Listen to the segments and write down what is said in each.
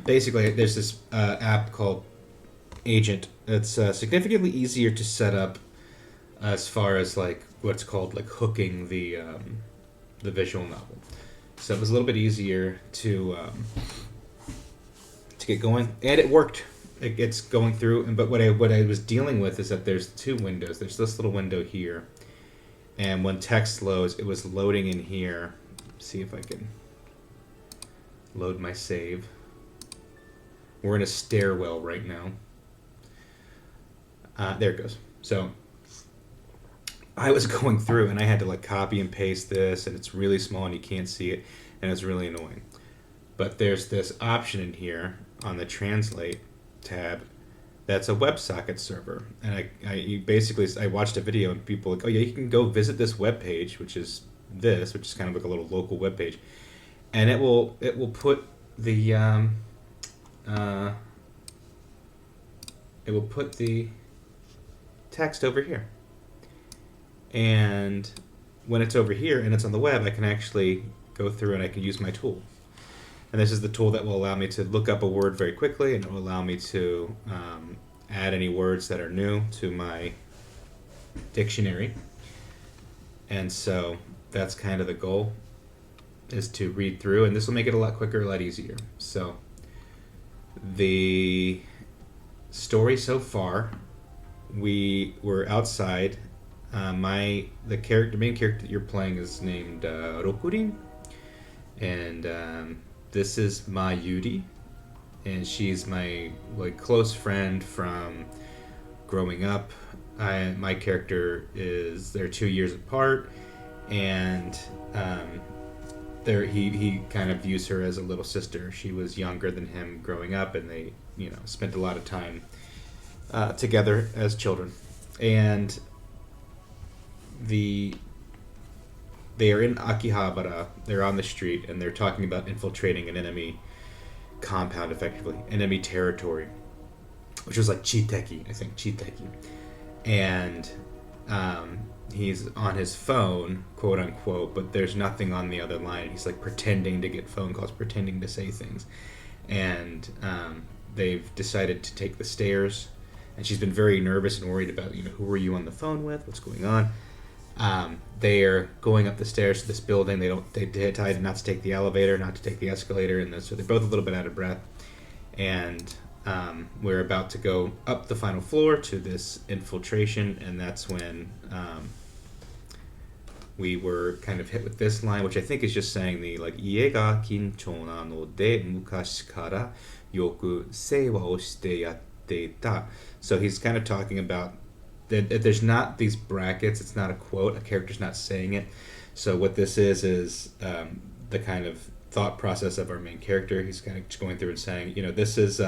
basically, there's this app called Agent. It's significantly easier to set up as far as like what's called like hooking the visual novel. So it was a little bit easier to get going, and it worked. It's going through, but what I was dealing with is that there's two windows. There's this little window here, and when text loads, it was loading in here. See if I can load my save. We're in a stairwell right now. There it goes. So I was going through and I had to like copy and paste this, and it's really small and you can't see it, and it's really annoying. But there's this option in here on the translate tab that's a WebSocket server, and I watched a video and people like, oh yeah, you can go visit this web page, which is kind of like a little local web page, and it will put the text over here. And when it's over here and it's on the web, I can actually go through and I can use my tool. And this is the tool that will allow me to look up a word very quickly, and it will allow me to add any words that are new to my dictionary. And so that's kind of the goal, is to read through, and this will make it a lot quicker, a lot easier. So the story so far, we were outside. The main character that you're playing is named Rokurin, and this is Ma Yuri, and she's my like close friend from growing up. My character they're 2 years apart, and he kind of views her as a little sister. She was younger than him growing up, and they spent a lot of time together as children. And they are in Akihabara. They're on the street, and they're talking about infiltrating an enemy compound, effectively enemy territory, which was like Chiteki, I think Chiteki. And he's on his phone, quote unquote, but there's nothing on the other line. He's like pretending to get phone calls, pretending to say things, and they've decided to take the stairs. And she's been very nervous and worried about, who are you on the phone with? What's going on? They are going up the stairs to this building. They decided not to take the elevator, not to take the escalator, and so they're both a little bit out of breath. And we're about to go up the final floor to this infiltration, and that's when we were kind of hit with this line, which I think is just saying the like "Ie ga kinchou na no de mukashi kara yoku seiwa o shite yatte ita." So he's kind of talking about that there's not these brackets. It's not a quote. A character's not saying it. So what this is the kind of thought process of our main character. He's kind of just going through and saying, this is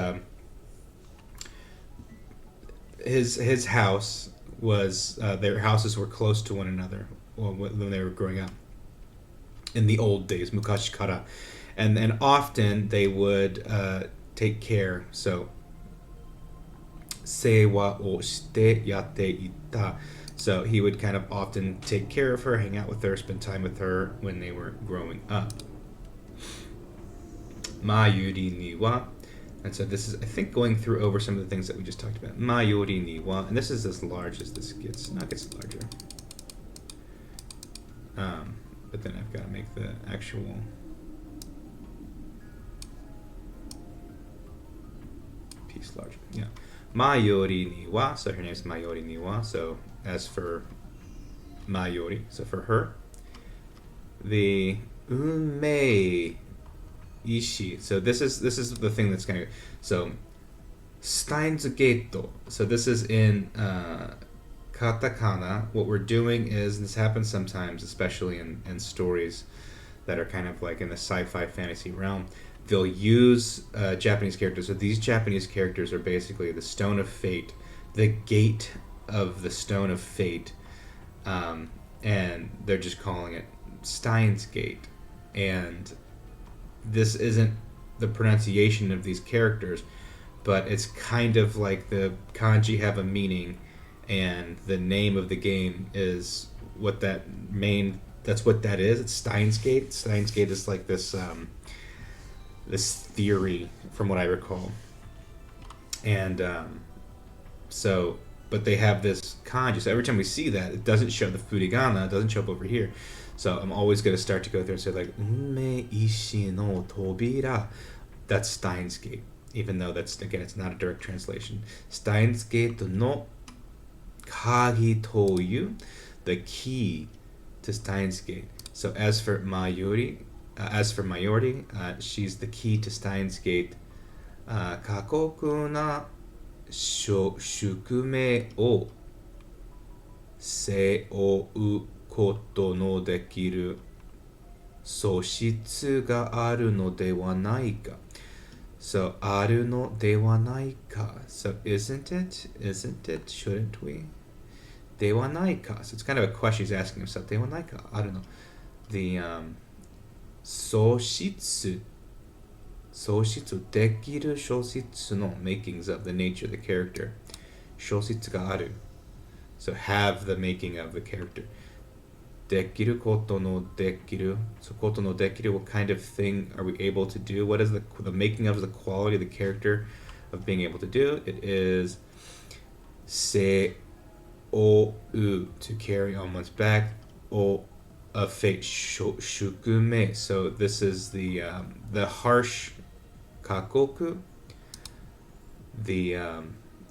his house was their houses were close to one another when they were growing up in the old days, mukashi kara, and often they would take care. So seiwa o shite yatte ita. So he would kind of often take care of her, hang out with her, spend time with her when they were growing up. Ma yuri ni wa. And so this is, I think, going through over some of the things that we just talked about. Ma yuri ni wa. And this is as large as this gets. Not gets larger. But then I've got to make the actual piece larger. Yeah. Mayori ni wa. So her name is Mayori ni wa. So as for Mayori, so for her, the umei ishi. So this is the thing that's kind of so Steins gate. So this is in katakana. What we're doing is, and this happens sometimes, especially in stories that are kind of like in the sci-fi fantasy realm, they'll use Japanese characters. So these Japanese characters are basically the Stone of Fate, the gate of the Stone of Fate, and they're just calling it Steins Gate. And this isn't the pronunciation of these characters, but it's kind of like the kanji have a meaning, and the name of the game is what that's what that is. It's Steins Gate. Steins Gate is like this this theory from what I recall. And so, but they have this kanji. So every time we see that, it doesn't show the furigana, it doesn't show up over here. So I'm always going to start to go through and say like Unme ishi no tobira. That's Steins Gate, even though that's again it's not a direct translation. Steins Gate no kagi toyu, the key to Steins Gate. So as for Mayuri, she's the key to Steins Gate. Kakoku na shukume o seou koto no dekiru soshitsu ga aru no de wa nai ka. So aru no de wa nai ka. So isn't it? Shouldn't we? De wa nai ka. So it's kind of a question he's asking himself. De wa nai ka. I don't know. The soshitsu dekiru shoshitsu no makings of the nature of the character. Shoshitsu ga aru. So have the making of the character. Dekiru koto no dekiru. So koto no dekiru, what kind of thing are we able to do? What is the making of the quality of the character of being able to do? It is se o u, to carry on one's back. O, of fate, shukume. So this is the harsh kakoku.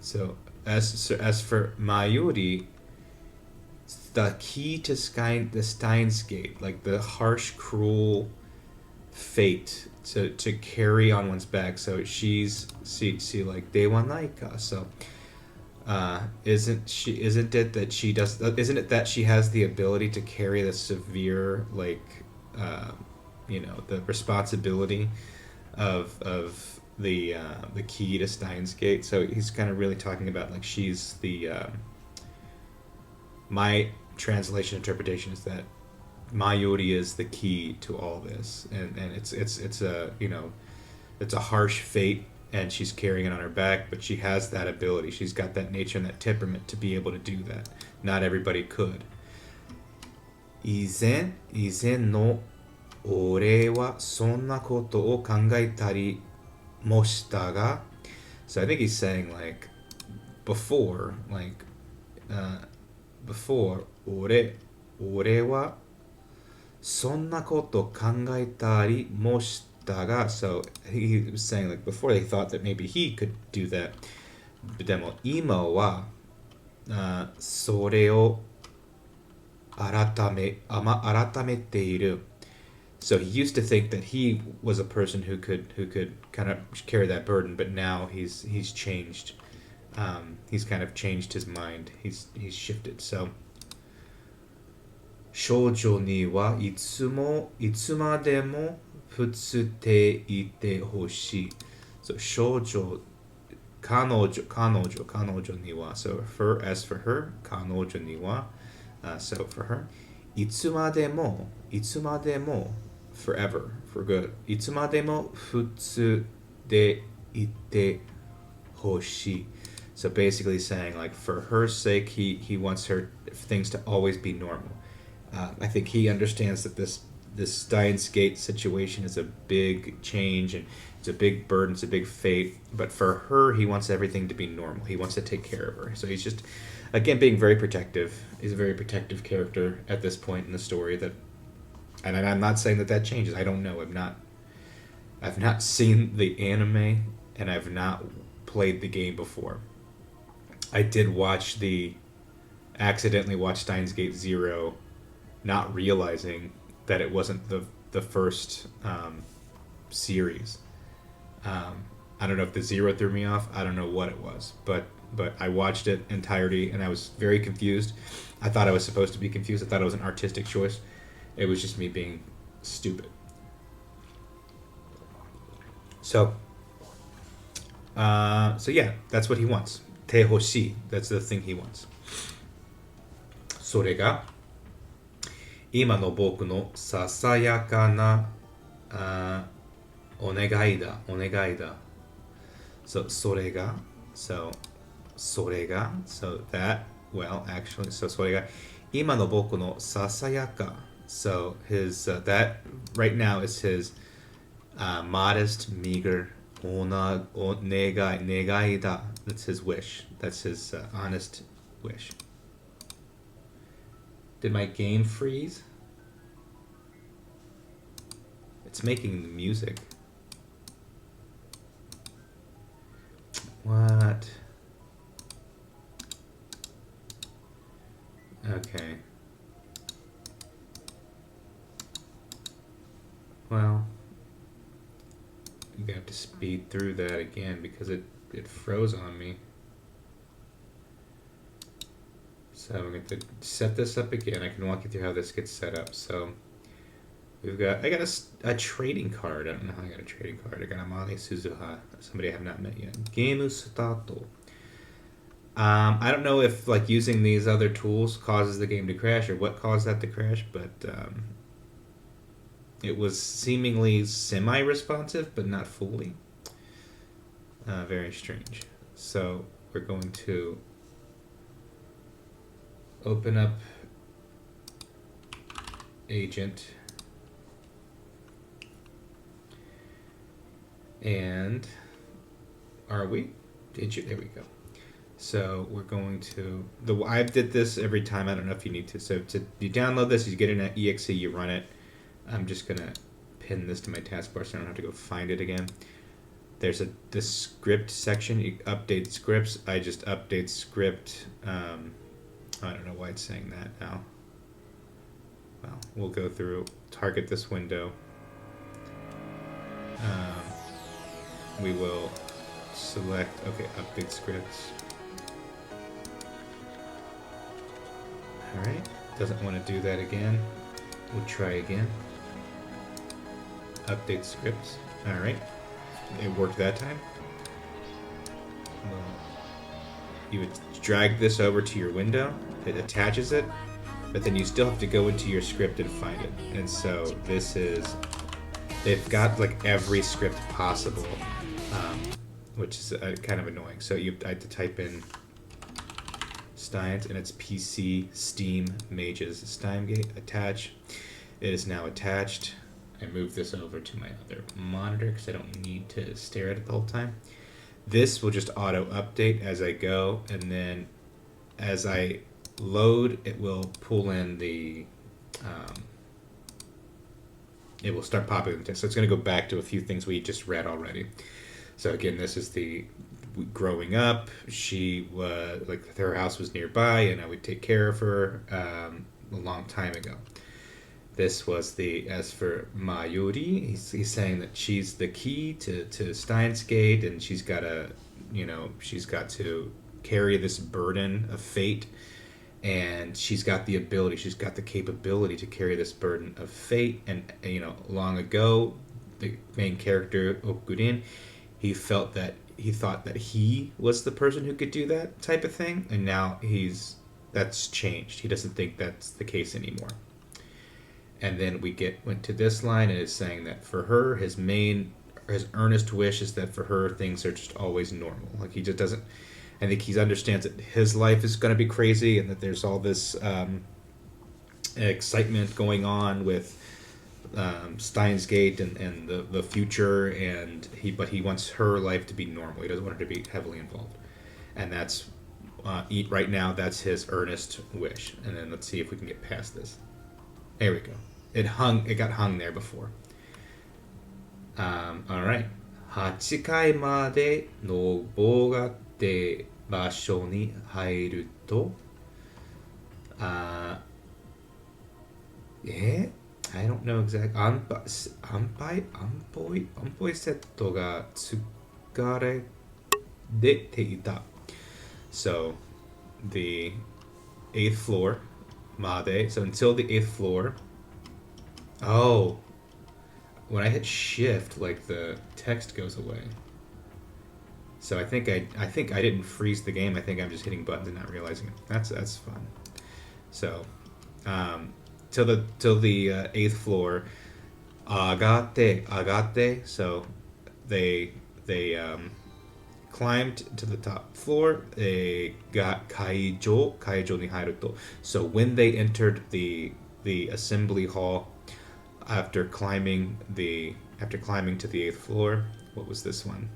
So as for Mayuri, the key to the Steins Gate, like the harsh, cruel fate to carry on one's back. So she's see like Dewa Naika. So isn't it that she has the ability to carry the severe the responsibility of the key to Steins Gate. So he's kind of really talking about like she's the my translation interpretation is that Mayuri is the key to all this, and it's a it's a harsh fate, and she's carrying it on her back, but she has that ability. She's got that nature and that temperament to be able to do that. Not everybody could. Izen no ore wa sonna koto o kangaetari moshita ga. So I think he's saying like before ore wa sonna koto kangaetari moshita ga. So he was saying like before they thought that maybe he could do that. But demo ima wa sore o aratamete iru. So he used to think that he was a person who could kind of carry that burden, but now he's changed. He's kind of changed his mind. He's shifted. So shoujo ni wa itsumademo futsute ite hoshii. So shoujo, kanojo ni wa. So as for her, kanojo ni wa. So for her, itsumademo, forever, for good. Itsumademo futsu de ite hoshii. So basically saying like for her sake, he wants her things to always be normal. I think he understands that this Steins Gate situation is a big change and it's a big burden, it's a big fate. But for her, he wants everything to be normal. He wants to take care of her. So he's just, again, being very protective. He's a very protective character at this point in the story. And I'm not saying that changes. I don't know. I've not seen the anime, and I've not played the game before. I did accidentally watch Steins Gate 0, not realizing that it wasn't the first series. I don't know if the 0 threw me off. I don't know what it was, but I watched it entirety and I was very confused. I thought I was supposed to be confused. I thought it was an artistic choice. It was just me being stupid. So yeah, that's what he wants. Te hoshi, that's the thing he wants. それが今の僕のささやかなお願いだ。So それが so that, well, actually, so それが今の僕のささやか. So his that right now is his Modest, meager, negai da. That's his wish. That's his honest wish. Did my game freeze? It's making the music. What? Okay. Well, I'm gonna have to speed through that again because it froze on me. So I'm going to set this up again. I can walk you through how this gets set up. So I got a trading card. I don't know how I got a trading card. I got Amane Suzuha, somebody I have not met yet. Game starto. I don't know if like using these other tools causes the game to crash or what caused that to crash, but it was seemingly semi-responsive, but not fully. Very strange. So we're going to open up agent and are we? There we go. So we're going to I did this every time. I don't know if you need to. So you download this, you get an exe, you run it. I'm just gonna pin this to my taskbar so I don't have to go find it again. There's the script section. You update scripts. I just update script. I don't know why it's saying that now. Well, we'll go through, target this window. We will select, okay, update scripts. Alright, doesn't want to do that again. We'll try again. Update scripts. Alright, it worked that time. You would drag this over to your window, it attaches it, but then you still have to go into your script and find it. And so this is, they've got like every script possible, which is kind of annoying. So I had to type in Steins, and it's PC, Steam, Mages, Steingate, attach. It is now attached. I move this over to my other monitor because I don't need to stare at it the whole time. This will just auto update as I go, and then as I load, it will pull in the, it will start popping the text. So it's going to go back to a few things we just read already. So again, this is the growing up. She was, like, her house was nearby, and I would take care of her a long time ago. This was as for Mayuri, he's saying that she's the key to Steins Gate, and she's got to carry this burden of fate, and she's got the capability to carry this burden of fate. And long ago, the main character Okurin, he thought that he was the person who could do that type of thing, and now that's changed. He doesn't think that's the case anymore. And then went to this line, and it's saying that for her, his earnest wish is that for her, things are just always normal. Like, he just doesn't, I think he understands that his life is going to be crazy, and that there's all this excitement going on with Steins Gate and the future, but he wants her life to be normal. He doesn't want her to be heavily involved. And that's, right now, that's his earnest wish. And then let's see if we can get past this. There we go. It got hung there before. Alright. 8階まで登って場所に入ると、I don't know exactly. 安保セットが使われていた. So, the 8th floor. Made. So until the 8th floor. Oh. When I hit shift, like, the text goes away. So I think I didn't freeze the game. I think I'm just hitting buttons and not realizing it. That's fun. So till the 8th floor. Agate. So they climbed to the top floor. They got kaijo ni haruto. So when they entered the assembly hall after climbing the after climbing to the 8th floor. What was this one?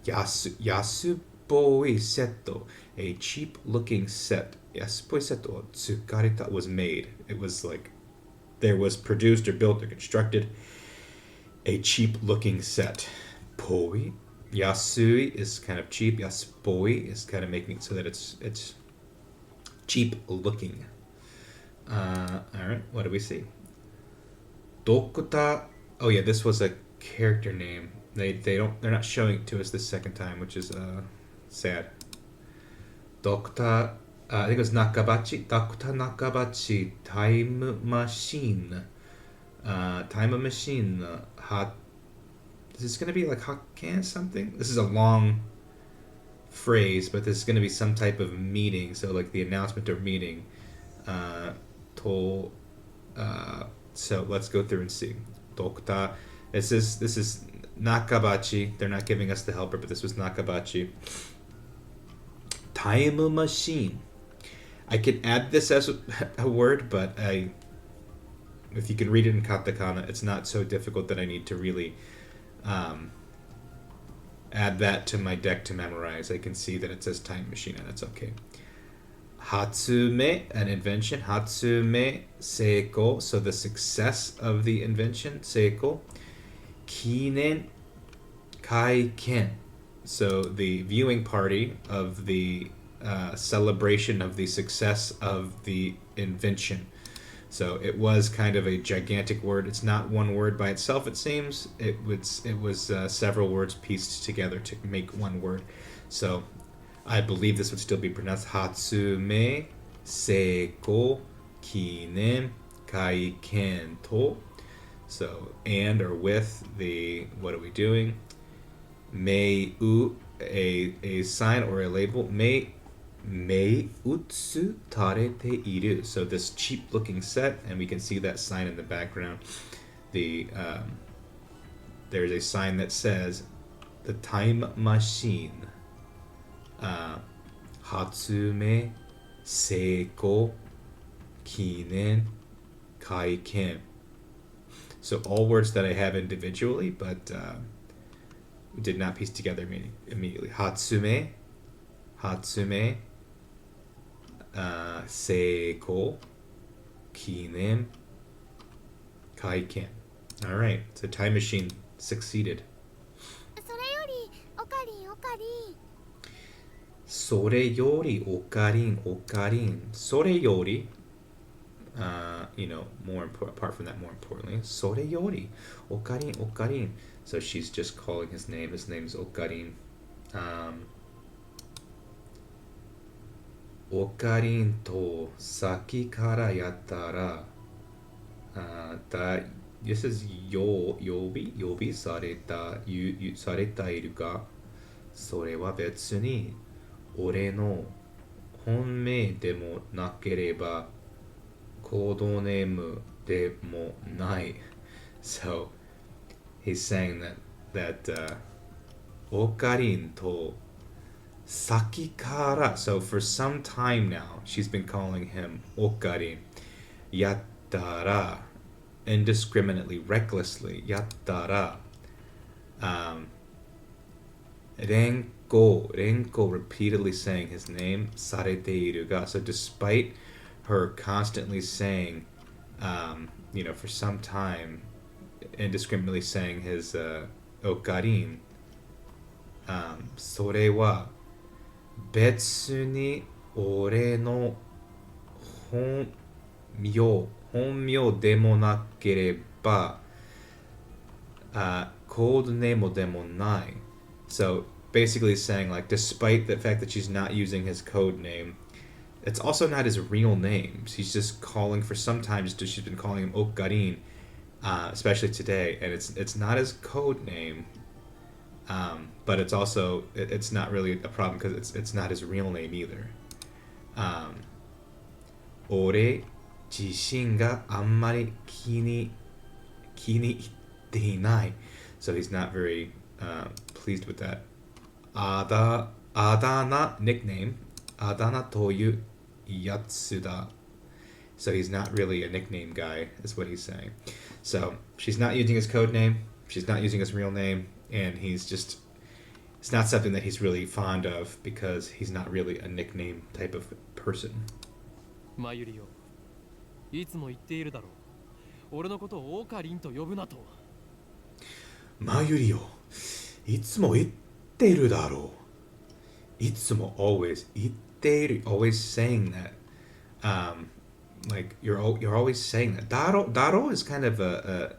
Yasuboi seto, a cheap-looking set. Yasuboi seto tsukareta was made. It was like there was produced or built or constructed a cheap-looking set. Poi, yasui is kind of cheap. Yasuboi is kind of making it so that it's cheap-looking. All right, what do we see? Dokota. Oh yeah, this was a character name. They're not showing it to us this second time, which is sad. Doctor, I think it was Nakabachi. Doctor Nakabachi Time Machine. Time Machine. Hot. Is this gonna be like Hakken something? This is a long phrase, but this is gonna be some type of meeting. So like the announcement or meeting. To. So let's go through and see. Doctor. This is Nakabachi. They're not giving us the helper, but this was Nakabachi. Time machine. I can add this as a word, but if you can read it in katakana, it's not so difficult that I need to really add that to my deck to memorize. I can see that it says time machine, and that's okay. Hatsume, an invention. Hatsume seiko, so the success of the invention. Seiko. Kinen kaiken, so the viewing party of the celebration of the success of the invention. So it was kind of a gigantic word. It's not one word by itself, it seems. It was several words pieced together to make one word. So I believe this would still be pronounced Hatsume Seiko Kinen Kaiken to. So and or with the, what are we doing? Mei u, a sign or a label. Mei utsu tarete iru. So this cheap looking set, and we can see that sign in the background. There's a sign that says the time machine. Hatsume seiko kinen kaiken. So all words that I have individually, but did not piece together immediately. Hatsume, seiko, kinen, kaiken. All right, so time machine succeeded. それよりおかりんおかりん。それより more important, apart from that, more importantly, それよりおかりんおかりん. So she's just calling his name. His name's Okarin. Okarin to saki kara yattara. This is yobi sareta iru ga. それは別に俺の本命でもなければコードネームでもない. So he's saying that Okarin to saki kara. So for some time now, she's been calling him Okarin. Yattara, indiscriminately, recklessly. Yattara. Renko repeatedly saying his name. Sarete iru ga. So despite her constantly saying, for some time, indiscriminately saying his Okarin, それは別に俺の本名でもなければコードネームでもない. So basically saying, like, despite the fact that she's not using his code name, it's also not his real name. She's just calling, for some time, she's been calling him Okarin, especially today, and it's not his code name, but it's also it's not really a problem because it's not his real name either. 俺自身があんまり気に入っていない. So he's not very pleased with that. あだ名 nickname. あだ名というやつだ. So he's not really a nickname guy, is what he's saying. So she's not using his code name. She's not using his real name, and it's not something that he's really fond of because he's not really a nickname type of person. まゆりよ、いつも言っているだろう。俺のことをオカリンと呼ぶなと。まゆりよ、いつも言っているだろう。いつも always 言っている always saying that. Like you're always saying that. Daro is kind of a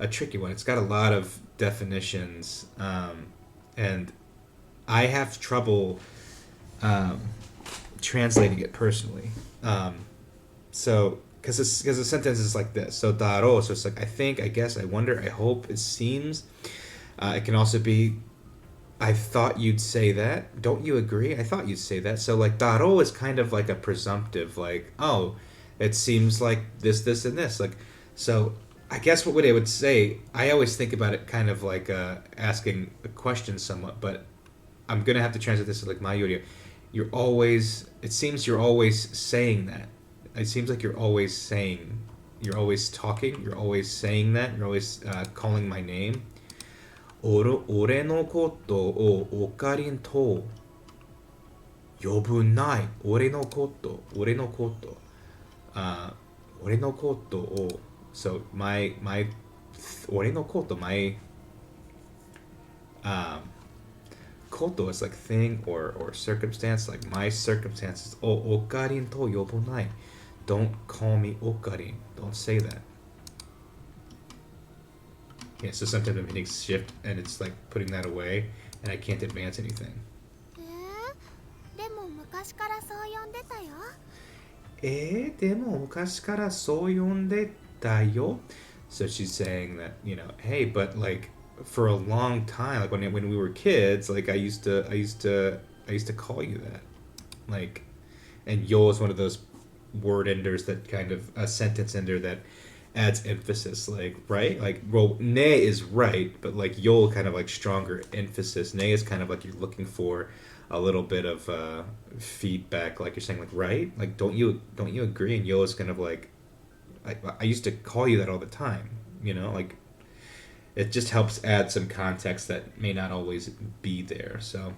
tricky one. It's got a lot of definitions, and I have trouble translating it personally. So because the sentence is like this. So daro, so it's like I think, I guess, I wonder, I hope, it seems. It can also be I thought you'd say that. Don't you agree? I thought you'd say that. So like daro is kind of like a presumptive, like, oh, it seems like this, and this. Like, so I guess what I would say, I always think about it kind of like asking a question somewhat, but I'm gonna have to translate this as like Mayuri. It seems you're always saying that. It seems like you're always talking, you're always saying that, you're always calling my name. 俺のことをオカリンと呼ぶない。俺のこと。を So my 俺のこと my koto is like thing or circumstance, like my circumstances. をオカリンと呼ぶない. Don't call me オカリン. Don't say that. Yeah, so sometimes I'm hitting shift and it's like putting that away and I can't advance anything. でも昔からそう呼んでたよ。でも昔からそう呼んでたよ. So she's saying that, hey, but like for a long time, like when we were kids, like I used to call you that. Like, and yo is one of those word enders that kind of a sentence ender that adds emphasis, like, right? Like, well, ne is right, but like yol kind of like stronger emphasis. Ne is kind of like you're looking for a little bit of feedback, like you're saying, like, right? Like, don't you agree? And yo is kind of like, I used to call you that all the time, like it just helps add some context that may not always be there. So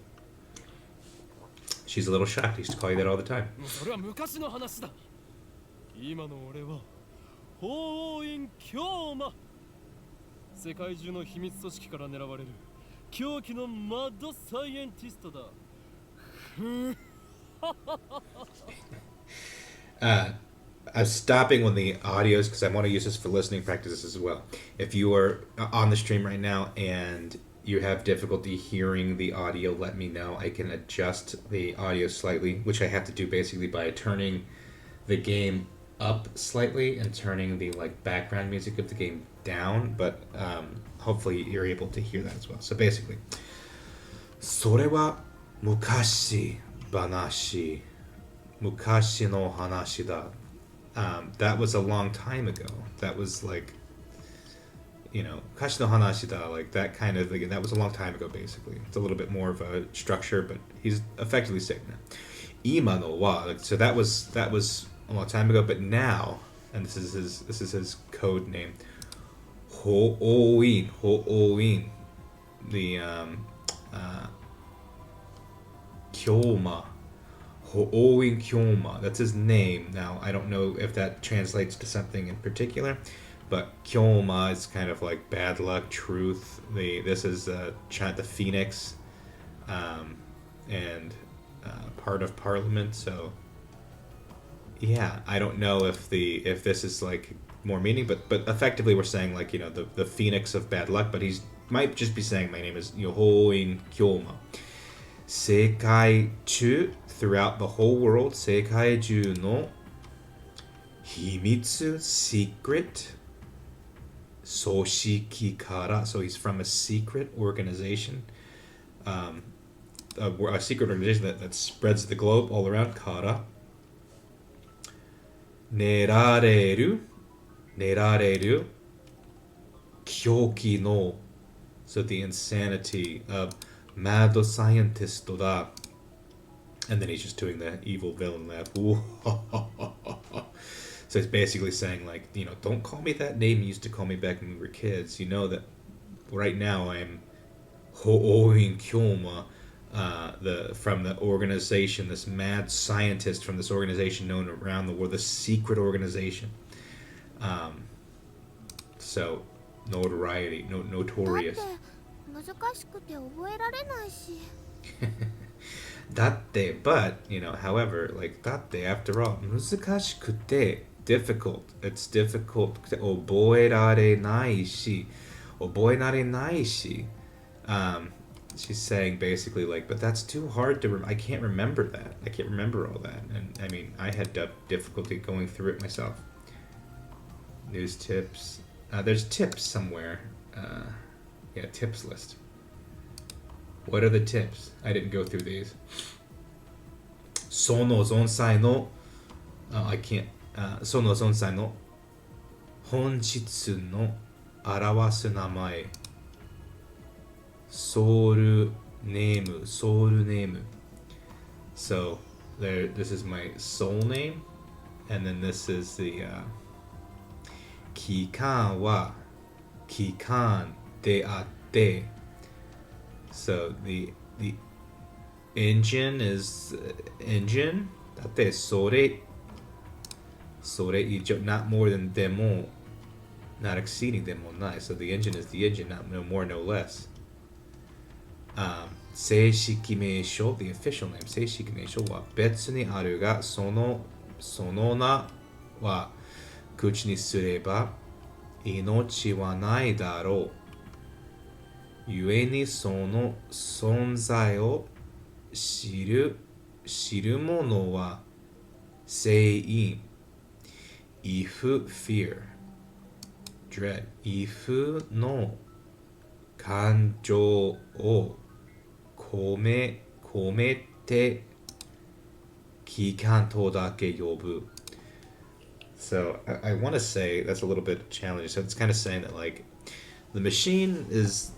she's a little shocked. I used to call you that all the time. それは昔の話だ。今の俺は法院教魔。世界中の秘密組織から狙われる狂気のマッドサイエンティストだ。I'm stopping on the audios because I want to use this for listening practices as well. If you are on the stream right now and you have difficulty hearing the audio, let me know. I can adjust the audio slightly, which I have to do basically by turning the game up slightly and turning the like background music of the game down, but hopefully you're able to hear that as well. So basically, それは昔話、昔の話だ. That was a long time ago. That was like, kashi no hanashi da, like that kind of thing. That was a long time ago, basically. It's a little bit more of a structure, but he's effectively saying that. Ima no wa, like, so that was a long time ago, but now, and this is his code name, Ho'oin, the Kyoma. Ho'oin Kyoma, that's his name. Now, I don't know if that translates to something in particular, but Kyoma is kind of like bad luck, truth. This is the phoenix, and part of Parliament. So, yeah, I don't know if this is like more meaning, but effectively we're saying like the phoenix of bad luck. But he's might just be saying my name is Ho'oin Kyoma. Seikai chu, throughout the whole world, Seikai ju no himitsu, secret, soshiki kara. So he's from a secret organization, a secret organization that spreads the globe all around. Kara. Nerareru, kyoki no. So the insanity of mad scientist da. And then he's just doing the evil villain laugh. So it's basically saying, like, don't call me that name you used to call me back when we were kids. You know that right now I'm Ho'oin Kyoma, from the organization, this mad scientist from this organization known around the world, the secret organization. Um, so, notoriety, だって notorious. 難しくて覚えられないし。Datte, but, however, like, datte, after all, 難しくて difficult. It's difficult. 覚えられないし. She's saying basically, like, but that's too hard to I can't remember that. I can't remember all that. And, I mean, I had difficulty going through it myself. News tips. There's tips somewhere. Yeah, tips list. What are the tips? I didn't go through these. Sono zonsai no. I can't. Sono zonsai no. Honshitsu no arawasu namae. Soul name. So there. This is my soul name, and then this is the kikan wa kikan de atte. So the engine is engine. Datte sore ijo, not more than demo, not exceeding demo nai. So the engine is the engine, not no more, no less. Seishiki meisho, the official name. Seishiki meisho wa betsu ni aru ga sono na wa kuchi ni sureba inochi wa nai darou. 故にその存在を知る者は正因 if fear dread if の感情を込めて期間とだけ呼ぶ So I want to say that's a little bit challenging. So it's kind of saying that, like, the machine is,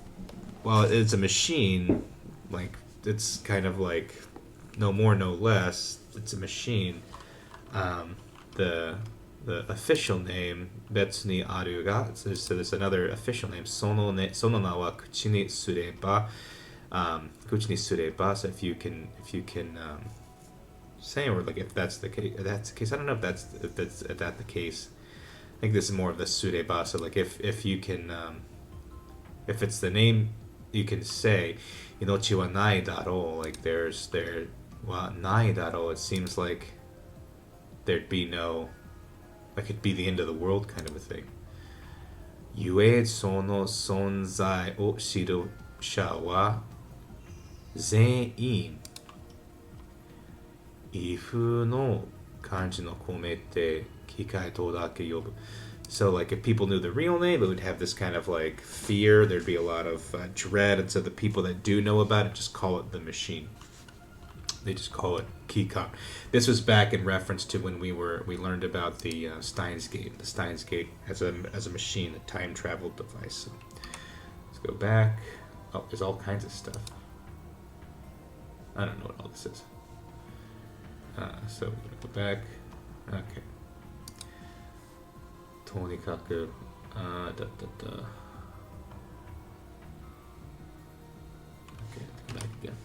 well, it's a machine, like, it's kind of like no more, no less. It's a machine. The official name, Betsu ni aru ga, so there's another official name, Sono na wa kuchi ni sureba. So if you can say, or like if that's the case, I don't know if that's the case. I think this is more of the sureba. So like if you can, if it's the name you can say, inochi wa nai daro, like there wa nai daro, it seems like there'd be no, like it'd be the end of the world kind of a thing. Yue sono sonzai o shiru sha wa zen if no kanji no komete kikai to dake yobu. So, like, if people knew the real name, it would have this kind of, like, fear. There'd be a lot of dread. And so the people that do know about it just call it the machine. They just call it Kikan. This was back in reference to when we learned about the Steins gate. The Steins gate as a machine, a time travel device. So let's go back. Oh, there's all kinds of stuff. I don't know what all this is. So we're gonna go back. Okay. とにかく、Okay, back again.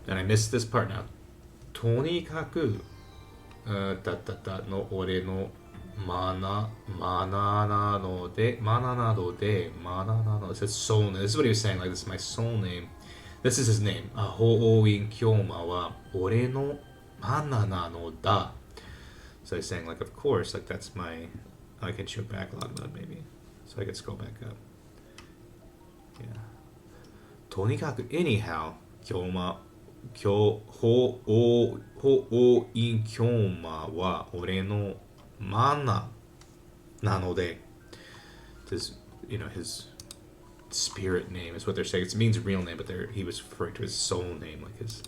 And I missed this part now. とにかく、の俺のマナなので、it says soul name. This is what he was saying, like, this is my soul name. This is his name. ホーインキョーマは俺のマナなのだ. So he's saying, like, of course, like, that's my, I can show backlog mode maybe. So I can scroll back up. Yeah. とにかく anyhow, ホーインキョーマは俺のマナなので. His, his spirit name is what they're saying. It means real name, but he was referring to his soul name, like his.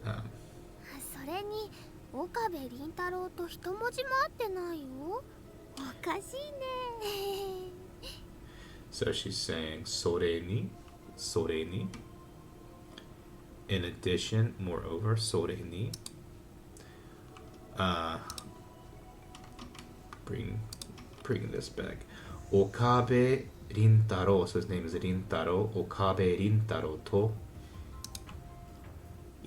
それに岡部倫太郎と一文字も合ってないよ。おかしいね。So she's saying それに in addition, moreover, それに bring this back. Okabe Rintaro, so his name is Rintaro. Okabe Rintaro to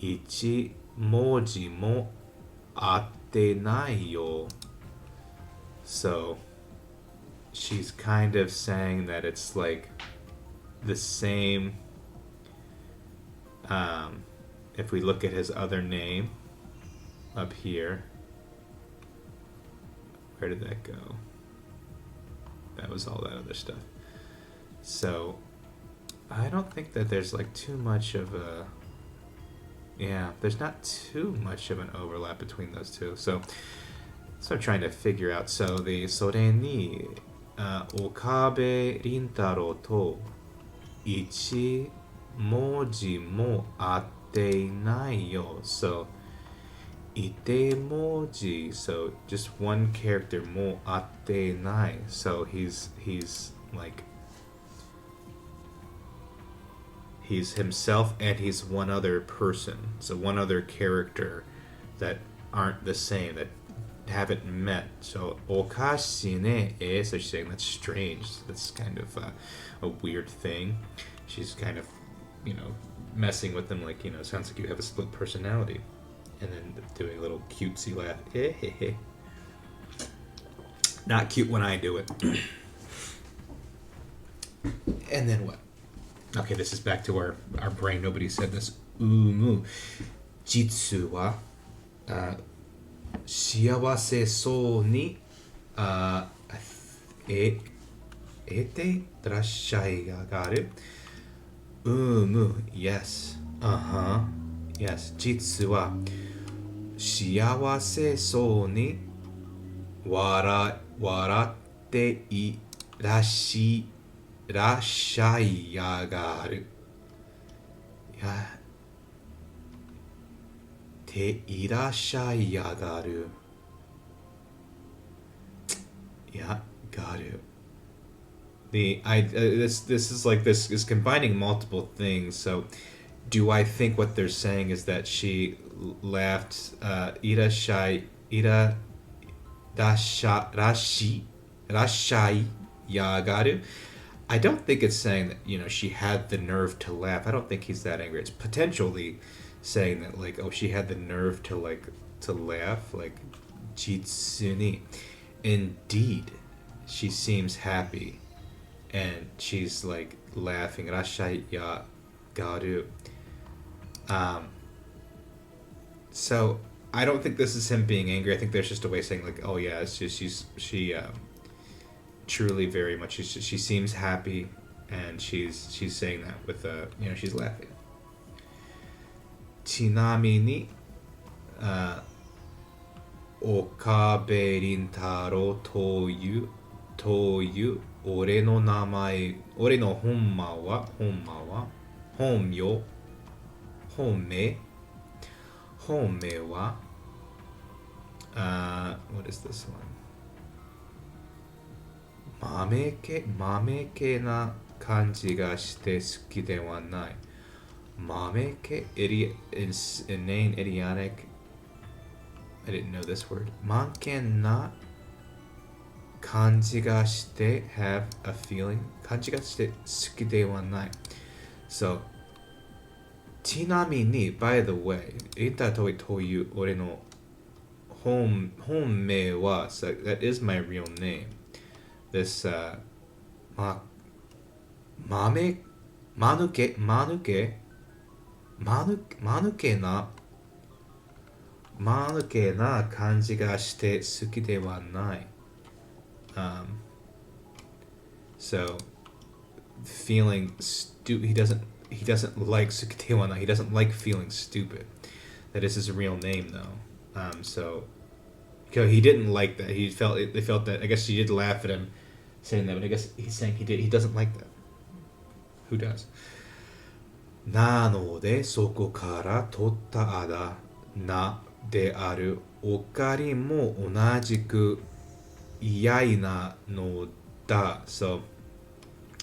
ichi moji mo atte nai yo. So she's kind of saying that it's like the same. If we look at his other name up here, where did that go? That was all that other stuff. So I don't think that there's like too much of a, yeah, there's not too much of an overlap between those two. So I'm trying to figure out. So the sore ni Okabe Rintaro to ichi moji mo atte nai yo. So ite moji, so just one character, mo atte nai. So he's like, he's himself and he's one other person. So one other character that aren't the same, that haven't met. So okashine e, so she's saying that's strange. That's kind of a weird thing. She's kind of, messing with them, like, it sounds like you have a split personality. And then doing a little cutesy laugh. Not cute when I do it. And then what? Okay, this is back to our brain. Nobody said this. Umu. Jitsu wa shiawase sou ni ete rashai garu. Yes. Yes. Jitsu wa shiawase sou ni waratte irashai yagaru. Yeah. Te irashai yagaru. Yeah, garu. This is like, this is combining multiple things. So do I think what they're saying is that she laughed rashai yagaru? I don't think it's saying that, she had the nerve to laugh. I don't think he's that angry. It's potentially saying that, like, oh, she had the nerve to laugh, like, jitsuni. Indeed, she seems happy, and she's like laughing. Rashai ya garu. So I don't think this is him being angry. I think there's just a way of saying, like, oh yeah, it's just she truly very much, she seems happy, and she's saying that with she's laughing. Chinami ni Okabe Rintaro toyu ore no namae, ore no honma wa honmyo honme wa what is this one? Mameke na kanji ga shite suki de wa nai. Mameke is inane, idiotic. I didn't know this word. Manken na kanji ga shite, have a feeling. Kanji ga shite suki de wa nai. So chinami ni, by the way, ita toi toyu ore no honme wa, so that is my real name. This manuke na kanji ga shite suki de wa nai. So feeling he doesn't like suki de wa nai. He doesn't like feeling stupid. That is his real name, though. So he didn't like that. They felt that. I guess she did laugh at him saying that, but I guess he's saying he doesn't like that. Who does? Nanode soko kara totta ada na de aru okari mo onajiku iyai na no da. So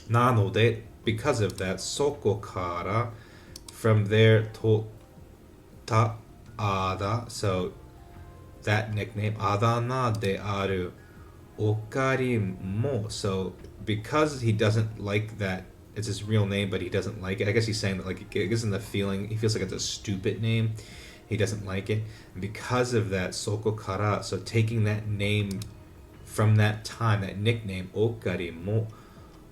nanode, because of that, soko kara, from there, totta ada, so that nickname, Adana de Aru Okarin mo. So because he doesn't like that, it's his real name, but he doesn't like it. I guess he's saying that like it gives him the feeling he feels like it's a stupid name. He doesn't like it, and because of that, Soko Kara. So taking that name from that time, that nickname Okarin mo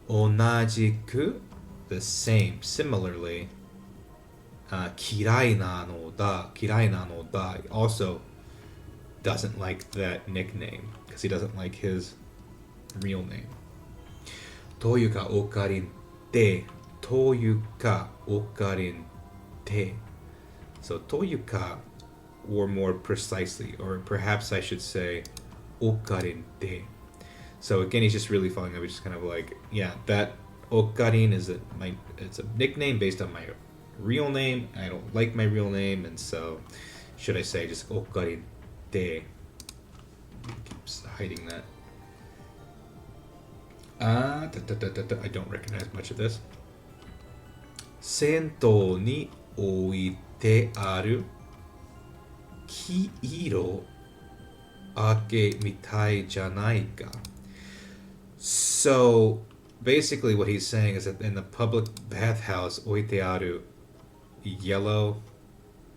onajiku, the same, similarly. Kirai na no da also doesn't like that nickname because he doesn't like his real name. Toyuka okarin te. Toyuka okarin te. So toyuka, or more precisely, or perhaps I should say okarin te. So again, he's just really following up. He's just kind of like, yeah, that okarin is it's a nickname based on my real name. I don't like my real name, and so should I say just okarin te? Keeps hiding that. I don't recognize much of this. Sento ni oite aru kiiro ake mitai janai ka. So basically what he's saying is that in the public bathhouse, oite aru, yellow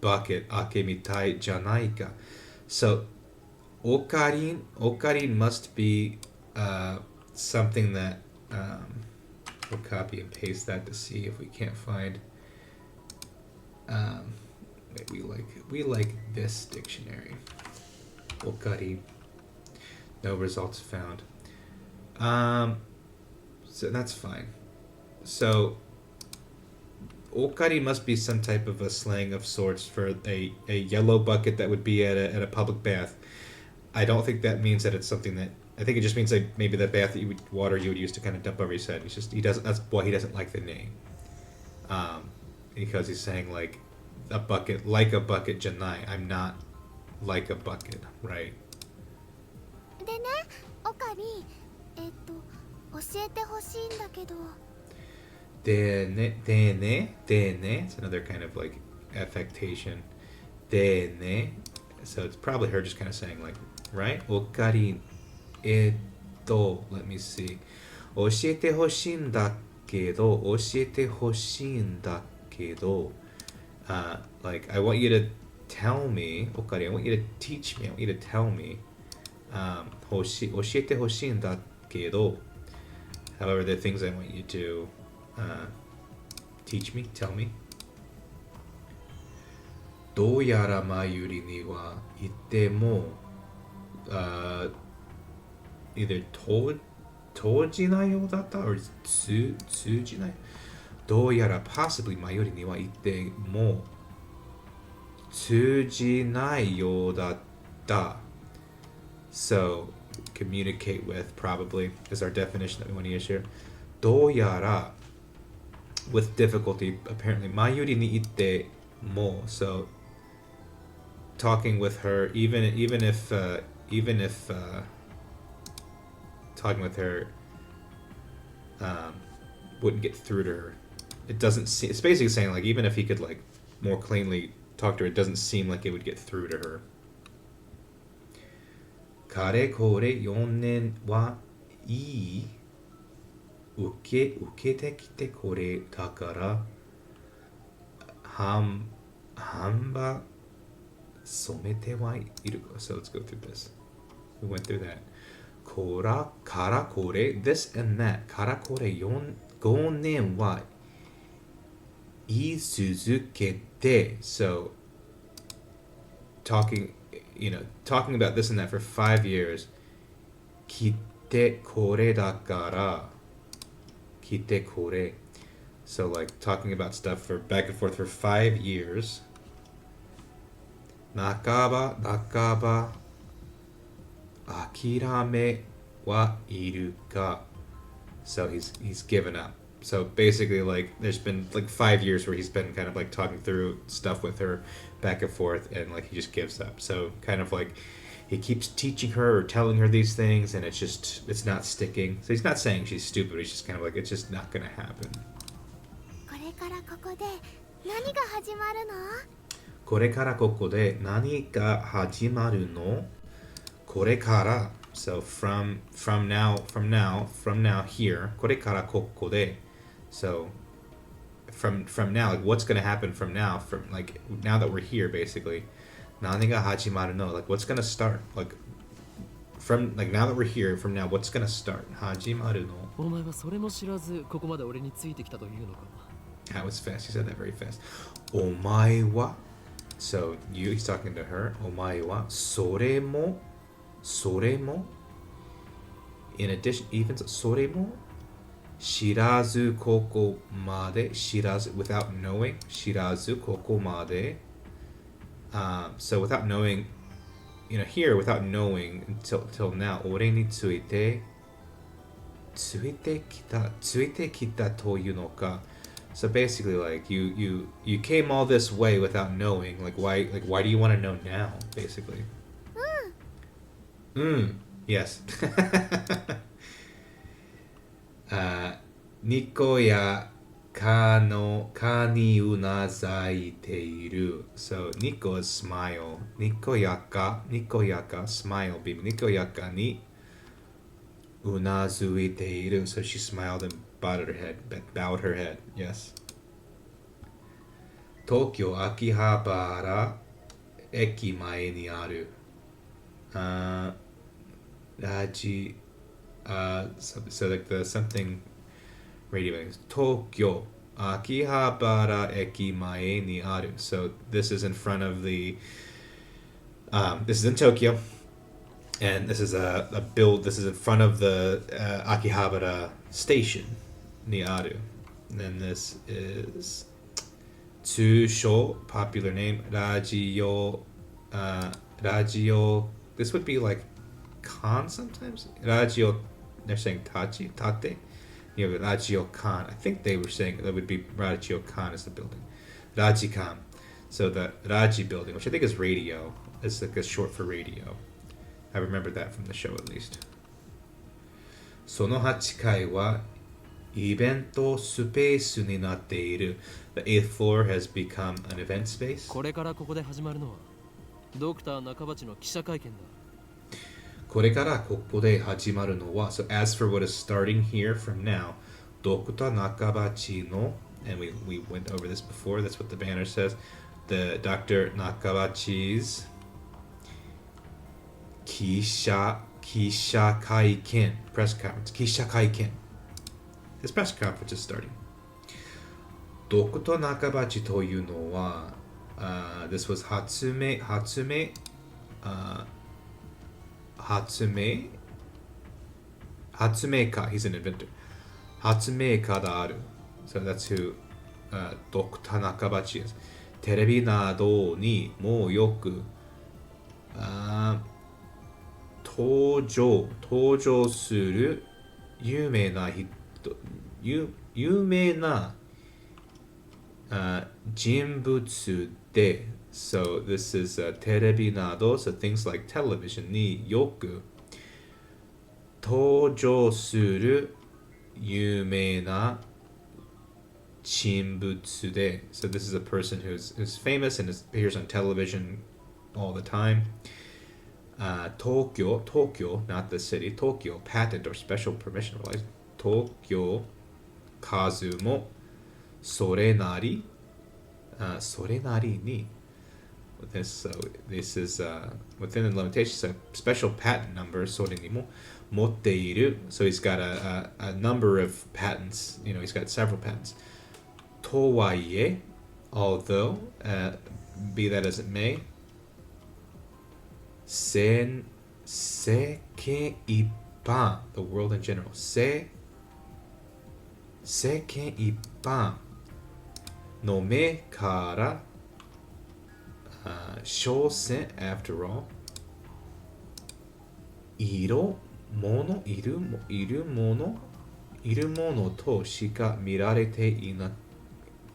bucket, ake mitai janai ka. So okarin must be something that we'll copy and paste that to see if we can't find. We like this dictionary. Okarin. No results found. So that's fine. So okari must be some type of a slang of sorts for a yellow bucket that would be at a public bath. I don't think that means that it's something that. I think it just means like maybe the bath that you would use to kind of dump over his head. He doesn't. That's why he doesn't like the name. Because he's saying like a bucket, like a bucket, janai. I'm not like a bucket, right? でね、オカリン、教えてほしいんだけど。Dene. It's another kind of like affectation. Dene. So it's probably her just kind of saying like, right? Okarin. Let me see. 教えてほしいんだけど. Like, I want you to tell me, Okari, I want you to teach me, I want you to tell me. 教えてほしいんだけど. However, the things I want you to teach me, tell me. どうやら前よりには言っても、either 通じないようだった or 通じない。どうやら possibly 前よりには言っても通じないようだった。So, communicate with probably is our definition that we want to use here. どうやら with difficulty apparently 前よりに言っても so talking with her even if talking with her wouldn't get through to her. It doesn't seem, it's basically saying like even if he could like more cleanly talk to her, it doesn't seem like it would get through to her. かれこれ4年はいい受けてきてこれだから半ば染めてはいる。So let's go through this. We went through that. からこれ this and that からこれ5年は言い続けて so talking about this and that for 5 years 来てこれだから来てこれ so like talking about stuff for back and forth for 5 years 半ば諦めはいるか so he's given up. So basically like there's been like 5 years where he's been kind of like talking through stuff with her back and forth and like he just gives up. So kind of like he keeps teaching her or telling her these things and it's not sticking. So he's not saying she's stupid, he's just kind of like it's just not gonna happen. これからここで何が始まるの？これからここで何が始まるのこれから So from now here これからここで So from now like what's going to happen from now from like now that we're here basically 何が始まるの like what's going to start like from like now that we're here from now what's going to start 始まるのお前はそれも知らずここまで俺についてきたというのか。 That was fast. He said that very fast. お前は So he's talking to her. お前はそれも in addition even それも知らずここまで知らず without knowing 知らずここまで so without knowing here without knowing until now 俺についてきたというのか So basically like you came all this way without knowing why do you want to know now basically yes ニコやかにうなずいている So ニコ is smile ニコやか smile baby ニコやかにうなずいている So she smiled and bowed her head yes 東京秋葉原駅前にあるラジso like the something radio Tokyo Akihabara eki mae ni aru. So this is in front of the this is in Tokyo and this is this is in front of the Akihabara station ni aru. And then this is Tsusho, popular name, Radio this would be like Kan sometimes. Radio they're saying Tate. You have Rajio Khan. I think they were saying that would be Rajio Khan is the building. Rajikan. So the Raji building, which I think is radio, is like a short for radio. I remember that from the show at least. その8階はイベントスペースになっている. The 8th floor has become an event space. これからここで始まるのはドクター中鉢の記者会見だ。これからここで始まるのは So as for what is starting here from now, Dr. Nakabachi no, and we went over this before, that's what the banner says, the Dr. Nakabachi's 記者会見 press conference 記者会見 This press conference is starting. Dr. Nakabachi というのはthis was Hatsume Hatsumeka, he's an inventor. Hatsumeka da aru. So that's who Dr. Nakabachi is. テレビなどにもよく登場する有名な人物で So this is テレビなど so things like television によく登場する有名な人物で So this is a person who's famous and appears on television all the time. Tokyo, not the city. Tokyo, patent or special permission or license. Tokyo, Kazumo, Sorenari ni. This is within the limitations. A special patent number. Sorenimo, motteiru. So he's got a number of patents. He's got several patents. Towaie, although, be that as it may. Seken ippan, the world in general. Seken ippan no me kara, shosen, after all, iru mono to shika mirarete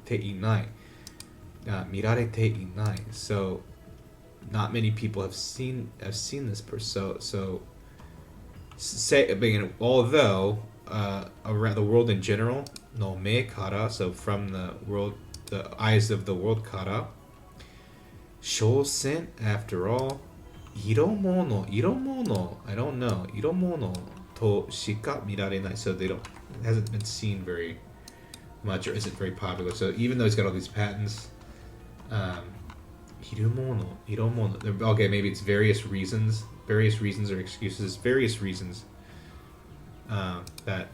inai. So not many people have seen this person. So although around the world in general, no me kara, so from the world, the eyes of the world kara, Shosen, after all. Iromono. Iromono. I don't know. Iromono to shika mirarenai. So they don't. It hasn't been seen very much or isn't very popular. So even though he's got all these patents, Iromono. Iromono. Okay, maybe it's various reasons. Various reasons or excuses. Various reasons that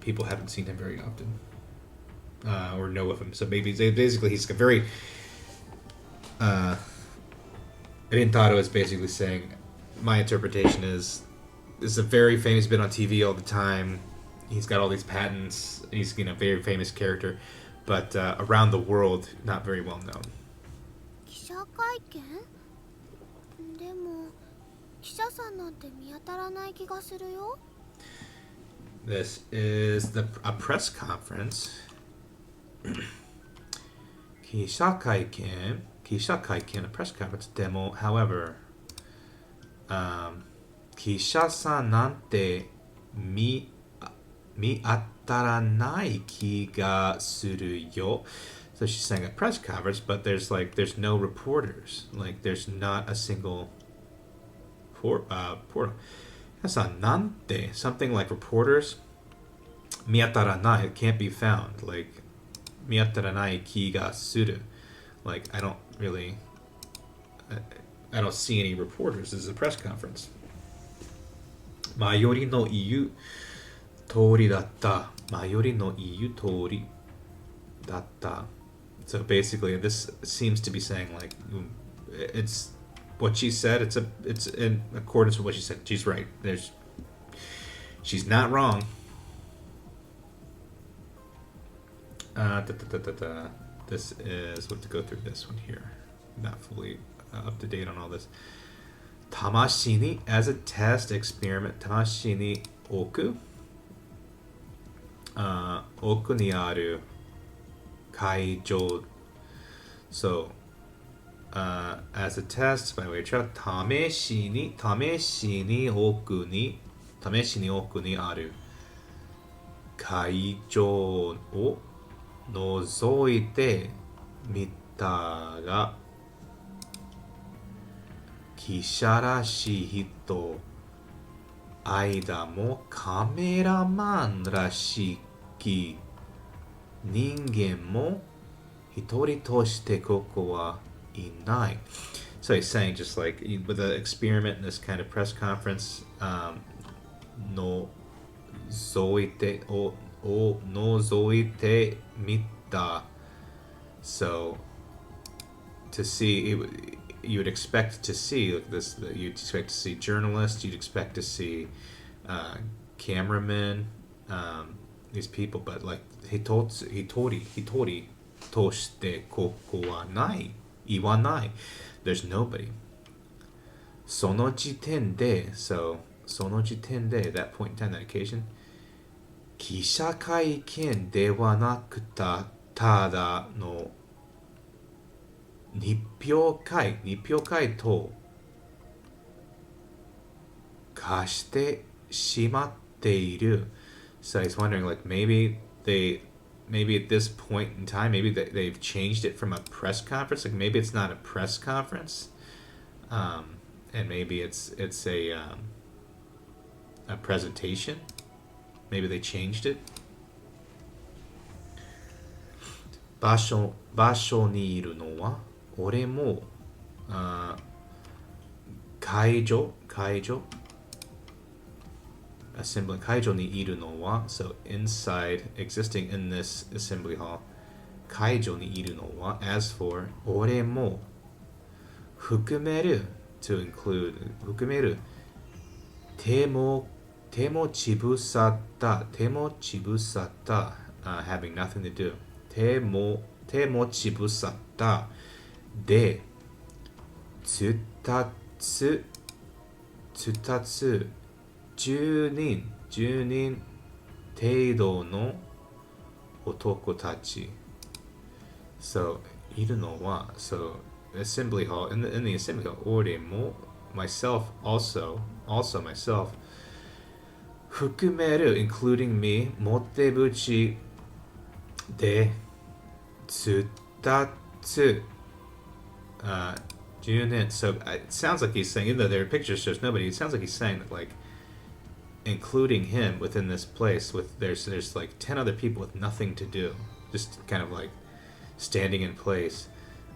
people haven't seen him very often. Or know of him. So maybe basically he's a very Rintaro is basically saying, my interpretation is a very famous, been on TV all the time. He's got all these patents. He's very famous character, but around the world, not very well known. 記者会見でも記者さんなんて見当たらない気がするよ。 This is a press conference. 記者会見 a press conference demo. However, 記者さんなんて見当たらない気がするよ. So she's saying a press conference, but there's no reporters. Like there's not a single portal. 皆さんなんて something like reporters. 見当たらない it can't be found. Like 見当たらない気がする. Like I don't see any reporters. This is a press conference. マヨリの言う通りだった. マヨリの言う通りだった. So basically, this seems to be saying like it's what she said. It's in accordance with what she said. She's right. She's not wrong. This is what to go through this one here. Not fully up to date on all this. Tamashini as a test experiment. Tamashini oku. Oku ni aru kaijou. So, as a test, by the way, tameshini oku ni aru kaijou o 覗いてみたが記者らしい人間もカメラマンらしき人間も一人としてここはいない. So he's saying just like with the experiment in this kind of press conference, 覗いて覗いてみた. So to see you would expect to see like this, you'd expect to see journalists, you'd expect to see cameramen, these people, but like hitori としてここはない言わない. There's nobody. その時点で that point in time, that occasion, 記者会見ではなくただの日表会と化してしまっている. So he's wondering like maybe at this point in time maybe they've changed it from a press conference, like maybe it's not a press conference, and maybe it's a presentation. Maybe they changed it. 場所にいるのは俺も会場 assembly 会場にいるのは so inside existing in this assembly hall 会場にいるのは as for 俺も含める to include 含める手もちぶさった having nothing to do 手もちぶさったで2つ10人程度の男たち. So いるのは so assembly hall in the assembly hall 俺も myself also myself 含める including me 表縁で2つ Junin. So it sounds like he's saying, even though their picture shows nobody, it sounds like he's saying that, like, including him within this place, with there's like 10 other people with nothing to do, just kind of like standing in place.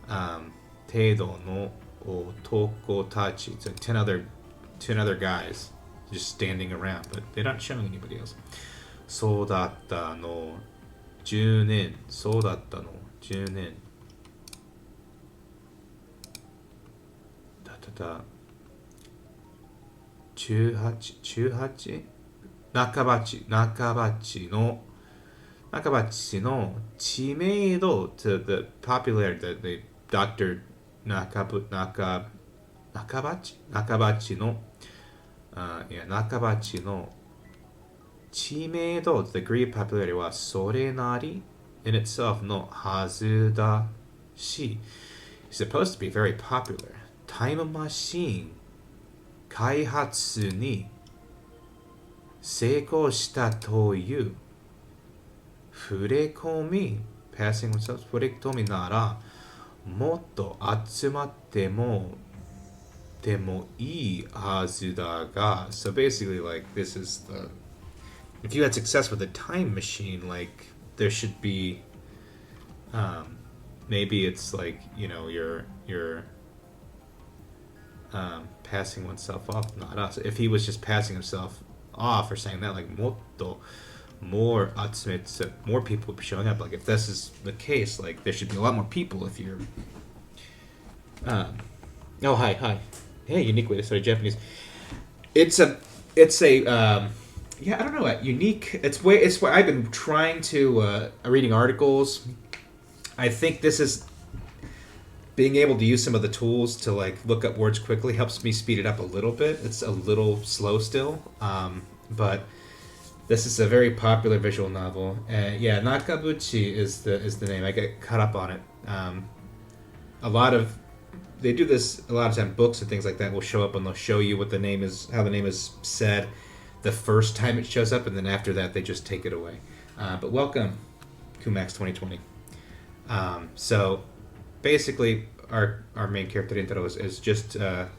Teido no otoko tachi. It's like 10 other guys just standing around, but they're not showing anybody else. So datta no 10年. So datta no 10年. Da da da. 18中鉢の知名度 to the popularity, the Dr. 中鉢の中鉢の知名度 the degree of popularity はそれなり in itself のはずだし it's supposed to be very popular. Time machine 開発に成功したという触れ込み passing themselves 触れ込みならもっと集まってもでもいいはずだが so basically like this is the if you had success with a time machine like there should be maybe it's like you know you're passing oneself off, not us. If he was just passing himself off or saying that, like, motto, more people would be showing up. Like, if this is the case, like, there should be a lot more people if you're. Oh, hi. Hey, unique way to study Japanese. It's a yeah, I don't know, unique. It's where I've been trying to reading articles. I think this is. Being able to use some of the tools to like look up words quickly helps me speed it up a little bit. It's a little slow still, but this is a very popular visual novel. Yeah, Nakabuchi is the name. I get caught up on it. They do this a lot of time. Books and things like that will show up and they'll show you what the name is, how the name is said, the first time it shows up, and then after that they just take it away. But welcome, Kumax 2020. So. Basically, our main character Rintaro is just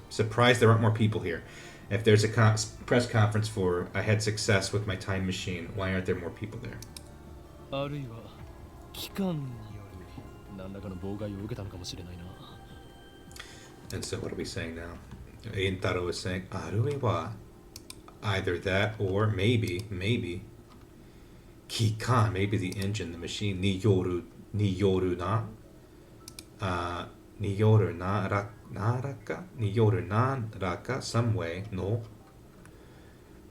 surprised there aren't more people here. If there's a press conference for I had success with my time machine, why aren't there more people there? あるいは機関による何らかの妨害を受けたのかもしれないな。And so what are we saying now? Rintaro is saying あるいは either that or maybe 機関 maybe the engine, the machine によるな。によるならか some way の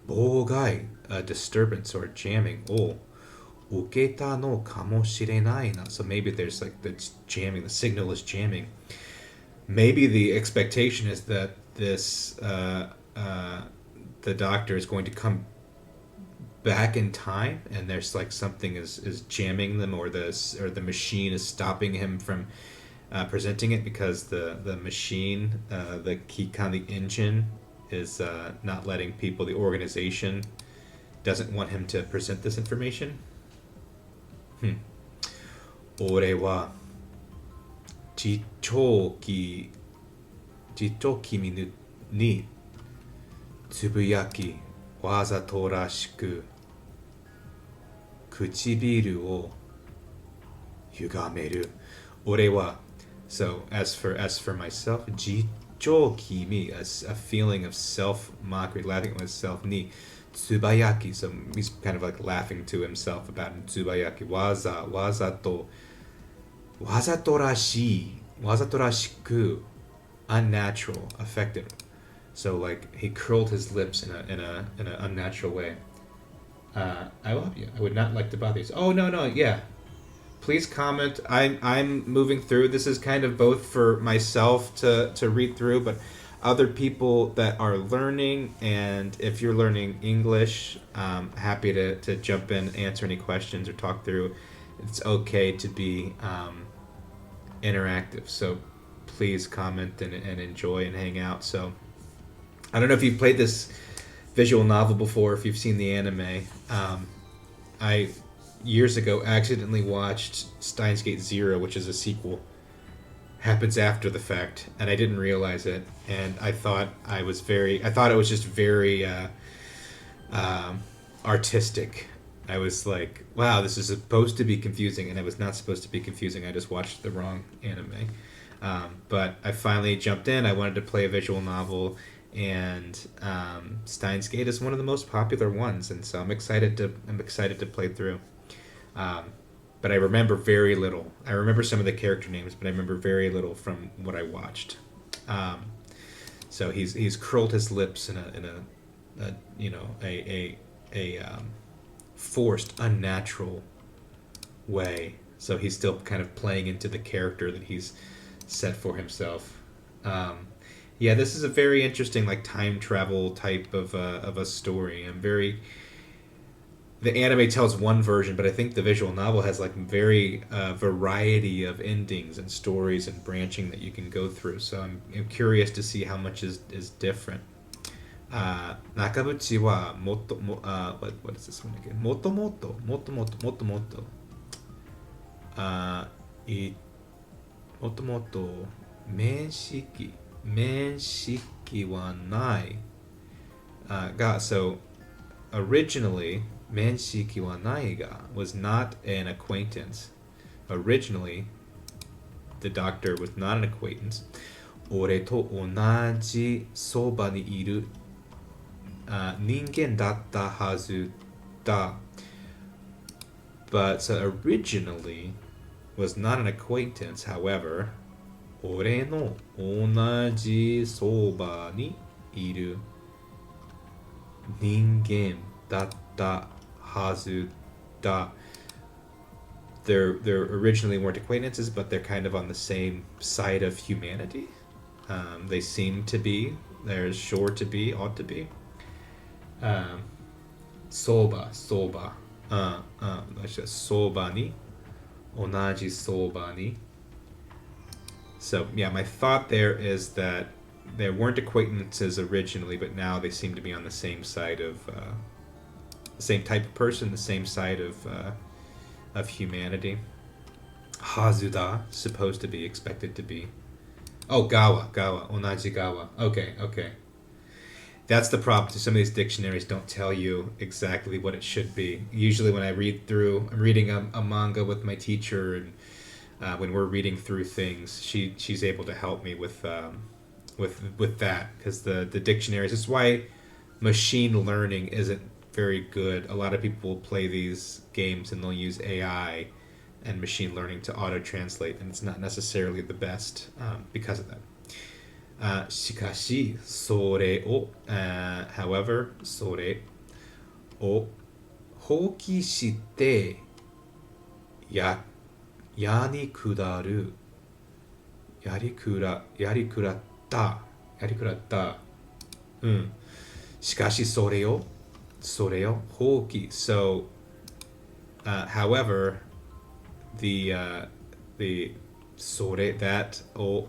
妨害 a disturbance or jamming を受けたのかもしれないな so maybe there's like that's jamming, the signal is jamming. Maybe the expectation is that this the doctor is going to come back in time and there's like something is jamming them or the machine is stopping him from presenting it because the machine, the Kikan, the engine, is not letting people, the organization doesn't want him to present this information. 俺は自長期につぶやきわざとらしく唇を歪める俺は So as for myself, jichokimi, a feeling of self-mockery, laughing at myself, ni tsubayaki, so he's kind of like laughing to himself about tsubayaki, wazatorashiku, unnatural, affected. So like he curled his lips in an unnatural way. I love you. I would not like to bother you. Oh no, yeah. Please comment. I'm moving through. This is kind of both for myself to read through, but other people that are learning. And if you're learning English, happy to jump in, answer any questions, or talk through. It's okay to be interactive. So please comment and enjoy and hang out. So I don't know if you've played this visual novel before, if you've seen the anime. I years ago accidentally watched Steins Gate Zero, which is a sequel, happens after the fact, and I didn't realize it, and I thought it was just very artistic. I was like, wow, this is supposed to be confusing, and it was not supposed to be confusing. I just watched the wrong anime. But I finally jumped in. I wanted to play a visual novel, and Steins Gate is one of the most popular ones, and so I'm excited to play through. But I remember very little. I remember some of the character names, but I remember very little from what I watched. So he's curled his lips in a forced, unnatural way. So he's still kind of playing into the character that he's set for himself. Yeah, this is a very interesting, like, time travel type of a story. The anime tells one version, but I think the visual novel has like very variety of endings and stories and branching that you can go through. So I'm curious to see how much is different. Nakabuchi wa motto what is this one again? Motto motto. Motto motto menshiki wa nai. So originally, menshiki wa nai ga was not an acquaintance. Originally, the doctor was not an acquaintance. Ore to onaji soba ni iru ningen datta hazu da. But so originally was not an acquaintance. However, ore no onaji soba ni iru ningen datta hazu da. They're originally weren't acquaintances, but they're kind of on the same side of humanity. They seem to be. They're sure to be. Ought to be. Soba. Soba ni. Onaji soba ni. So yeah, my thought there is that they weren't acquaintances originally, but now they seem to be on the same side of the same type of person, the same side of humanity. Hazuda, supposed to be, expected to be. Oh, gawa, onaji gawa. Okay. That's the problem. Some of these dictionaries don't tell you exactly what it should be. Usually when I'm reading a manga with my teacher, and when we're reading through things, she's able to help me with that, because the dictionaries. That's why machine learning isn't very good. A lot of people will play these games and they'll use AI and machine learning to auto-translate, and it's not necessarily the best because of that. Shikashi, sore o, however, sore o hoki shite yani kudaru. Yarikuratta. Shikashi sore o hoki. So, however, the sore, that o,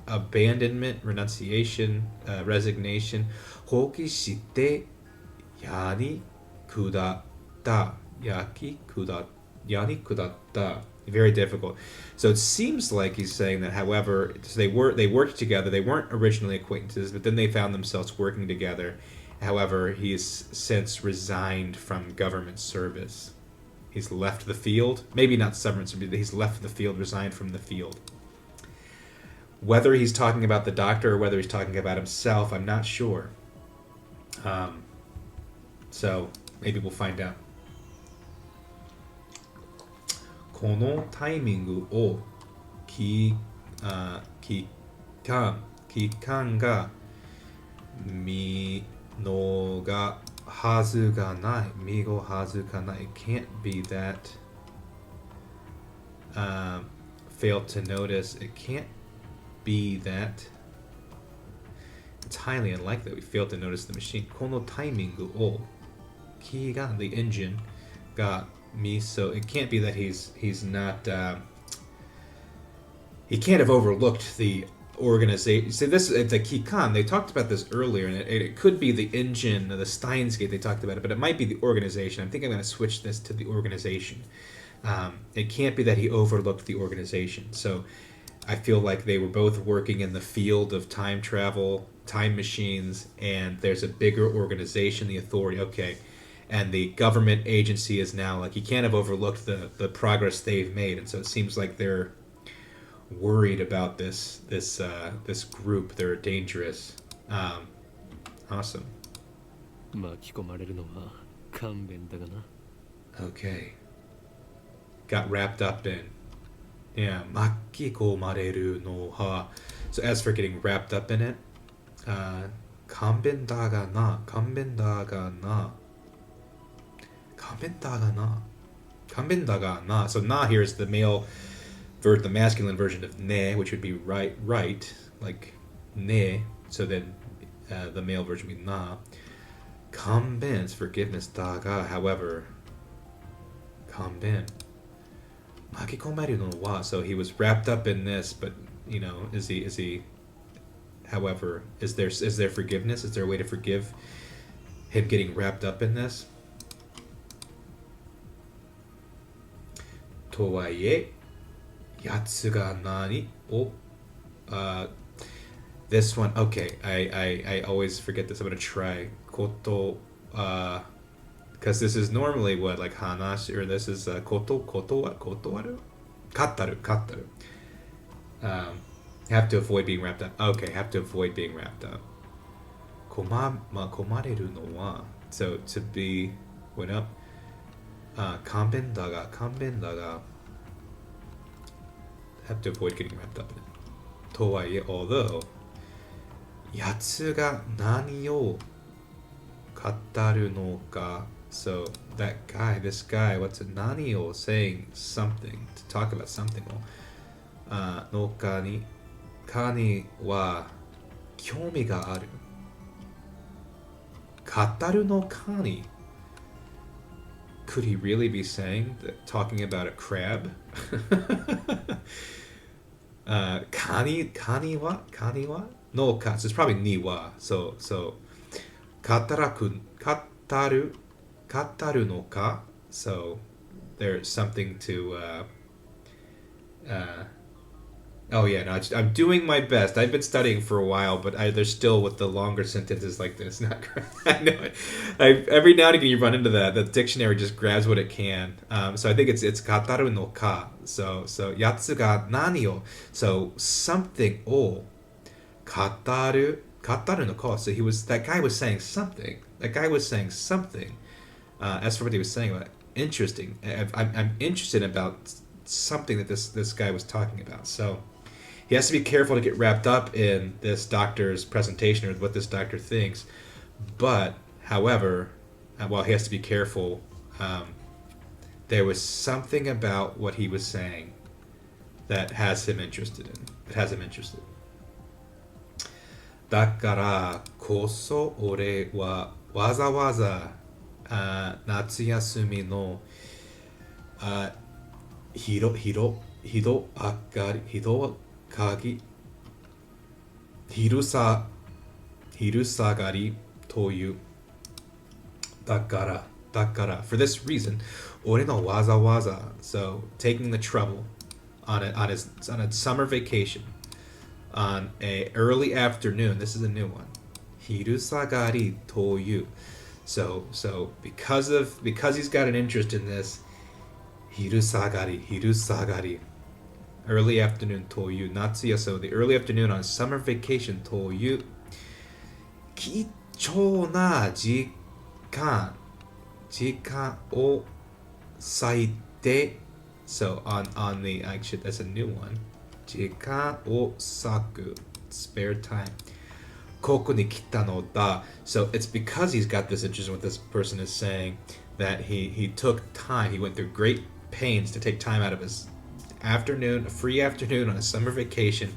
abandonment, renunciation, resignation, hoki shite yani kudatta. Yani kudatta. Very difficult. So it seems like he's saying that, however, so they worked together. They weren't originally acquaintances, but then they found themselves working together. However, he's since resigned from government service. He's left the field. Maybe not severance, but he's left the field, resigned from the field. Whether he's talking about the doctor or whether he's talking about himself, I'm not sure. So maybe we'll find out. このタイミングを期間が見逃はずがない。見逃はずがない。It can't be that failed to notice. It can't be that it's highly unlikely that we failed to notice the machine. このタイミングをキーが the engine が me, so it can't be that he's not he can't have overlooked the organization. So this, the Kikan, they talked about this earlier, and it could be the engine, the Steins Gate, they talked about it, but it might be the organization. I think I'm going to switch this to the organization. It can't be that he overlooked the organization. So I feel like they were both working in the field of time travel, time machines, and there's a bigger organization, the authority. Okay, and the government agency is now like, you can't have overlooked the progress they've made, and so it seems like they're worried about this group. They're dangerous. Awesome. 巻き込まれるのは勘弁だがな。Okay. Got wrapped up in. Yeah, 巻き込まれるのは. So as for getting wrapped up in it, 勘弁だがな、勘弁だがな、勘弁だがな、勘弁だがな. So na here is the the masculine version of ne, which would be right, like ne. So then the male version would be na. Kanben's forgiveness daga, however, kanben. Makikomaru no wa, so he was wrapped up in this, but you know, is he however, is there forgiveness? Is there a way to forgive him getting wrapped up in this? Towaie, yatsu ga nani o this one, okay, I always forget this. I'm gonna try koto, because this is normally what, like hanashi, or this is kotowaru, kataru. Have to avoid being wrapped up. Okay, have to avoid being wrapped up. Komareru no wa. So to be, what up? Kanben daga. Have to avoid getting wrapped up in it. Towaie, although. Yatsu ga nani o kataru no ka. So that guy, this guy, what's it? Nani o saying something, to talk about something. No ka ni wa kyomi ga aru. Kataru no ka ni. Could he really be saying that, talking about a crab? Kani wa? No ka. So it's probably ni wa. So kataru no ka. So there's something to oh yeah, no, I'm doing my best. I've been studying for a while, but there's still, with the longer sentences like this, not correct. I know it. Every now and again you run into that. The dictionary just grabs what it can. So I think it's kataru no ka. So yatsu ga nani o. So something o kataru no ka. So that guy was saying something. As for what he was saying about, interesting. I'm interested about something that this guy was talking about. So he has to be careful to get wrapped up in this doctor's presentation, or what this doctor thinks. But, however, while he has to be careful, there was something about what he was saying that has him interested. Dakara koso ore wa waza natsuyasumi no hirusagari toyu. Dakara. For this reason, ore no waza. So taking the trouble on a summer vacation, on a early afternoon. This is a new one. Hirusagari toyu. So because he's got an interest in this, hirusagari. Early afternoon toyu. Natsuya, so the early afternoon on summer vacation toyu. Kichou na jikan o saite. So on the, actually that's a new one. Jikan o saku. Spare time. Koku ni kita no da. So it's because he's got this interest in what this person is saying that he took time. He went through great pains to take time out of his afternoon, a free afternoon on a summer vacation,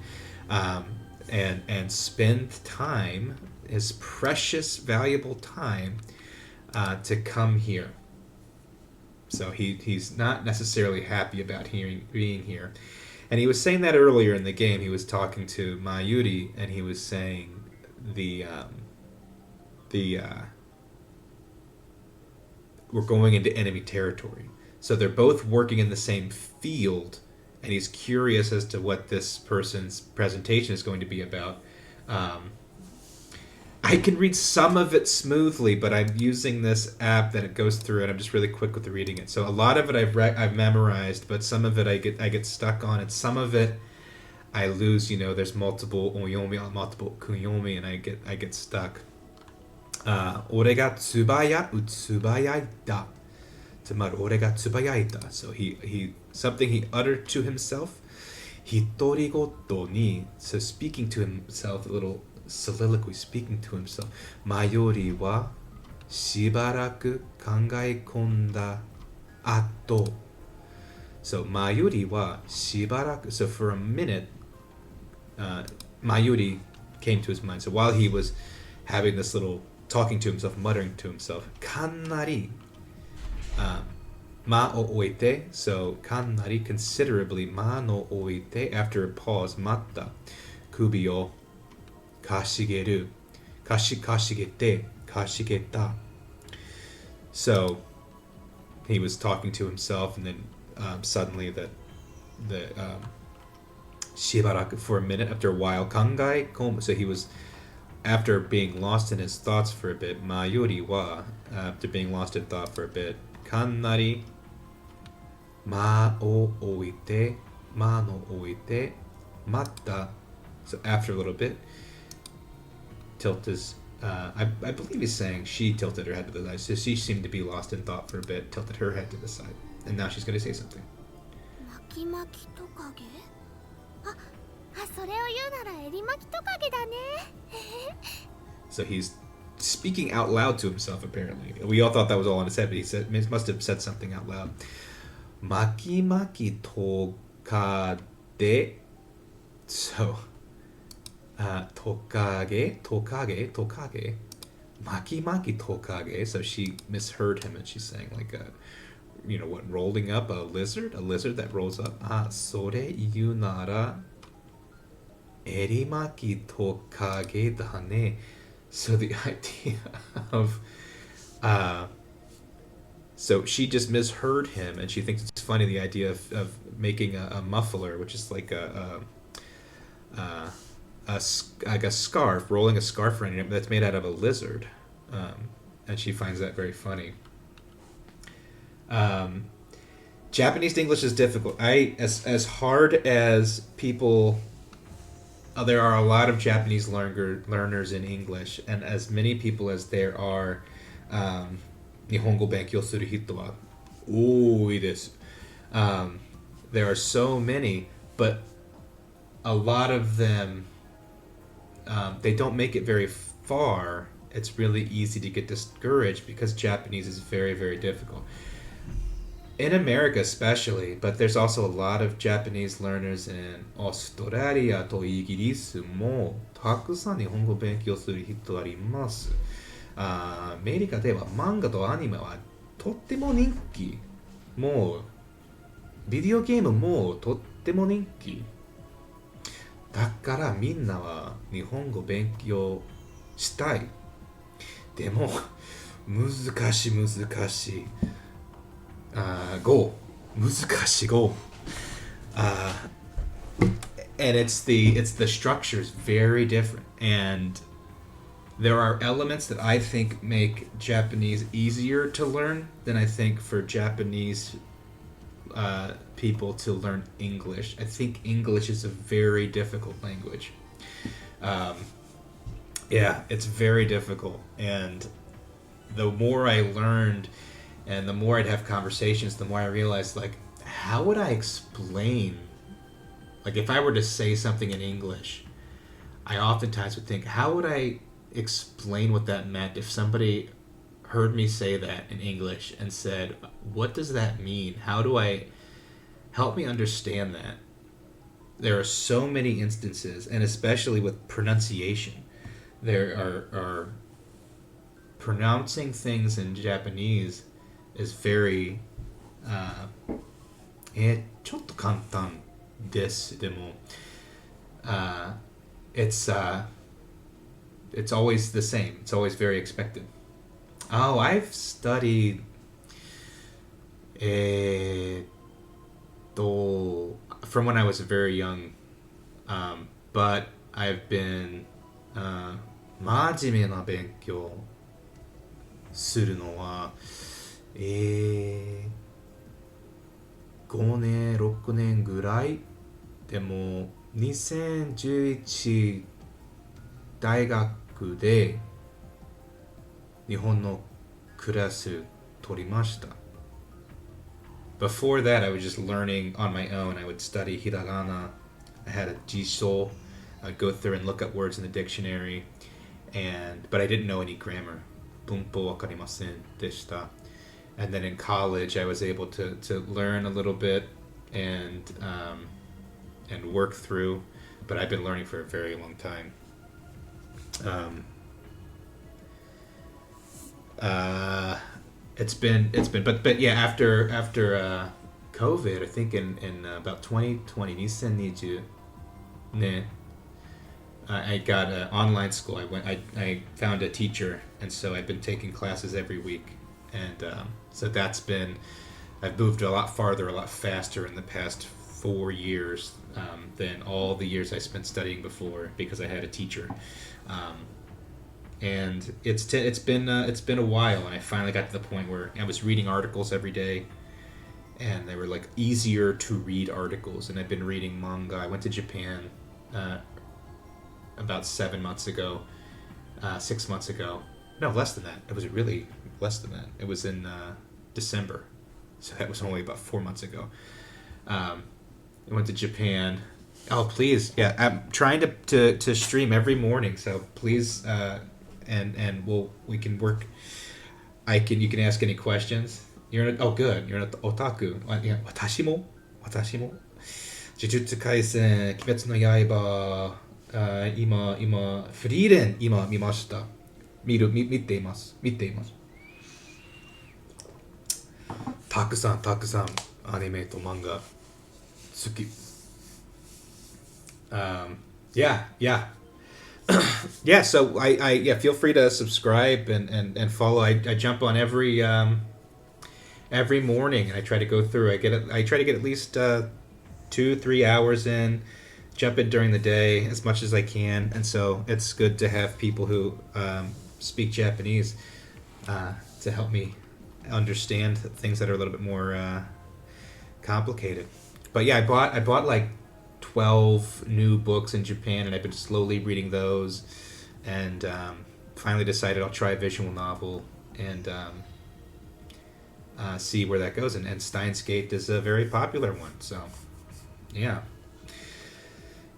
and spend time, his precious, valuable time, to come here. So he's not necessarily happy about being here. And he was saying that earlier in the game. He was talking to Mayuri, and he was saying we're going into enemy territory. So they're both working in the same field, and he's curious as to what this person's presentation is going to be about. I can read some of it smoothly, but I'm using this app that it goes through, and I'm just really quick with the reading it. So a lot of it I've memorized, but some of it I get stuck on, and some of it I lose. There's multiple oyomi, multiple kunyomi, and I get stuck. 俺がつばやいた.俺がつばやいた. So he something he uttered to himself. 独り言に, so speaking to himself, a little soliloquy, speaking to himself. 前よりはしばらく考え込んだ後. So 前よりはしばらく. So for a minute, Mayuri came to his mind. So while he was having this little talking to himself, muttering to himself, kannari, ma o oite, so kannari, considerably, ma no oite, after a pause, matta, kubi o kashigeru, kashigeta. So he was talking to himself, and then suddenly the shibaraku, for a minute, after a while, kangai komu, so he was, after being lost in his thoughts for a bit, mayuri wa, after being lost in thought for a bit, kannari, ma no oite, matta, so after a little bit, tilt his, I believe he's saying she tilted her head to the side, so she seemed to be lost in thought for a bit, tilted her head to the side, and now she's going to say something. それを言うならエリマキトカゲだね. So he's speaking out loud to himself, apparently. We all thought that was all in his head, but he must have said something out loud. Maki maki tokade. So, tokage. Maki maki tokage. So she misheard him, and she's saying like rolling up, a lizard that rolls up. Sore iu nara erimaki tokage da ne. So the idea of so she just misheard him, and she thinks it's funny, the idea of making a muffler, which is like like a scarf, rolling a scarf around it that's made out of a lizard, and she finds that very funny. Japanese to English is difficult. As hard as people. There are a lot of Japanese learners in English, and as many people as there are 日本語勉強する人は多いです. There are so many, but a lot of them, they don't make it very far. It's really easy to get discouraged because Japanese is very, very difficult. In America especially, but there's also a lot of Japanese learners in Australia とイギリスもたくさん日本語勉強する人あります。アメリカでは漫画とアニメはとっても人気。もうビデオゲームもとっても人気。だからみんなは日本語勉強したい。でも難しい。Go. 難しい Go. And it's the structure is very different, and there are elements that I think make Japanese easier to learn than I think for Japanese people to learn English. I think English is a very difficult language. Yeah, it's very difficult, and the more I learned and the more I'd have conversations, the more I realized, like, how would I explain? Like, if I were to say something in English, I oftentimes would think, how would I explain what that meant if somebody heard me say that in English and said, what does that mean? How do I help me understand that? There are so many instances, and especially with pronunciation, there are pronouncing things in Japanese is very ちょっと簡単です。でも it's always the same. It's always very expected. Oh, I've studied from when I was very young. But I've been 真面目な勉強するのは、5年6年ぐらいでも2011大学で日本のクラス取りました。Before that, I was just learning on my own. I would study hiragana. I had a jisho. I'd go through and look up words in the dictionary, but I didn't know any grammar. 文法わかりませんでした。And then in college, I was able to learn a little bit and work through, but I've been learning for a very long time. It's been, but yeah, after COVID, I think in about 2020, 2020, I got an online school. I found a teacher, and so I've been taking classes every week, and so I've moved a lot farther, a lot faster in the past 4 years than all the years I spent studying before because I had a teacher. And it's been a while, and I finally got to the point where I was reading articles every day, and they were like easier to read articles. And I've been reading manga. I went to Japan about 6 months ago. No, less than that. It was really less than that. It was in December, so that was only about 4 months ago. I went to Japan. Oh, please, yeah, I'm trying to stream every morning, so please. And we can work. You can ask any questions. You're good. You're an otaku. Yeah, 私も Jujutsu Kaisen, 鬼滅の刃、今フリーレン今見ました。見ています。たくさんアニメと漫画好き。Yeah. Yeah, so I feel free to subscribe and follow. I jump on every morning, and I try to go through. I try to get at least 2-3 hours in, jump in during the day as much as I can, and so it's good to have people who speak Japanese to help me understand things that are a little bit more complicated. But yeah, I bought like 12 new books in Japan, and I've been slowly reading those, and finally decided I'll try a visual novel and see where that goes. And Steins Gate is a very popular one, so yeah.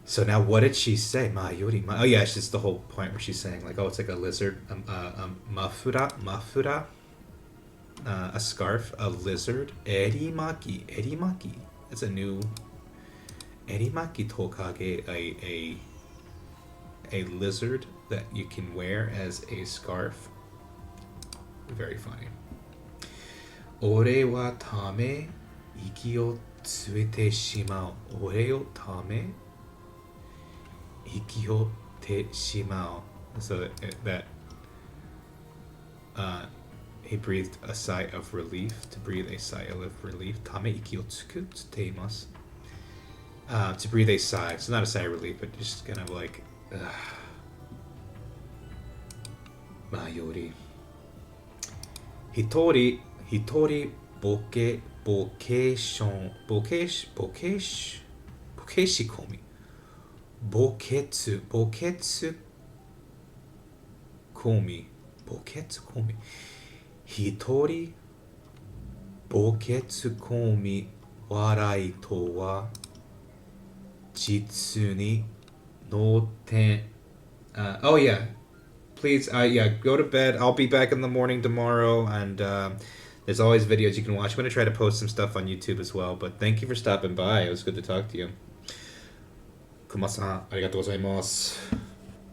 So now, what did she say? Oh yeah, it's just the whole point where she's saying like, oh, it's like a lizard, mafura, a scarf, a lizard, erimaki. It's a new. Erimaki tokage, a lizard that you can wear as a scarf. Very funny. Ore wa tame iki o tsuete shimao. Ore o tame iki o te shimao. So that he breathed a sigh of relief. To breathe a sigh of relief. Tame iki o tsuku tsuteimasu. To breathe a sigh. So not a sigh of relief, but just kind of like, Mayori. Hitori bokeshikomi. Boketsu komi. Hitori boketsu komi warai to wa jitsu ni noten. Oh yeah, please, go to bed. I'll be back in the morning tomorrow, and there's always videos you can watch. I'm going to try to post some stuff on YouTube as well, but thank you for stopping by. It was good to talk to you. Kuma-san, arigatou gozaimasu.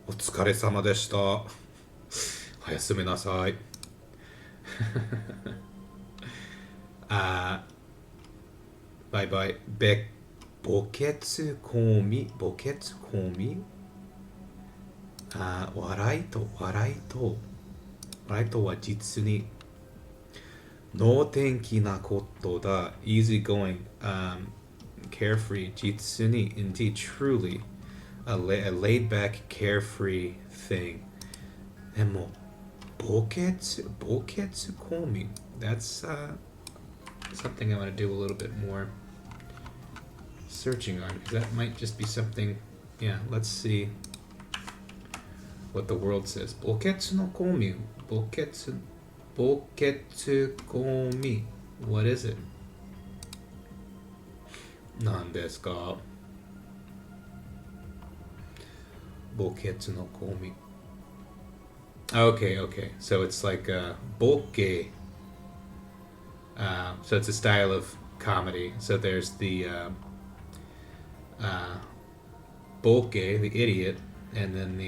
お疲れ様でした。おやすみなさい。Bye bye. 墓穴込み笑いとは実に能天気なことだ。easy going. carefree. Jitsuni, indeed, truly. A laid back, carefree thing. Emo, boketsu komi. That's something I want to do a little bit more searching on, because that might just be something. Yeah, let's see what the world says. Boketsu no komi. Boketsu komi. What is it? Nan desu ka? Boketsu no komi. Okay. So it's like boke. So it's a style of comedy. So there's the boke, the idiot, and then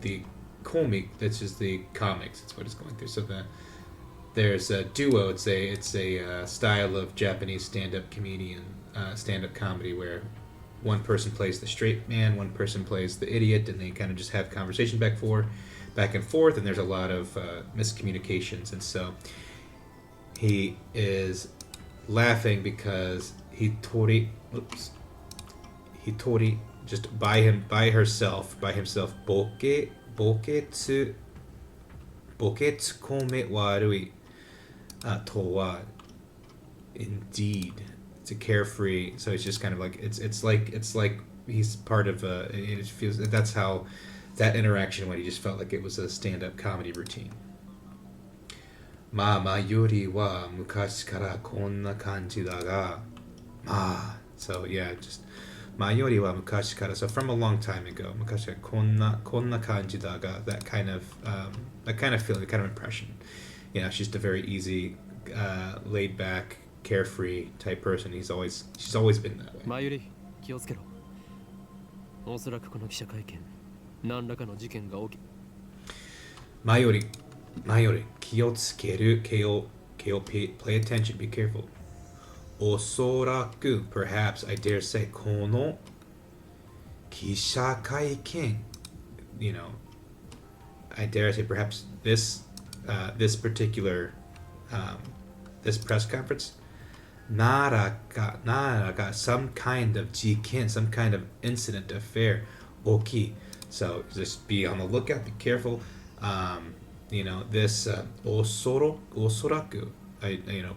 the comic. That's just the comics. That's what it's going through. So there's a duo. It's a style of Japanese stand-up comedy where one person plays the straight man, one person plays the idiot, and they kind of just have conversation back and forth, and there's a lot of miscommunications. And so he is laughing because Hitori just by himself boketsu kome warui to wa. Indeed, it's a carefree. So it's just kind of like it's like he's part of it feels that's how that interaction went. He just felt like it was a stand-up comedy routine. Ma yori wa mukashi kara konna kanji da ga. So yeah, just ma yori wa mukashi kara. So from a long time ago, mukashi konna kanji da ga. That kind of feeling, that kind of impression. You know, she's just a very easy, laid back, carefree type person. She's always been that way. 前より気をつけろ。おそらくこの記者会見、何らかの事件が起き。前より気をつける。pay attention, be careful. おそらく perhaps I dare say この記者会見 you know, I dare say perhaps this particular this press conference, nara some kind of jiken, some kind of incident, affair, oki. So just be on the lookout, be careful. You know, this osoraku,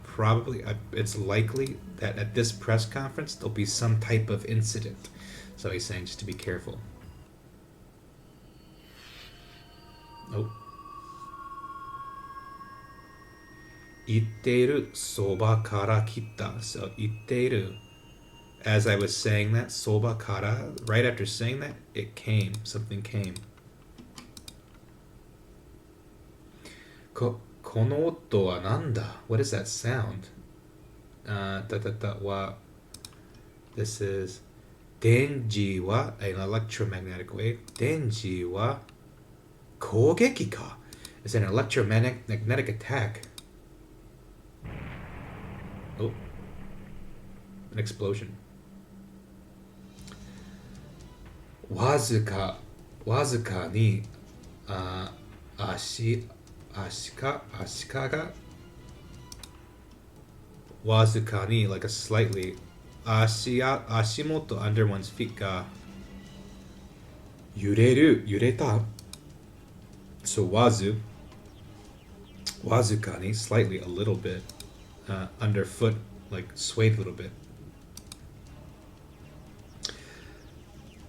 probably it's likely that at this press conference there'll be some type of incident. So he's saying just to be careful. Oh. Itteru soba kara kita. So itteru, as I was saying that, soba kara, right after saying that, it came. Something came. Kono oto wa nanda? What is that sound? Wa. This is denji wa, an electromagnetic wave. Denji wa kogeki ka. It's an electromagnetic attack. Oh, an explosion. Wazuka ni ashika ga. Wazuka ni, like a slightly. Ashimoto, under one's feet ga. Yureta. So wazuka ni, slightly, a little bit. Underfoot, like swayed a little bit.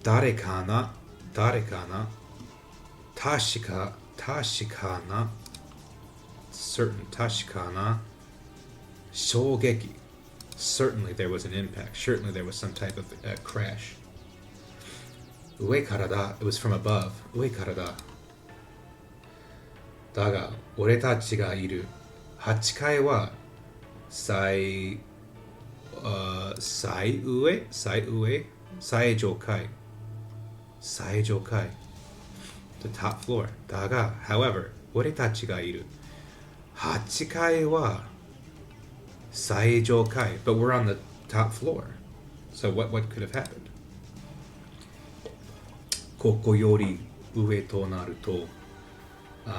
Darekana, tashikana, certain, tashikana, shogeki, certainly there was an impact, certainly there was some type of crash. Ue karada, it was from above. Ue karada. Daga, oretachi ga iru 8階は最上最上階 the top floor だが however 俺たちがいる8階は最上階 but we're on the top floor so what could have happened ここより上となると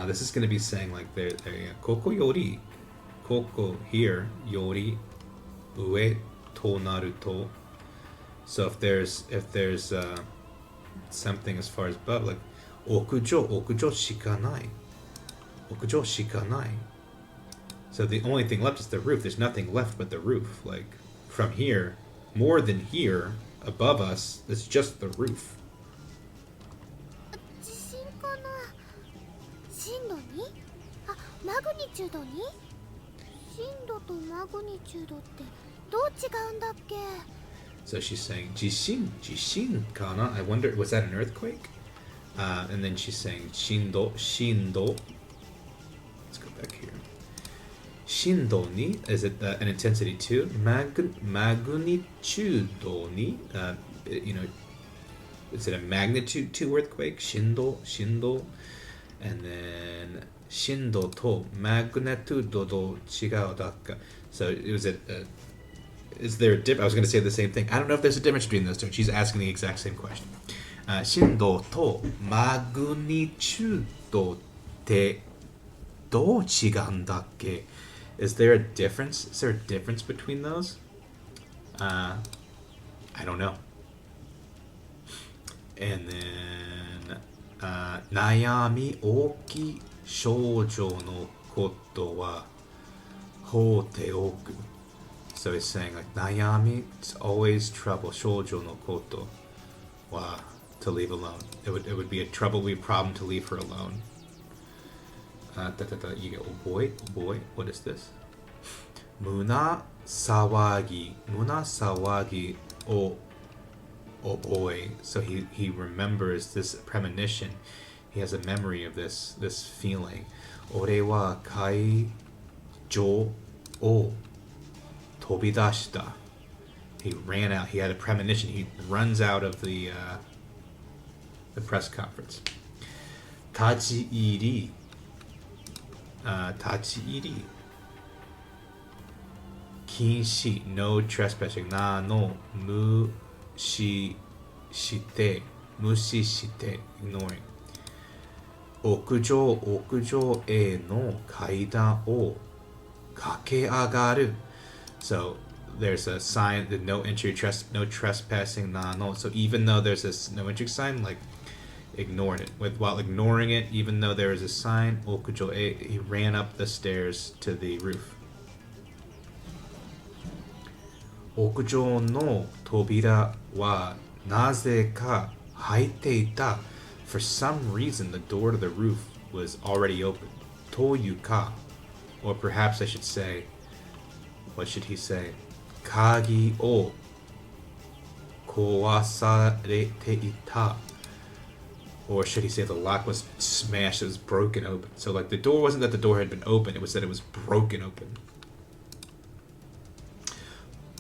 this is going to be saying like there yeah. ここより Koko here, yori, ue, to naru to. So if there's something as far as above, like okujo shikanai. Okujo shikanai. So the only thing left is the roof. There's nothing left but the roof. Like from here, more than here, above us, it's just the roof. 地震かな。震度 2？ あ、マグニチュード 2？ 震度とマグニチュードってどう違うんだっけ？ So she's saying jishin kana. I wonder, was that an earthquake? And then she's saying shindo. Let's go back here. Shindo ni, is it an intensity 2? Magnitudo ni, is it a magnitude 2 earthquake? Shindo. And then shindo to magnitudo do chigao dakka. So it was is there a difference? I was going to say the same thing. I don't know if there's a difference between those two. She's asking the exact same question. Shindo to magnitudo te do chigan dakke. Is there a difference? Is there a difference between those? I don't know. And then Nayami oki shoujo no koto wa hote oku. So he's saying like Nayami, it's always trouble. Shoujo no koto wa, to leave alone. It would be a problem to leave her alone. You get, oh boy, what is this? Muna sawagi oh boy. So he remembers this premonition. He has a memory of this feeling. Ore wa kai jo o tobidashita. He ran out. He had a premonition. He runs out of the press conference. Tachi-iri. Kinshi, no trespassing. Na no mushi shite, ignoring. Okujo e no kaidan o kakeagaru. So there's a sign that no trespassing. Na no. So even though there's this no entry sign, like, ignored it. While ignoring it, even though there is a sign, okujo e, he ran up the stairs to the roof. Okujo no tobira wa naze ka haite ita. For some reason, the door to the roof was already open. Toyu ka. Or perhaps I should say, what should he say? Kagi o kowasarete ita. Or should he say the lock was smashed, it was broken open. So like the door wasn't that the door had been open, it was that it was broken open.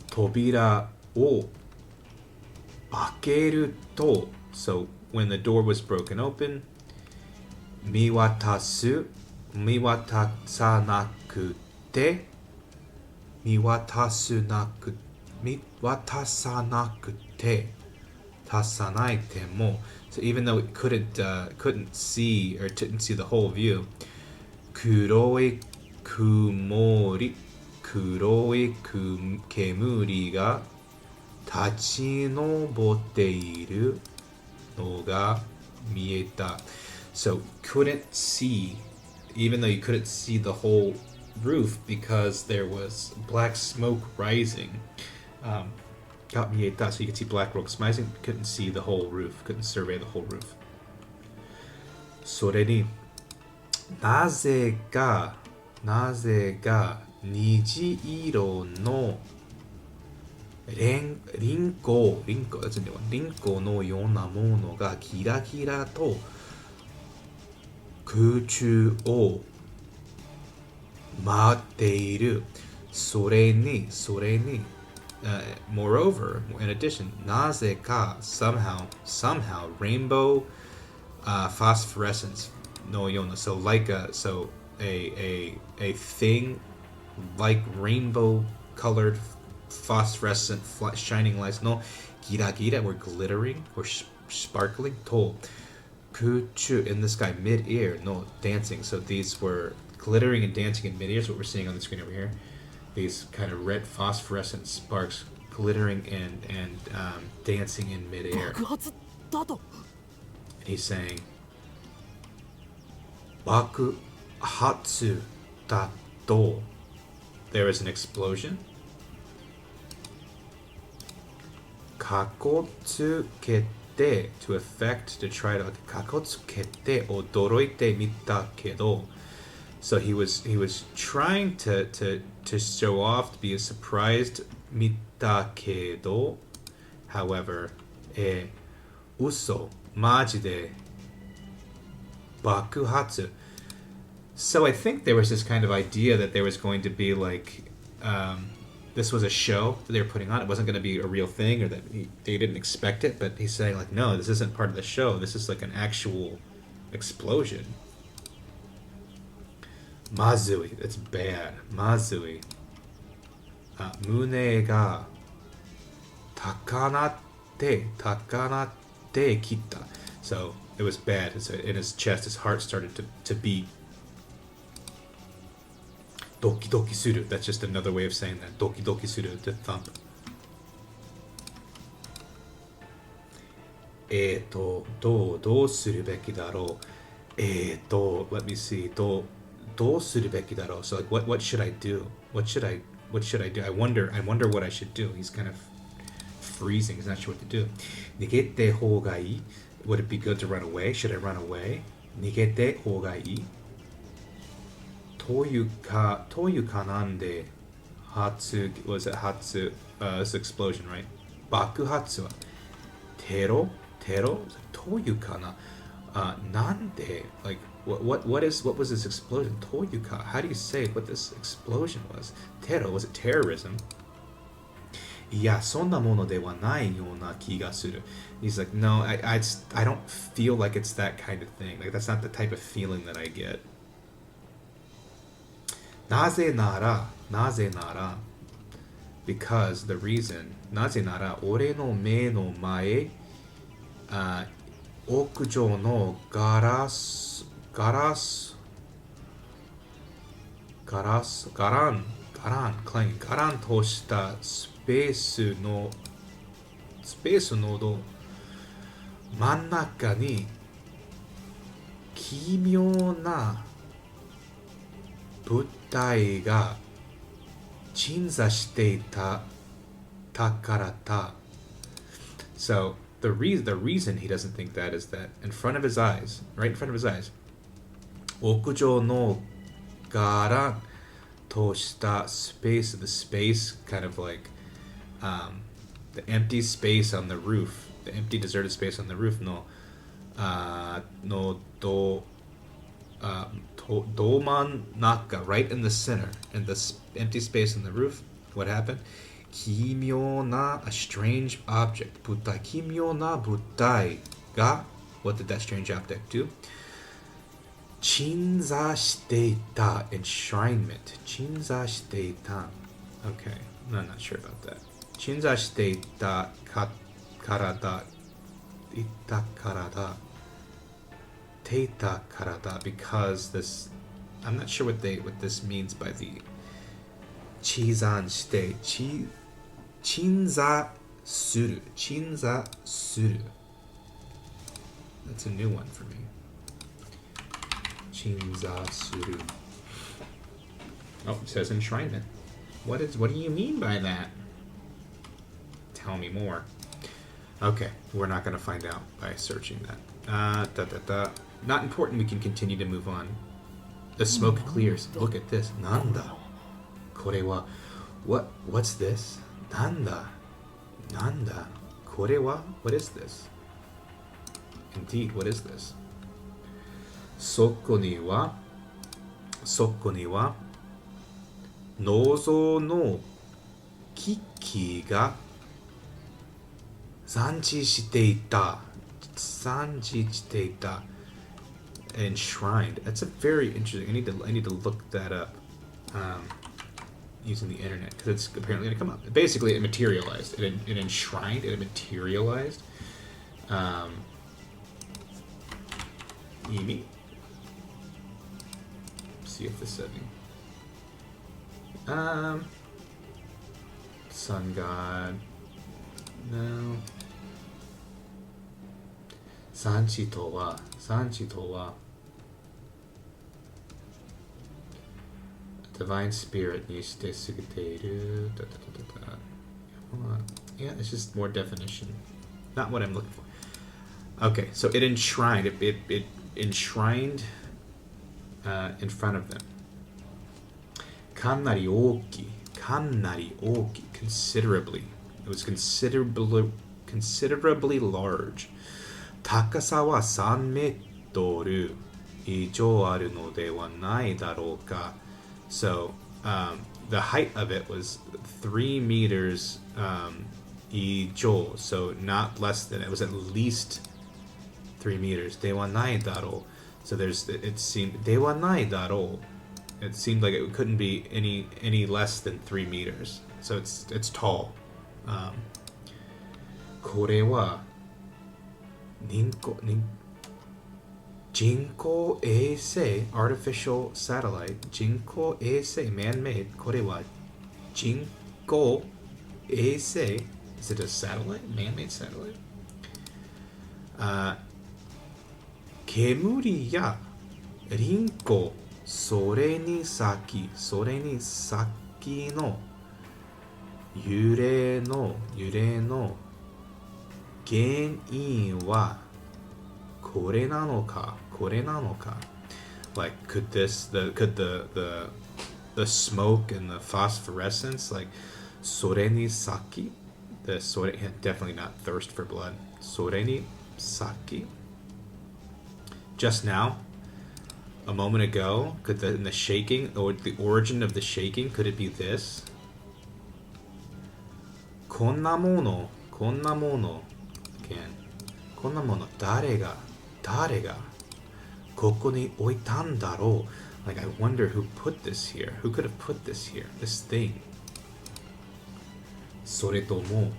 Tobira o akeru to. So when the door was broken open, miwatasanakute. Tasanaite mo. So even though it couldn't see or didn't see the whole view, kuroi kemuri ga tachinobotte iru no ga mieta. So couldn't see, even though you couldn't see the whole roof because there was black smoke rising. So you could see black smoke rising, couldn't see the whole roof, couldn't survey the whole roof. それになぜか虹色のリンゴ that's a new one. リンゴのようなものがキラキラと空中を舞っている。それに moreover, in addition, なぜか somehow rainbow phosphorescence no yona. So like a thing like rainbow colored phosphorescent shining lights no gira were glittering or sparkling to kuchu in the sky mid-air no dancing. So these were glittering and dancing in mid-air is what we're seeing on the screen over here. These kind of red phosphorescent sparks glittering and dancing in midair. 爆発だと And he's saying, Baku hatsu dato. There is an explosion. Kakotsukete, to effect, to try to kakotsukete odoroite mita kedo. So he was trying to show off, to be surprised mita kedo. However, uso majide bakuhatsu. So I think there was this kind of idea that there was going to be like this was a show that they were putting on. It wasn't going to be a real thing, or that they didn't expect it. But he's saying like, no, this isn't part of the show. This is like an actual explosion. Mazui, that's bad. Mazui. Mune ga takanate kita. So it was bad. So in his chest, his heart started to beat. Doki doki suru. That's just another way of saying that. Doki doki suru, to thump. Do suru beki daro. Let me see. Do suru beki daro. So like, what should I do? What should I do? I wonder what I should do. He's kind of freezing. He's not sure what to do. Nigete hougai. Would it be good to run away? Should I run away? Nigete hougai. Toyuka nande hatsu, was it hatsu? This explosion, right? Bakuhatsu wa tero? Toyuka na nande, like what was this explosion? Toyuka, how do you say what this explosion was? Tero, was it terrorism? Yeah, sonna mono de wa nai yona kiga suru. He's like, no, I don't feel like it's that kind of thing. Like, that's not the type of feeling that I get. Naze nara, because the reason, naze nara, ore no me no mae, okujou no garan to shita space nodo mannaka ni kimyou na butai ga chinza shite ita takarata. So the reason he doesn't think that is that in front of his eyes, right in front of his eyes, okujou no garan to shita space, the space, kind of like the empty space on the roof, the empty deserted space on the roof, doman naka, right in the center, in the empty space on the roof. What happened? Kimyo na, a strange object. Butai, kimyo na butai ga. What did that strange object do? Chinza shite ita, enshrinement. Chinza shite ita. Okay, I'm not sure about that. Chinza shite ita karada. Ita karada. Teita karada, because this, I'm not sure what this means by the chizan shite. Chinza suru. That's a new one for me. Chinza suru. Oh, it says enshrinement. What do you mean by that? Tell me more. Okay, we're not going to find out by searching that. Not important, we can continue to move on. The smoke clears. Look at this. Nanda. Kore wa. What's this? Nanda. Kore wa? What is this? Indeed, what is this? Soko ni wa nozo no kiki ga sanji shite ita. Enshrined. That's a very interesting. I need to look that up using the internet, because it's apparently going to come up. Basically, it materialized. It enshrined. It materialized. Emi. See if this setting. Sun god. No. Sanchi to wa. Sanchi to wa. Divine spirit needs to sugiteiru. Yeah, it's just more definition. Not what I'm looking for. Okay, so it enshrined. It enshrined in front of them. Kannari oki. Kannari oki. Considerably. It was considerably large. Takasa wa 3 metroru ijou aru no de wa nai darou ka. So, the height of it was 3 meters ijou. So, not less than, it was at least 3 meters. De wa nai darou. So, it seemed, de wa nai darou. It seemed like it couldn't be any less than 3 meters. So, it's tall. これは人工衛星 artificial satellite 人工衛星 man-made これは人工衛星 is it a satellite? Man-made satellite? 煙やリンコそれに先の揺れの原因はこれなのか like could the smoke and the phosphorescence like それに先 the sore definitely not thirst for blood それに先 just now a moment ago could the shaking or the origin of the shaking could it be this こんなもの again こんなもの誰がここに置いたんだろう like I wonder who put this here who could have put this here this thing それとも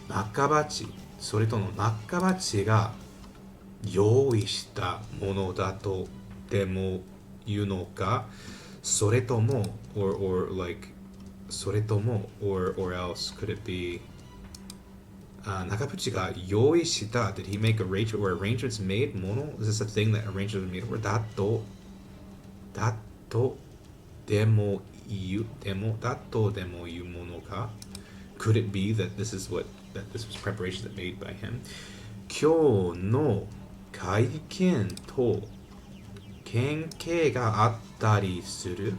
中鉢が用意したものだとでも言うのかそれとも or like それとも or else could it be Nakapuchi ga yoi shita. Did he make arrangements made? Mono? Is this a thing that arrangements were made? Or dato demo yu mono ka? Could it be that this was preparation that made by him? Kyo no kaiken to kenkei ga attari suru.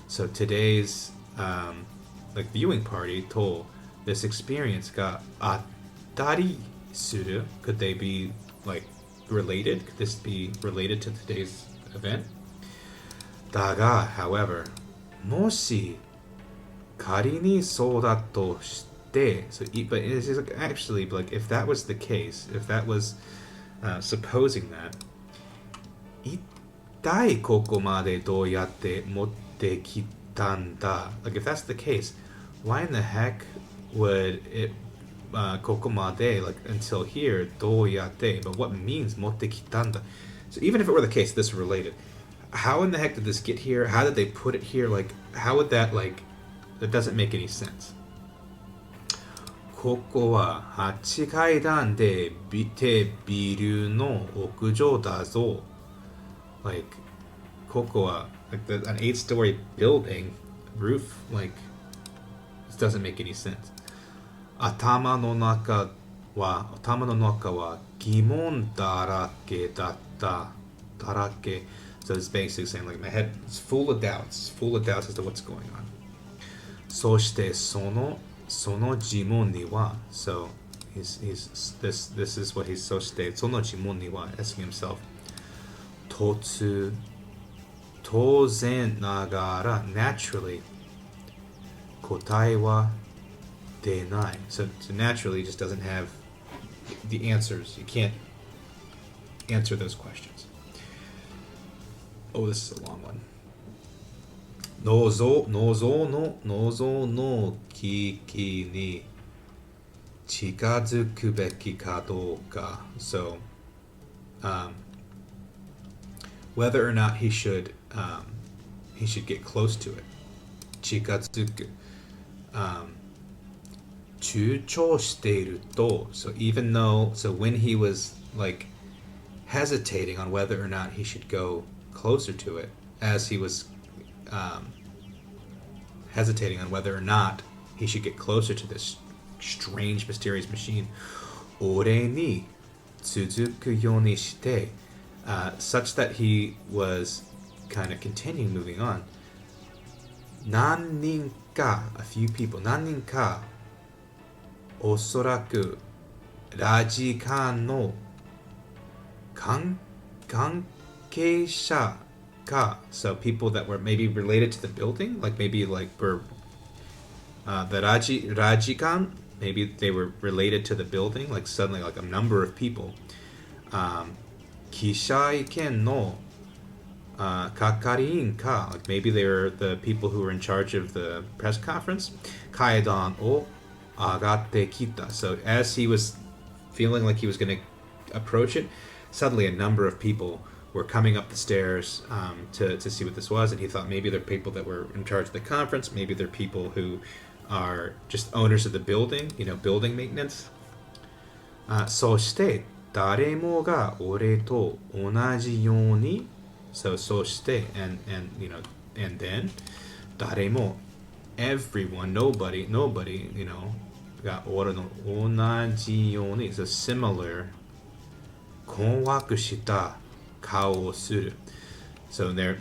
So today's like viewing party to this experience ga attari suru. Could they be like related? Could this be related to today's event? Daga, however, moshi kari ni sou dato shite. So, but it's actually like if that was the case, if that was supposing that, ittai koko made doyatte motte kitanda. Like if that's the case, why in the heck would it kokomade like until here doyate? But what means motte kitanda? So even if it were the case, this related. How in the heck did this get here? How did they put it here? Like how would that like? That doesn't make any sense. Koko wa 8階段でビルの屋上だぞ. Like koko wa like an 8-story building roof. Like this doesn't make any sense. 頭の中は疑問だらけだった。だらけ. So it's basically saying like my head is full of doubts as to what's going on. そしてその疑問には so this is what he's そしてその疑問には asking himself 当然ながら naturally 答えは出ない so naturally it just doesn't have the answers. You can't answer those questions. Oh, this is a long one. 脳臓の危機に近づくべきかどうか so whether or not he should get close to it chikatsuku. Chucho shiteiru to. So even though, so when he was like hesitating on whether or not he should go closer to it, as he was hesitating on whether or not he should get closer to this strange, mysterious machine, ore ni tsuzuku yo ni shite, such that he was kind of continuing moving on. Nannin ka, a few people, nannin ka, osoraku, rajikan no kankeisha ka. So people that were maybe related to the building, like maybe like were the rajikan, maybe they were related to the building, like suddenly like a number of people. Kishaiken no kakarin ka, like maybe they were the people who were in charge of the press conference. Kaedan o agatte kita. So as he was feeling like he was going to approach it, suddenly a number of people were coming up the stairs to see what this was, and he thought maybe they're people that were in charge of the conference, maybe they're people who are just owners of the building, building maintenance. So shite daremo ga ore to onaji you ni. So shite, and then daremo, everyone, nobody, ga ore no onaji you ni. So similar. Konwaku shita kao wo suru. So there,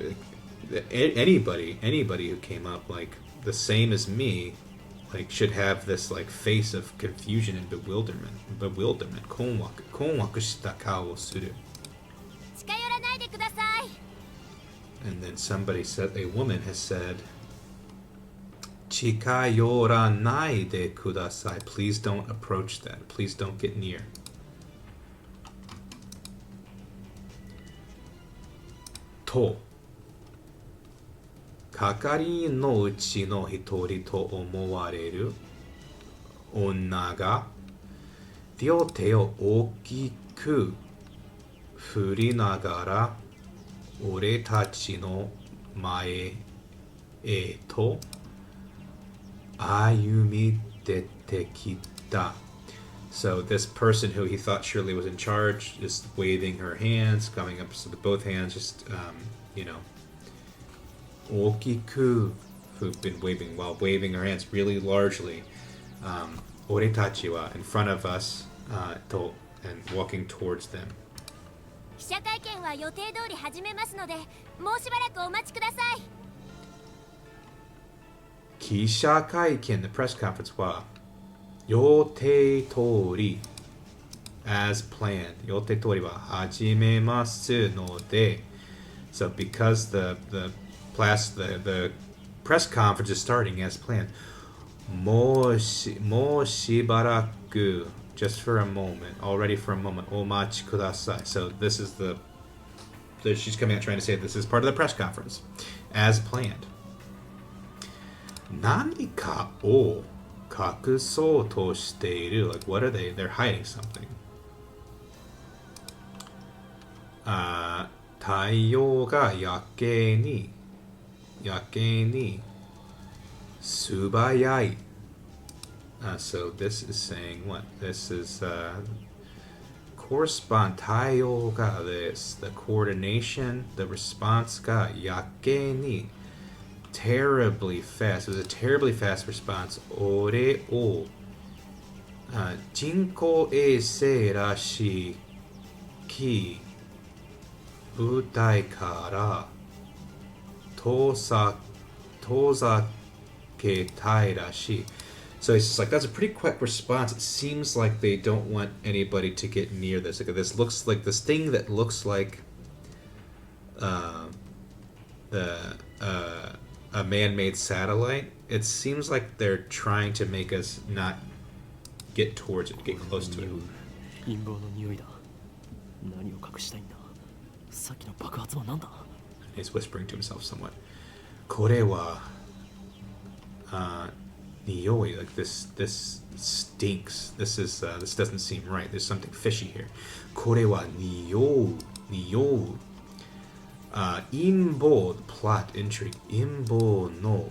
anybody who came up like the same as me, like should have this like face of confusion and bewilderment. Konwaku shita kao wo suru. And then somebody said, a woman has said, chikayoranai de kudasai. Please don't approach that. Please don't get near. To. Kakari no uchi no hitori to omowareru onna ga ryo te o okiku furinagara ore tachi no mae e to ayumi dete kita. So this person who he thought surely was in charge, just waving her hands, coming up with both hands, just, okiku, who've been waving, while waving her hands really largely, oretachi wa, in front of us, to, and walking towards them. 記者会見は予定通り始めますので、もうしばらくお待ちください。Kisha kaiken, the press conference wa, Yote tori, as planned. Yote tori wa hajimemasu no de. So because the press conference is starting as planned. Mo shibaraku, just for a moment, already for a moment. Omachi kudasai. So this is she's coming out trying to say this is part of the press conference, as planned. Nanika o kakusou to shiteiru. Like, what are they? They're hiding something. Taiyo ga yake ni subayai. So this is saying what? This is correspond. Taiyo ga, this, the coordination, the response ga yake ni, terribly fast. It was a terribly fast response. Ore o jinko eisei rashi ki butai kara tozake tai rashi. So it's just like, that's a pretty quick response. It seems like they don't want anybody to get near this. Like, this looks like this thing that looks like a man-made satellite. It seems like they're trying to make us not get towards it, get close to it. He's whispering to himself somewhat. Kore wa niyoi, like this stinks. This doesn't seem right. There's something fishy here. Kore wa niyou. Imbo, plot, intrigue. Imbo no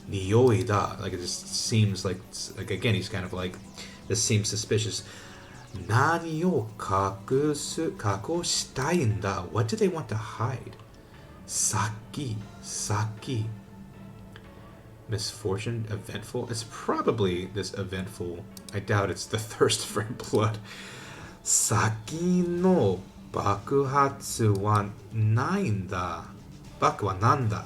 Nioi da. Like it just seems like again he's kind of like, this seems suspicious. Nani o kako shitai n da? What do they want to hide? Saki. Misfortune, eventful. It's probably this eventful. I doubt it's the thirst for blood. Saki no bakuhatsu wa nai n da. Baku wa nanda.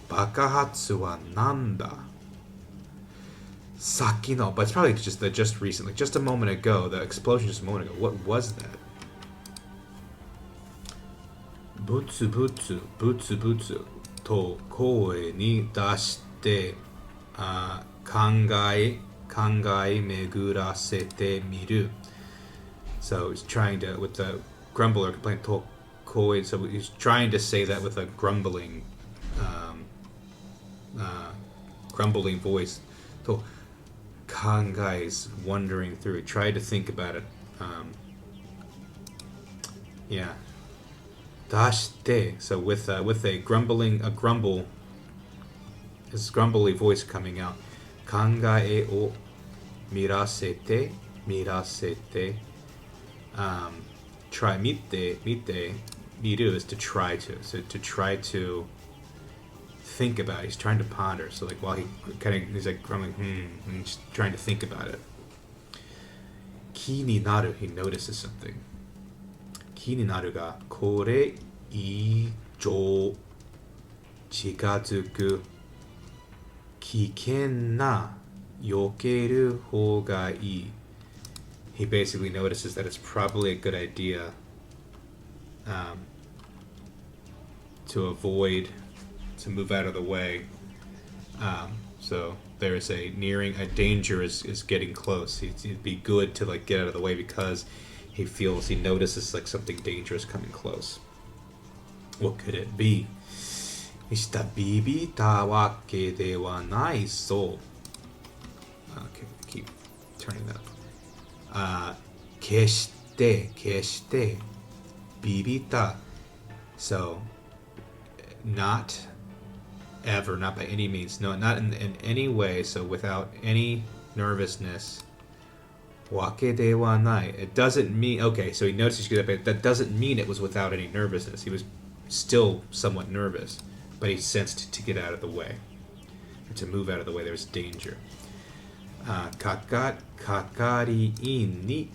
Bakahatsu wa nanda. Saki no, but it's probably just recently, just a moment ago, the explosion just a moment ago. What was that? Butsu to koe ni dashite kangai megurasete miru. So he's trying to, with the grumble or complaint, to koe, so he's trying to say that with a grumbling voice. To kangai is wondering through. He tried to think about it. Yeah. Dashite. So with a grumble, his grumbly voice coming out. Kangae o mirasete. Try mite. Miru is to try to. So to try to think about it. He's trying to ponder. So like while he's like grumbling, and he's trying to think about it. Ki ni naru, he notices something. Ki ni naru ga kore ijo chikazuku kiken na yokeru hou ga ii. He basically notices that it's probably a good idea to move out of the way. So there's a danger is getting close. It'd be good to like get out of the way because he notices like something dangerous coming close. What could it be? Shita bibita wake de wa nai so. Okay, keep turning that up. Keshite. Bibita. So, not ever, not by any means. No, not in any way. So, without any nervousness. Wake de wa nai. It doesn't mean... Okay, so he notices that doesn't mean it was without any nervousness. He was still somewhat nervous. But he sensed to get out of the way. Or to move out of the way. There was danger. Kakari ni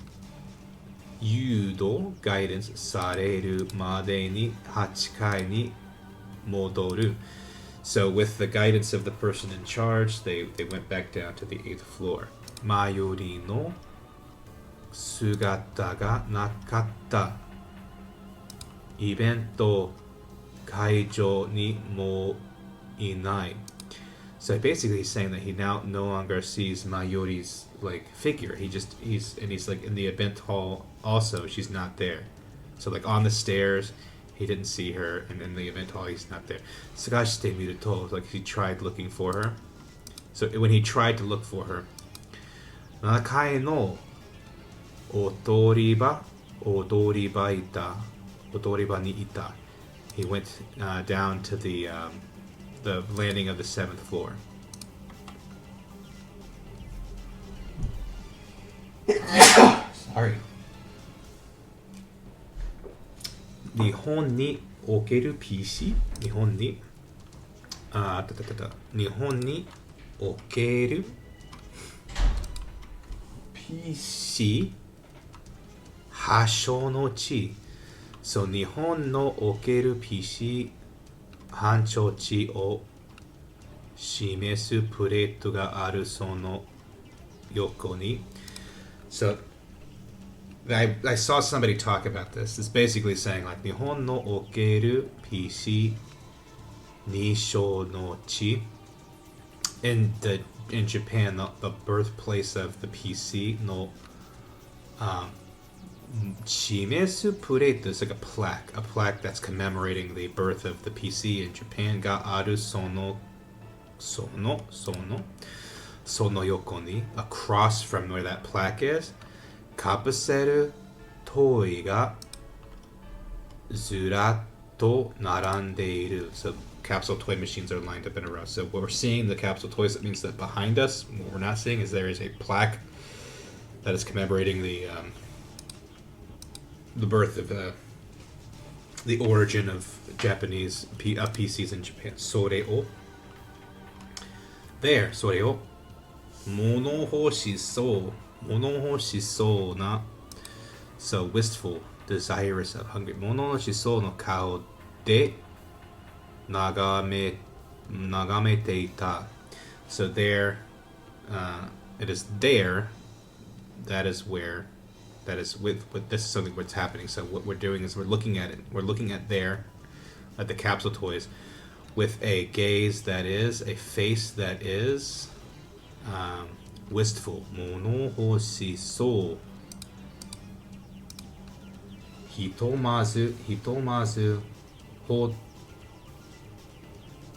yudo, guidance, sareru made ni 8 kai ni modoru. So with the guidance of the person in charge, they went back down to the 8th floor. Mayori no sugata ga nakatta. Ibento kaijo ni mo inai. So basically he's saying that he now no longer sees Mayori's like figure. He's like in the event hall also, she's not there. So like on the stairs, he didn't see her, and in the event hall he's not there. Sagashite miruto, like he tried looking for her. So when he tried to look for her, Nakae no odoriba ni ita. He went down to the landing of the 7th floor. Sorry. Nihon ni okeru PC? Nihon ni okeru PC Hasho no chi. So Nihon no okeru PC Hanchochi o shimesu plate ga aru sono yoko ni. So I saw somebody talk about this. It's basically saying like Nihon no okeru PC nisho no chi. In Japan, the birthplace of the PC no shimesu plate is like a plaque that's commemorating the birth of the PC in Japan. Ga aru sono yoko ni, across from where that plaque is, kapuseru toi ga zuratto narandeiru. So capsule toy machines are lined up in a row. So we're seeing the capsule toys. That means that behind us, what we're not seeing is there is a plaque that is commemorating the birth of the origin of Japanese PCs in Japan. Sore o. There, sore o. Mono hoshisou. Mono hoshisou na. So wistful, desirous of, hungry. Mono hoshisou no kao de nagamete ita. So there, it is there. That is where. That is with this is something what's happening. So what we're doing is we're looking at it. We're looking at there, at the capsule toys, with a gaze that is, a face that is wistful. Mono hoshisou. Hitomazu ho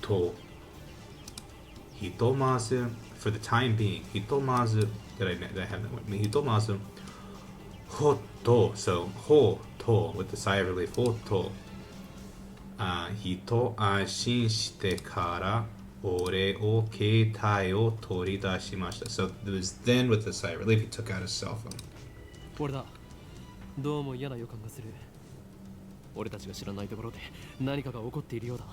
to. Hitomazu, for the time being. Hitomazu, did I have that with me? Hitomazu ho to. So ho to with the sigh of relief. Ho to. Hito anshin shite kara ore o keitai o toridashimashita. So it was then with the sigh of relief he took out his cell phone. 俺だ。どうも嫌な予感がする。俺たちが知らないところで何かが起こっているようだ。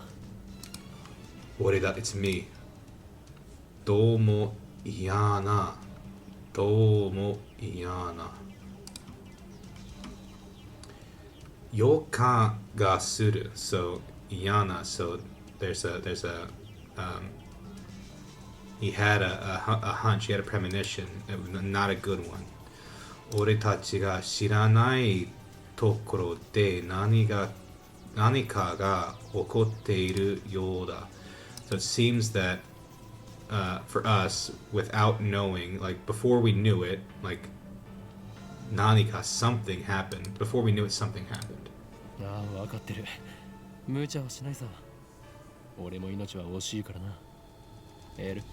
俺だ、it's me. どうも嫌な。どうも嫌な。予感がする。So 嫌な. So there's a he had a hunch, he had a premonition, not a good one. 俺たちが知らないところで何かが起こっているようだ. So it seems that for us, without knowing, like before we knew it, like 何か something happened. Before we knew it, something happened. ああ、分かってる。無茶はしないさ。俺も命は惜しいからな。エル、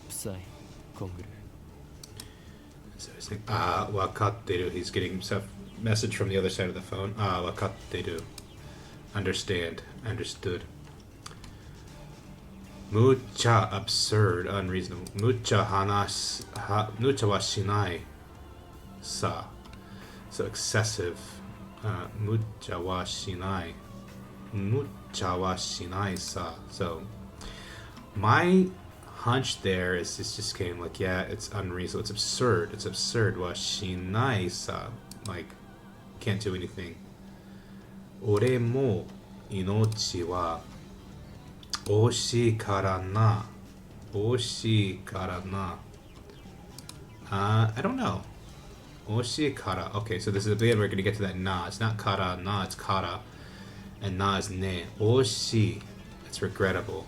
プサイ、コングル。So he's saying, wakatteru. He's getting a message from the other side of the phone. Wakatteru. Understand. Understood. Mucha, absurd, unreasonable. Mucha wa shinai. Sa. So excessive. Mucha wa shinai. Mucha wa shinai sa. So my hunch there is just came like, yeah, it's unreasonable, it's absurd, wa shinai sa, like can't do anything. Ore mo inochi wa oshii kara na. Oshii kara na. I don't know. Oshii kara. Okay, so this is the bit we're gonna get to that na. It's not kara na, it's kara, and na is ne. Oshii, it's regrettable.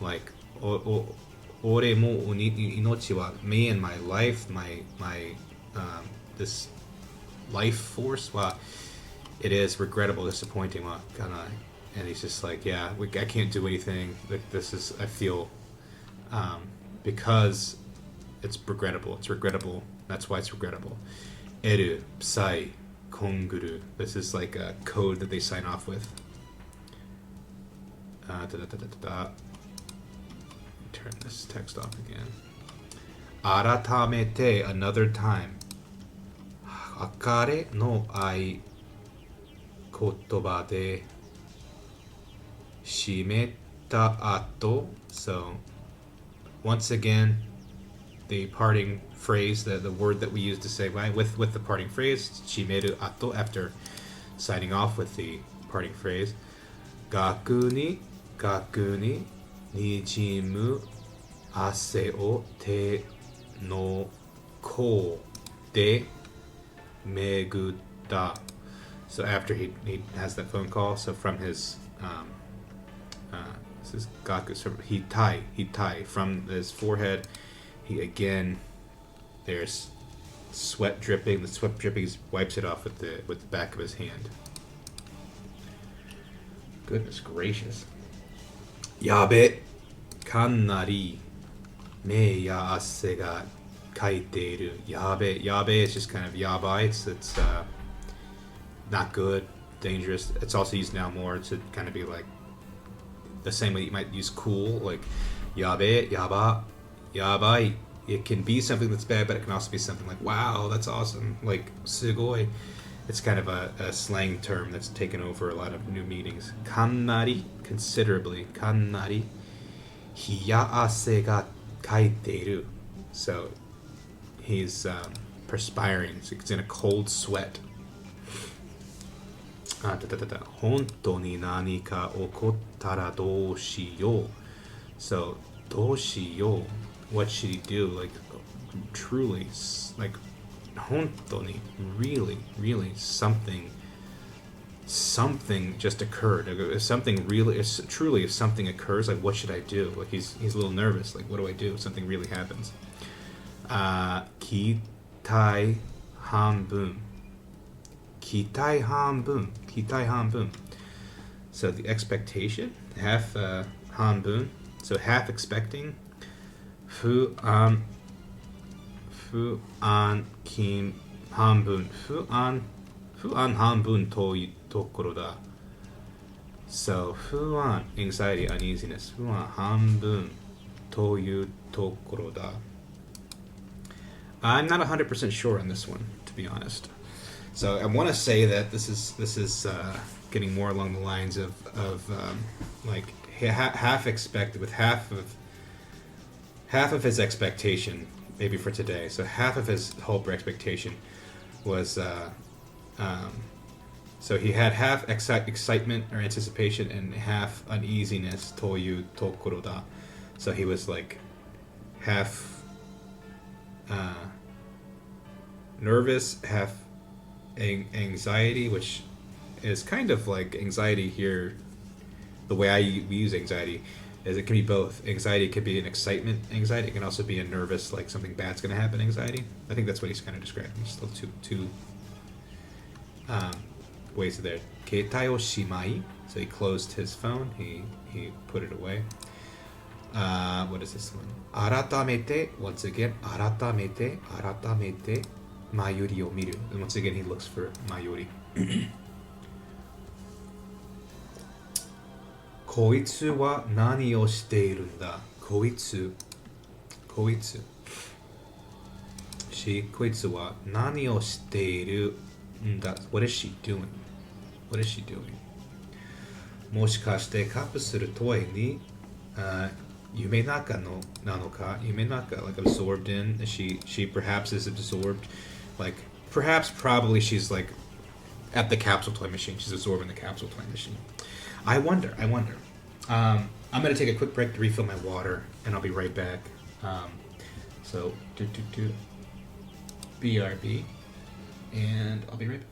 Like ore mo inochi wa, me and my life, my this life force wa, it is regrettable, disappointing wa kana. And he's just like, yeah, I can't do anything. Like this is, I feel, because it's regrettable. It's regrettable. That's why it's regrettable. Eru, psai, konguru. This is like a code that they sign off with. Turn this text off again. Aratamete, another time. Akare no ai kotoba de shimeta ato. So, once again, the parting phrase, the word that we use to say with the parting phrase, shimeru ato, after signing off with the parting phrase. Gaku ni nijimu ase o te no ko de megutta. So after he has that phone call, so from his this is Gaku, so hitai, from his forehead, he again, there's sweat dripping. The sweat dripping, he wipes it off with the back of his hand. Goodness gracious. Yabe kannari me ya ase ga kaiteiru. Yabe is just kind of yabai. It's not good, dangerous. It's also used now more to kind of be like the same way you might use cool, like yabe, yaba, yabai. It can be something that's bad, but it can also be something like, wow, that's awesome, like sugoi. It's kind of a slang term that's taken over a lot of new meanings. Kannari, considerably. Kannari. Hiyaase ga kaiteiru. So he's perspiring. So he's in a cold sweat. Honto ni nani ka okottara dou shiyou. So, dou shiyou. What should he do? Like, truly, like, honto ni, really, really, something just occurred. If something really, if something occurs, like, what should I do? Like, he's a little nervous. Like, what do I do if something really happens? Kitai hanbun. Kitai hanbun. Kitai hanbun. So the expectation, half hanbun. So half expecting. Fu an kin hanbun. Fu an hanbun to tokoro da. So fu an, anxiety, uneasiness. Fu an hanbun to yu tokoro da. I'm not 100% sure on this one, to be honest. So I want to say that this is getting more along the lines of like half expected, with half of his expectation, maybe for today. So half of his hope or expectation was so he had half excitement or anticipation and half uneasiness. Toyu tokoro da. So he was like half nervous, half anxiety, which is kind of like anxiety here. The way we use anxiety is it can be both. Anxiety could be an excitement anxiety. It can also be a nervous, like something bad's going to happen anxiety. I think that's what he's kind of describing. Still two ways there. Keitai o shimai. So he closed his phone. He put it away. What is this one? Aratamete. Once again, aratamete. Mayuri o miru. And once again, he looks for Mayuri. Koitsu wa nani o shiteiru n da? Koitsu. Koitsu wa nani o shiteiru n da? What is she doing? Moshikashite kapu suru toi ni yume naka no nanoka? Yume naka, like absorbed in. She perhaps is absorbed. Like, probably she's like at the capsule toy machine. She's absorbing the capsule toy machine. I wonder. I'm going to take a quick break to refill my water, and I'll be right back. So, BRB, and I'll be right back.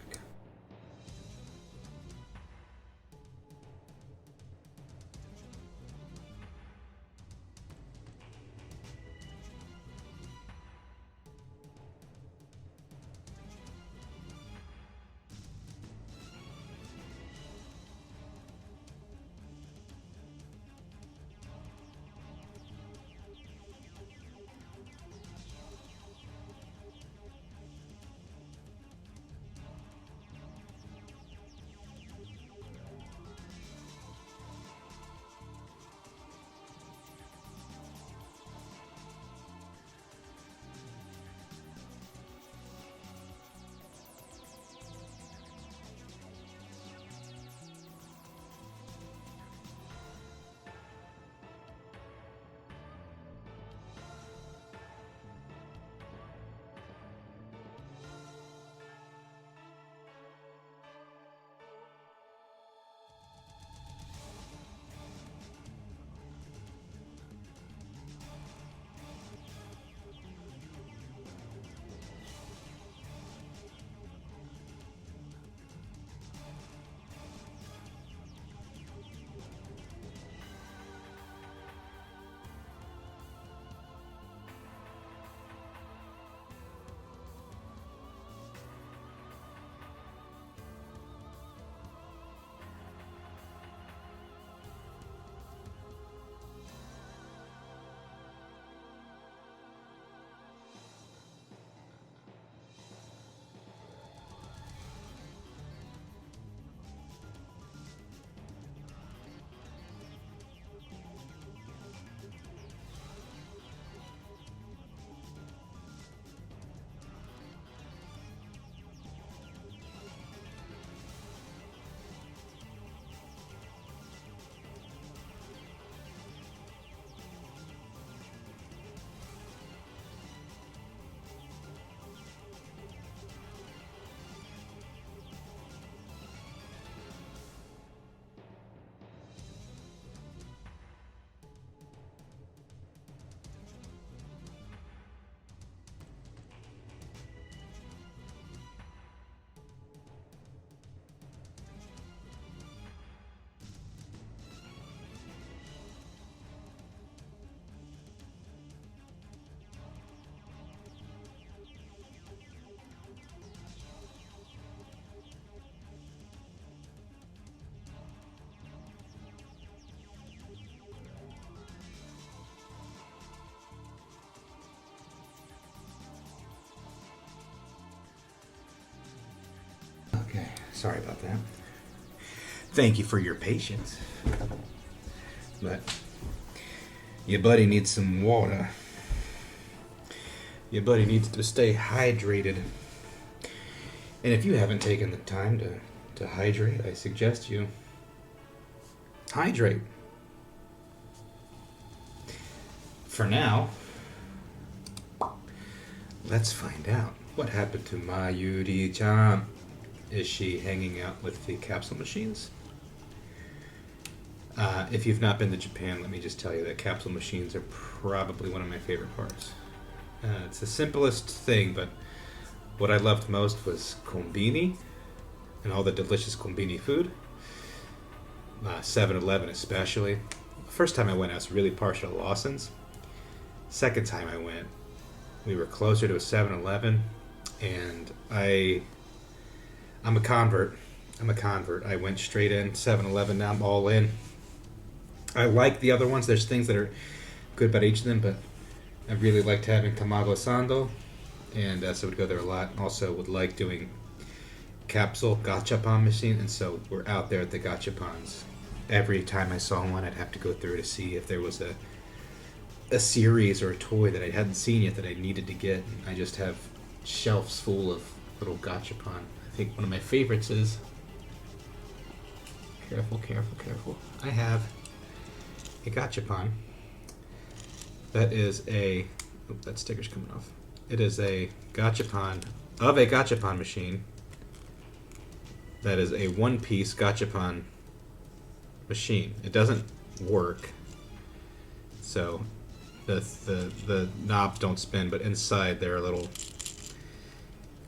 Sorry about that. Thank you for your patience. But your buddy needs some water. Your buddy needs to stay hydrated. And if you haven't taken the time to hydrate, I suggest you hydrate. For now, let's find out what happened to Mayuri-chan. Is she hanging out with the capsule machines? If you've not been to Japan, let me just tell you that capsule machines are probably one of my favorite parts. It's the simplest thing, but what I loved most was konbini and all the delicious konbini food. 7-Eleven especially. First time I went, I was really partial to Lawson's. Second time I went, we were closer to a 7-Eleven, and I'm a convert. I went straight in 7-Eleven. Now I'm all in. I like the other ones. There's things that are good about each of them, but I really liked having Tamago Sando, and so would go there a lot. Also would like doing capsule gachapon machine, and so we're out there at the gachapons. Every time I saw one, I'd have to go through to see if there was a series or a toy that I hadn't seen yet that I needed to get. I just have shelves full of little gachapon. I think one of my favorites is... Careful. I have a gachapon. That is a... Oh, that sticker's coming off. It is a gachapon of a gachapon machine. That is a one-piece gachapon machine. It doesn't work. So the knobs don't spin, but inside there are little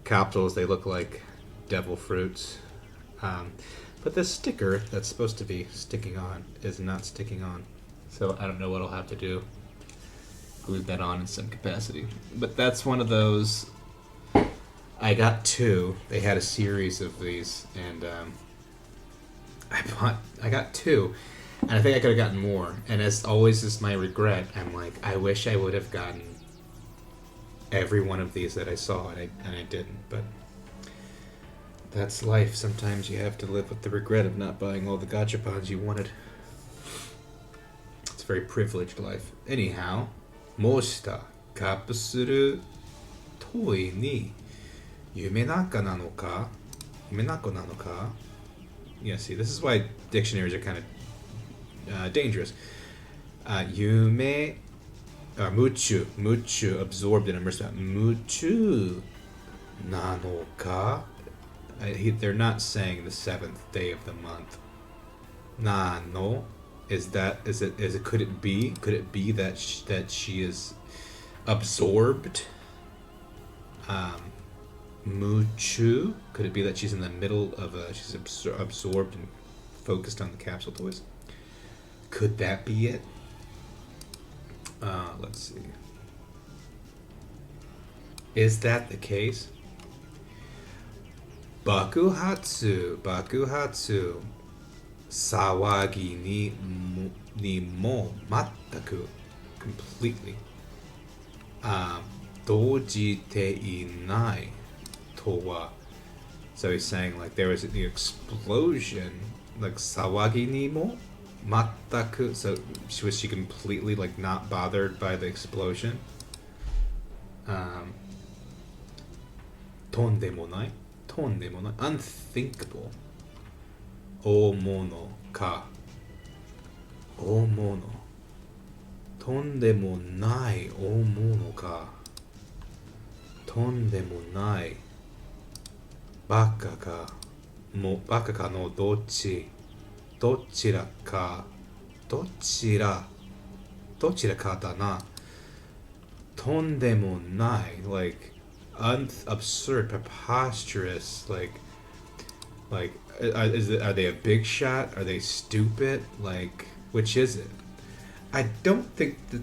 capsules. They look like devil fruits. But this sticker that's supposed to be sticking on is not sticking on. So I don't know what I'll have to do. Glue that on in some capacity. But that's one of those. I got two. They had a series of these, and I got two, and I think I could have gotten more. And as always is my regret, I'm like, I wish I would have gotten every one of these that I saw, and I didn't. But that's life. Sometimes you have to live with the regret of not buying all the gachapons you wanted. It's a very privileged life. Anyhow, 模したカプセルトイに夢の中なのか? Yeah, see, this is why dictionaries are kind of dangerous. Yume, or muchu, absorbed in immersed. Muchu nanoka. They're not saying the seventh day of the month. Nano, could it be that she is absorbed? Muchu, could it be that she's in the middle of she's absorbed and focused on the capsule toys? Could that be it? Let's see. Is that the case? Bakuhatsu, sawagi ni mo mattaku, completely. Dojite inai towa. So he's saying like there was the explosion, like sawagi ni mo mattaku. So was she completely like not bothered by the explosion? Tondemonai, unthinkable. Omono ka. Omono. Tondemonai omono ka. Tondemonai. Baka ka no dochira ka da na. Tondemonai, like absurd, preposterous, like are they a big shot? Are they stupid? Like, which is it? I don't think that.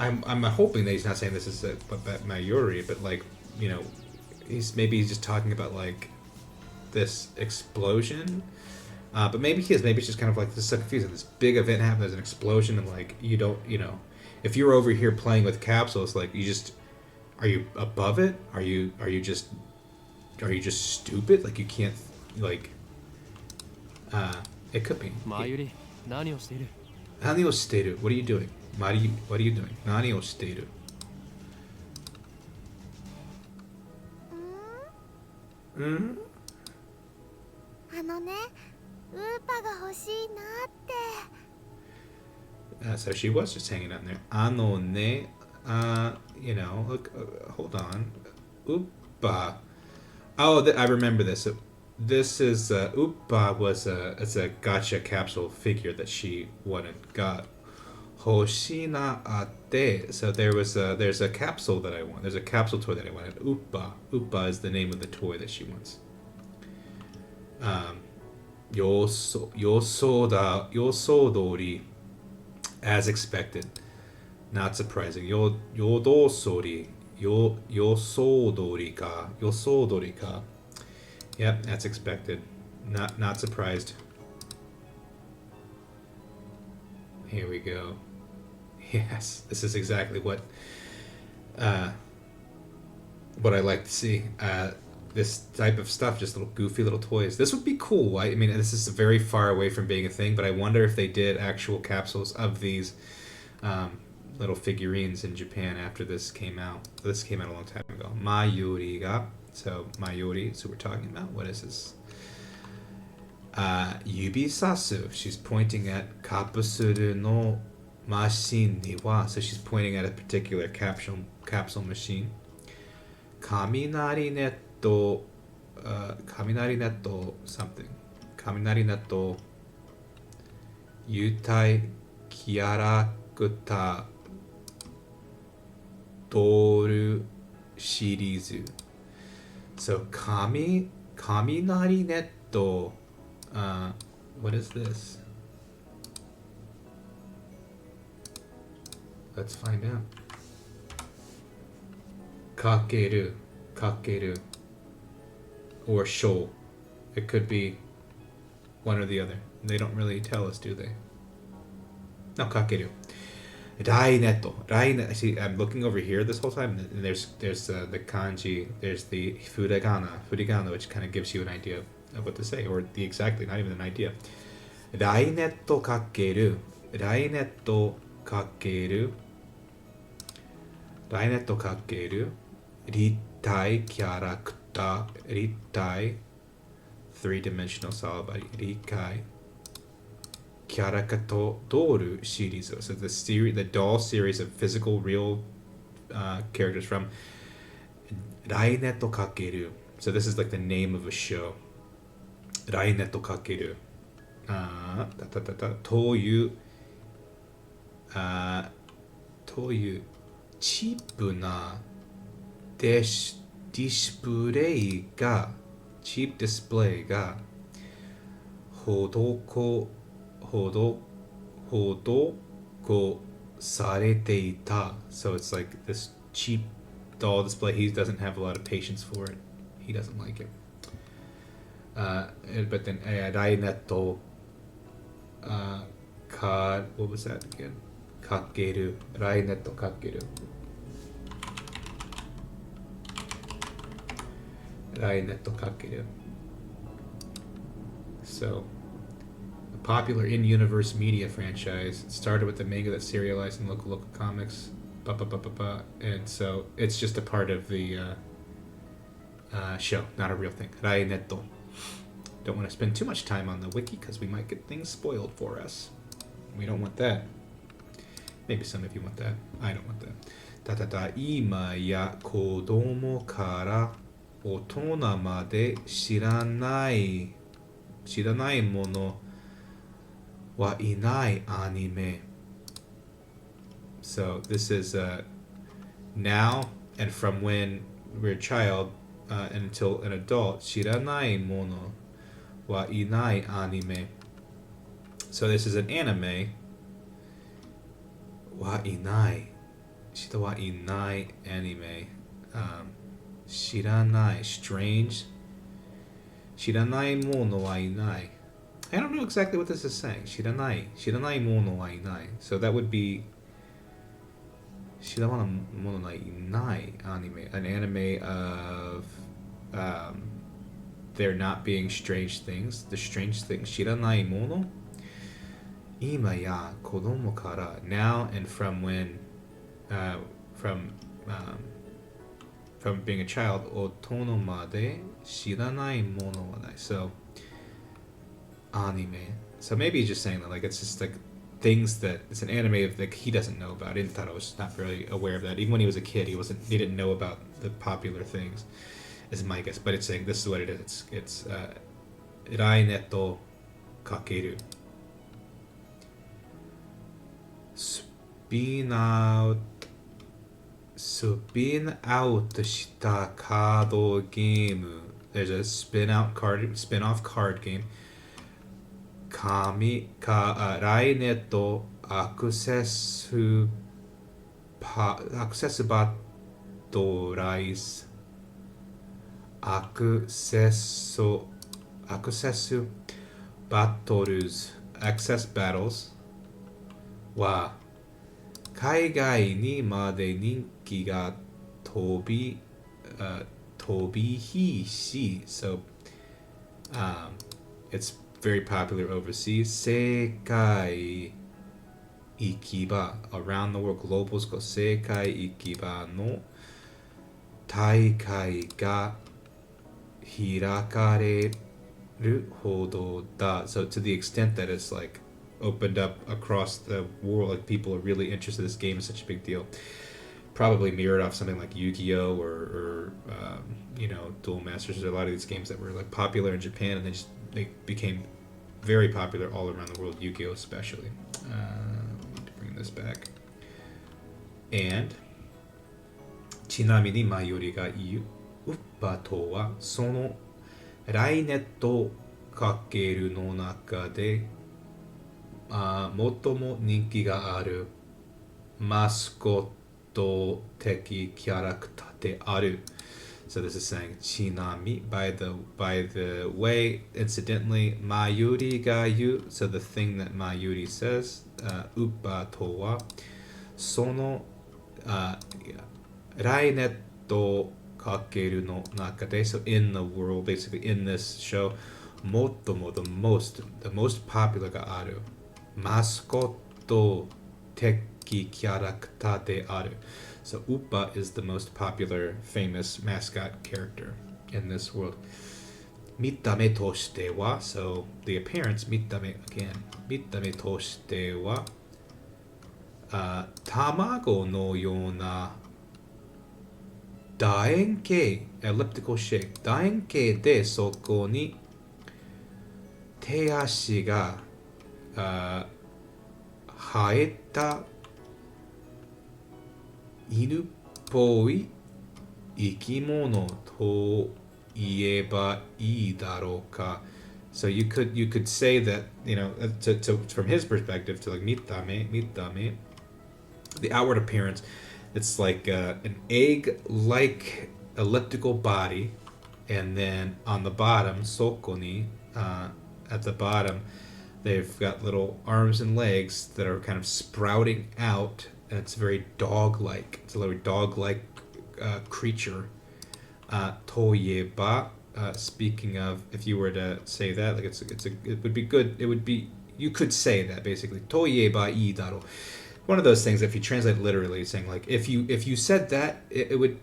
I'm hoping that he's not saying this is about Mayuri, but like, you know, he's just talking about like this explosion. But maybe he is. Maybe it's just kind of like, this is so confusing. This big event happened. There's an explosion, and like you don't, you know, if you're over here playing with capsules, like you just, are you above it? Are you just stupid? Like you can't like, it could be. 前より何をしている Nani o shiteiru? What are you doing? What are you doing? Nani o shiteiru? うんあのね、ウーパが欲しいなって。 So she was just hanging out in there. Ano ne, look, hold on. Uppa. Oh, I remember this. This is Uppa was it's a gotcha capsule figure that she got. Hoshina ate. So there's a capsule that I want. There's a capsule toy that I wanted. Uppa. Uppa is the name of the toy that she wants. Yosodori, as expected. Not surprising. Yodosori. Yosodori ka. Yosodori ka. Yep, that's expected. Not surprised. Here we go. Yes, this is exactly what I like to see. This type of stuff, just little goofy little toys. This would be cool. I mean, this is very far away from being a thing, but I wonder if they did actual capsules of these little figurines in Japan after this came out. This came out a long time ago. Mayuri ga. So Mayuri, so we're talking about, what is this? Yubisasu. She's pointing at kapusuru no machine ni wa. So she's pointing at a particular capsule machine. Kaminari netto, kaminari netto something. Kaminari netto yutai kyarakta doru shirizu. So kaminari netto. What is this? Let's find out. Kakeru. Or sho. It could be one or the other. They don't really tell us, do they? No, kakeru. Rai netto. See, I'm looking over here this whole time, and there's the kanji. There's the furigana, which kind of gives you an idea of what to say, or not even an idea. Rai netto kakeru. Ritai kyarakta. Ritai. 3-dimensional solid body. Rikai. Kyarakato Doru series. So the doll series of physical, real characters from Raineto Kakeru. So this is like the name of a show. Raineto Kakeru. Toyu. Toyu. Cheap na display ga. Cheap display ga. Hodoko sarete ita. So it's like this cheap doll display. He doesn't have a lot of patience for it. He doesn't like it. But then Raineto what was that again? Kakeru. Raineto kakeru. Raineto kakeru. So, a popular in-universe media franchise. It started with the manga that serialized in local comics. And so it's just a part of the show, not a real thing. Raineto. Don't want to spend too much time on the wiki because we might get things spoiled for us. We don't want that. Maybe some of you want that. I don't want that. Ima ya kodomo kara otona made shiranai mono wa inai anime. So this is now and from when we're a child until an adult. Shiranai mono wa inai anime. So this is an anime. Wa inai. Shita wa inai anime. Shiranai. Strange. Shiranai mono wa inai. I don't know exactly what this is saying. Shiranai. Shiranai mono wa inai. So that would be Shiranai mono wa inai anime. An anime of there not being strange things, the strange things, 知らないもの今や子供から now and from when from from being a child 大人まで知らないものはない so anime so maybe he's just saying that like it's just like things that it's an anime of like he doesn't know about. Intaro was not really aware of that. Even when he was a kid, he didn't know about the popular things, is my guess. But it's saying this is what it is. It's Raine to kakeru. Spin out したカードゲーム There's a spin-off card game 来年とアクセスバトライズアクセスバトルズアクセスバトルズは海外にまで人気が飛び火し so it's very popular overseas 世界行き場 around the world global 世界行き場の大会が開かれるほどだ so to the extent that it's like opened up across the world like people are really interested in this game is such a big deal probably mirrored off something like Yu-Gi-Oh or you know Duel Masters. There's a lot of these games that were like popular in Japan and they became very popular all around the world, Yu-Gi-Oh especially. We need to bring this back. And ちなみにMayuriが言うウッパとはそのライネットかけるの中で最も人気があるマスコット的キャラクターである So this is saying ちなみ by the way incidentally Mayuri ga yu so the thing that Mayuri says Uppa to wa sono来ネットかけるの中で so in the world basically in this show 最も the most popular があるマスコット的キャラクターである So Uppa is the most popular famous mascot character in this world 見た目としては so the appearance 見た目 again 見た目としては卵のような楕円形 elliptical shape 楕円形でそこに手足が生えた犬っぽい生き物と言えばいいだろうか So you could say that, you know, to from his perspective, to like mitame, the outward appearance, it's like an egg-like elliptical body, and then on the bottom, sokoni, at the bottom, they've got little arms and legs that are kind of sprouting out, and it's very dog-like. It's a little dog-like creature. Toyeba. Speaking of, if you were to say that, like it would be good. It would be, you could say that basically. Toyeba ii daro. One of those things. If you translate literally, saying like if you said that, it would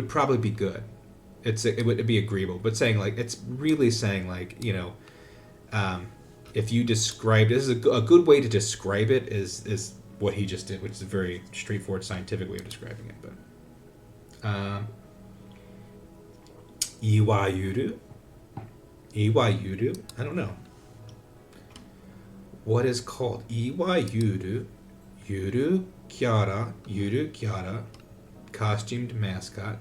probably be good. It would be agreeable. But saying like it's really saying like, you know, if you describe this is a good way to describe it is what he just did, which is a very straightforward scientific way of describing it. But Iwayuru? I don't know. What is called? Iwayuru, Yuru Kyara, costumed mascot.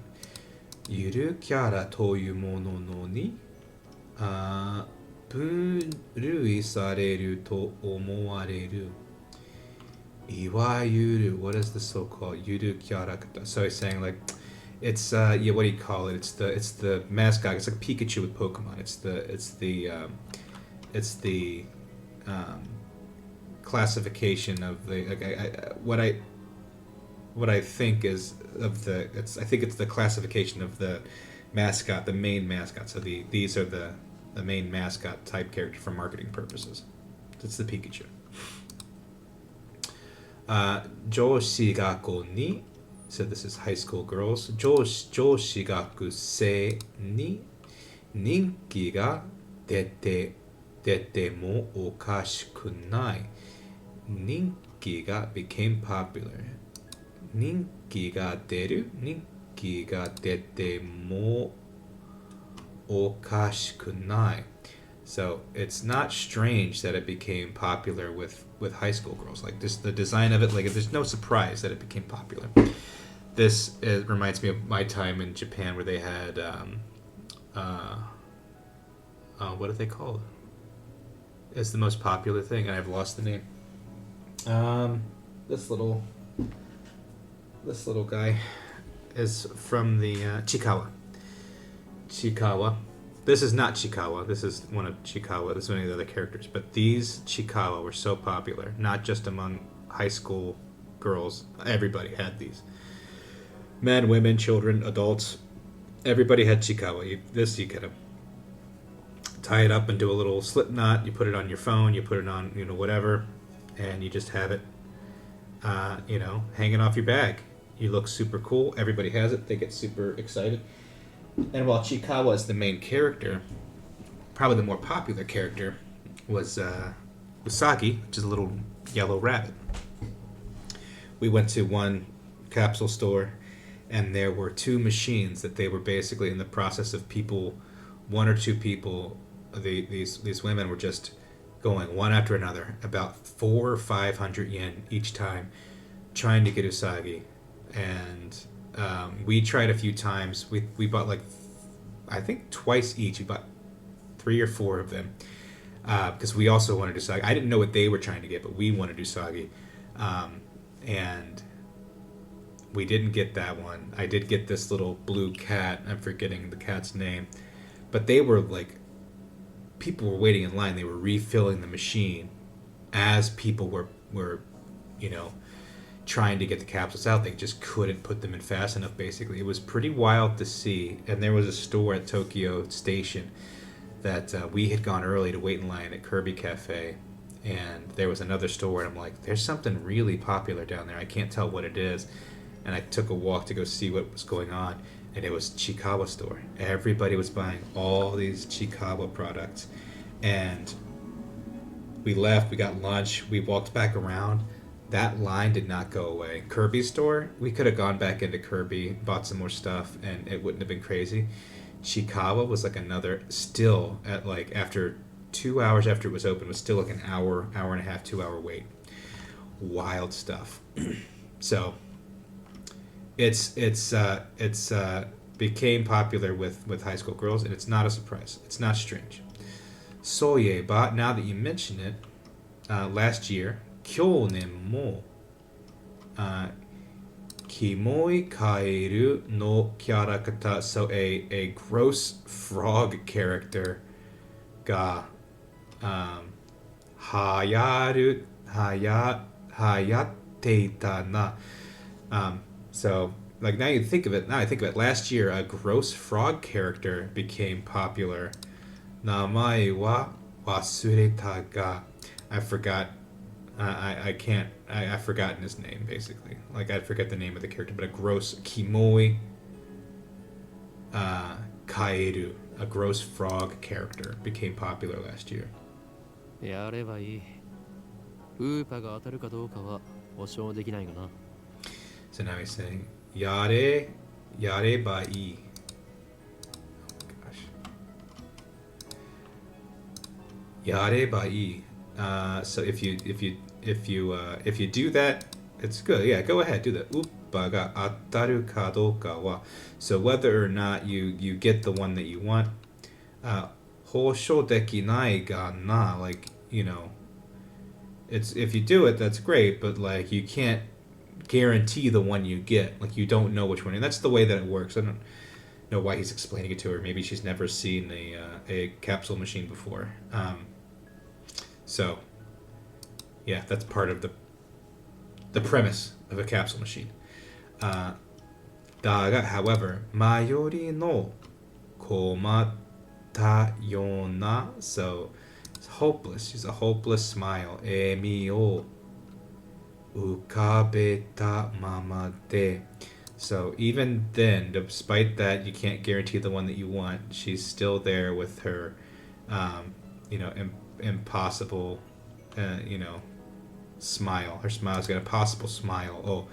Yuru Kyara toyu mono no ni bunrui sareru to omowareru. Iwayuru, what is the so-called Yuru Kyara? So he's saying like it's what do you call it? It's the mascot. It's like Pikachu with Pokemon. It's the classification of the what I think is of the I think it's the classification of the mascot, the main mascot. So these are the main mascot type character for marketing purposes. It's the Pikachu. 女子学校に so this is high school girls 女子学生に人気が出てもおかしくない人気が became popular 人気が出てもおかしくない So it's not strange that it became popular with high school girls. Like this, the design of it, like there's no surprise that it became popular. This reminds me of my time in Japan where they had, what do they call it? It's the most popular thing, and I've lost the name. This little guy is from the Chikawa. Chikawa. This is not Chikawa. This is one of Chikawa. This is one of the other characters. But these Chikawa were so popular, not just among high school girls. Everybody had these. Men, women, children, adults. Everybody had Chikawa. You kind of tie it up and do a little slip knot. You put it on your phone. You put it on, whatever. And you just have it, hanging off your bag. You look super cool. Everybody has it. They get super excited. And while Chikawa is the main character, probably the more popular character was Usagi, which is a little yellow rabbit. We went to one capsule store, and there were two machines that they were basically in the process of one or two people, these women were just going one after another, about 400 or 500 yen each time, trying to get Usagi. And we tried a few times. We bought I think twice each. We bought 3 or 4 of them because we also wanted Usagi. I didn't know what they were trying to get, but we wanted Usagi, and we didn't get that one. I did get this little blue cat. I'm forgetting the cat's name, but they were people were waiting in line. They were refilling the machine as people were trying to get the capsules out. They just couldn't put them in fast enough, basically. It was pretty wild to see. And there was a store at Tokyo Station that we had gone early to wait in line at Kirby Cafe, and there was another store, and I'm like, there's something really popular down there. I can't tell what it is. And I took a walk to go see what was going on, and it was Chikawa store. Everybody was buying all these Chikawa products. And we left, we got lunch, we walked back around. That line did not go away. Kirby store, we could have gone back into Kirby, bought some more stuff, and it wouldn't have been crazy. Chikawa was another, still at after 2 hours after it was open, was still an hour and a half, 2 hour wait. Wild stuff. So it's became popular with high school girls, and it's not a surprise. It's not strange. Soyeba, now that you mention it, last year, 去年もキモいカエルのキャラクター so a gross frog character が、流行っていたな、so now I think of it, last year a gross frog character became popular. 名前は忘れたが I forgot. I've forgotten his name, basically. I forget the name of the character, but a gross Kimoi Kaeru, a gross frog character, became popular last year. やればいい。ウーパが当たるかどうかは保証できないがな。So now he's saying, やればいい. Oh my gosh. やればいい. So if you do that, it's good. Yeah, go ahead, do that. Uppa ga attaru ka douka wa. So whether or not you get the one that you want, hōshō dekinai ga na, it's if you do it, that's great, but you can't guarantee the one you get. You don't know which one, and that's the way that it works. I don't know why he's explaining it to her. Maybe she's never seen a capsule machine before. So, yeah, that's part of the premise of a capsule machine. Daga, however, mayori no komatta yona. So it's hopeless. She's a hopeless smile. Mi o ukabeta mama de. So even then, despite that, you can't guarantee the one that you want. She's still there with her, impossible, smile. Her smile's got a possible smile,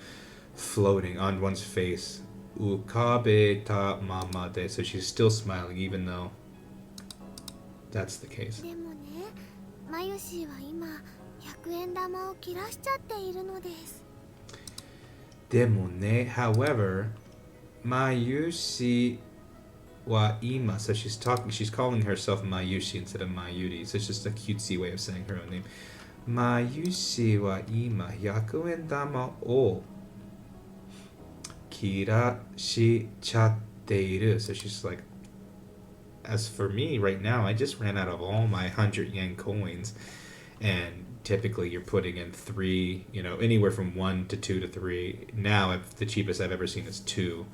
floating on one's face. Ukabe ta mama de. So she's still smiling, even though that's the case. でもね、マユシーは今100円玉を切らしちゃっているのです。 Demone, however, Mayushi wa ima. So she's calling herself Mayushi instead of Mayuri. So it's just a cutesy way of saying her own name. Mayushi wa ima 100円玉を切らしちゃっている. So she's like, as for me right now, I just ran out of all my 100 yen coins, and typically you're putting in 3, anywhere from 1 to 2 to 3. Now the cheapest I've ever seen is 2,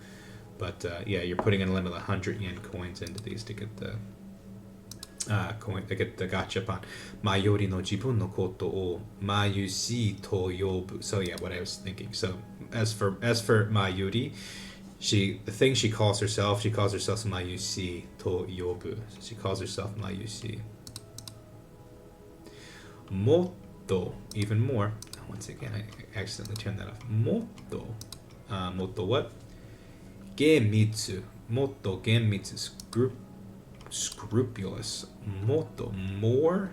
but you're putting in a limit of 100 yen coins into these to get the gachapon. Mayori no jibun no koto o mayushi to yobu. So yeah, what I was thinking. So as for Mayuri, the thing she calls herself Mayushi to yobu. So she calls herself Mayushi. Motto, even more. Once again, I accidentally turned that off. Motto. Motto what? Genmitsu. Motto genmitsu. Scrupulous. Motto. More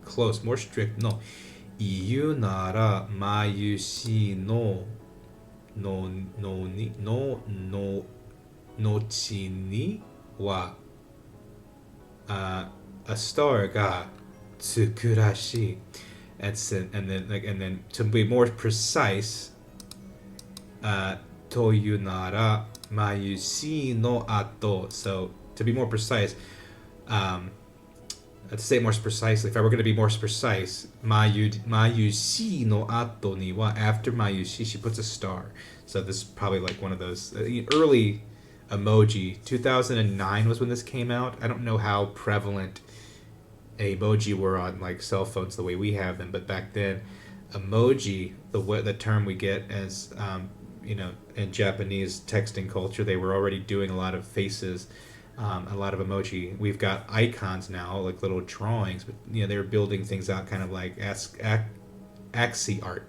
close. More strict. No. Iyu nara mayushi no nochi ni wa a star ga tsukurashi. And then to be more precise, toyu nara mayushi no ato. So to be more precise, to say it more precisely, if I were going to be more precise, mayushi no ato ni wa, after mayushi she puts a star. So this is probably like one of those early emoji. 2009 was when this came out. I don't know how prevalent emoji were on like cell phones the way we have them, but back then emoji, the term we get as in Japanese texting culture, they were already doing a lot of faces, a lot of emoji. We've got icons now, like little drawings, but they were building things out kind of like ASCII art,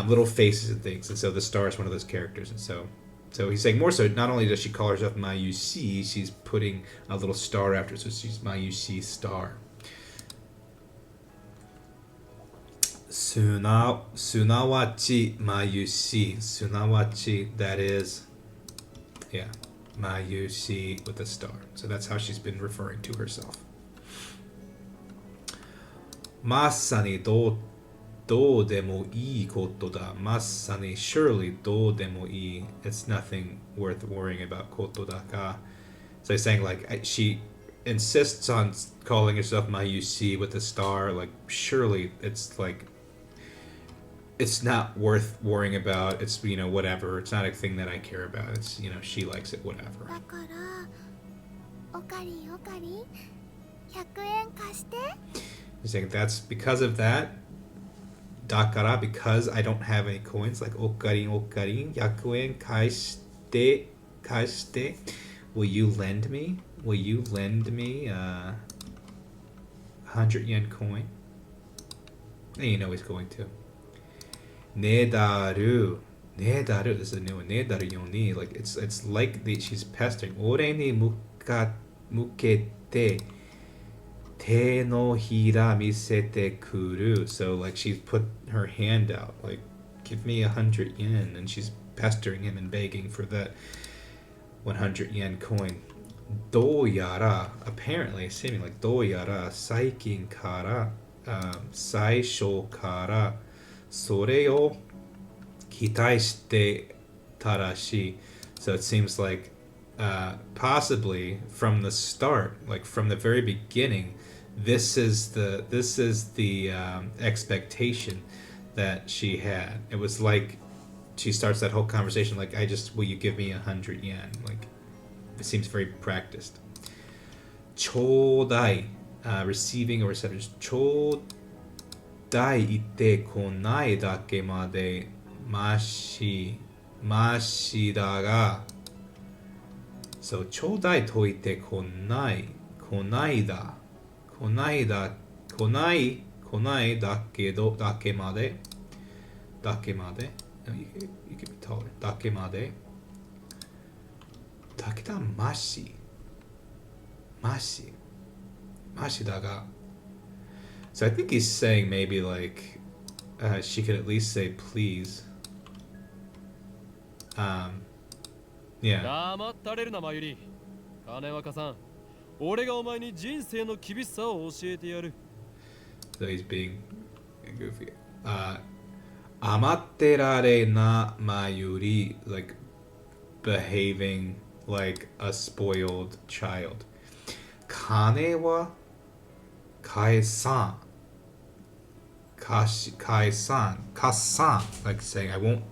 little faces and things. And so the star is one of those characters. And so he's saying more so, not only does she call herself Mayushi, she's putting a little star after, so she's Mayushi star. Sunawachi Mayushi. Sunawachi, that is, Mayushi with a star. So that's how she's been referring to herself. Masani do demo ii koto da. Masani, surely do demo ii. It's nothing worth worrying about. Koto da ka. So he's saying like she insists on calling herself Mayushi with a star. Like surely it's like it's not worth worrying about. It's whatever. It's not a thing that I care about. It's she likes it, whatever. だから、おかりんおかりん、100円貸して。 He's saying that's because of that. Dakara, because I don't have any coins, like okarin, 100 yen kaishite. Will you lend me 100 yen coin? And he's going to. Nedaru, this is a new one. Nedaru yoni, like it's like she's pestering. Ore ni mukete te no hira misete kuru. So like she's put her hand out, like give me 100 yen, and she's pestering him and begging for that 100 yen coin. Doyara, apparently seeming like doyara saikin kara, saisho kara. それを期待してたらしい. So it seems like possibly from the start, like from the very beginning, this is the expectation that she had. It was like she starts that whole conversation like, will you give me 100 yen? Like seems very practiced. Chodai, receiving or reception. Chodai ite konai dake made mashi daga. So chodai to ite konai da konai dake made. No, you can be taller. Dake made. Takeda mashi daga. So I think he's saying maybe like she could at least say please. Yeah. 黙ったれるなマユリ。金若さん、俺がお前に人生の厳しさを教えてやる。 So he's being goofy. Amatterare na mayuri, like behaving like a spoiled child. Kane wa kaesan. Kasan, like saying I won't.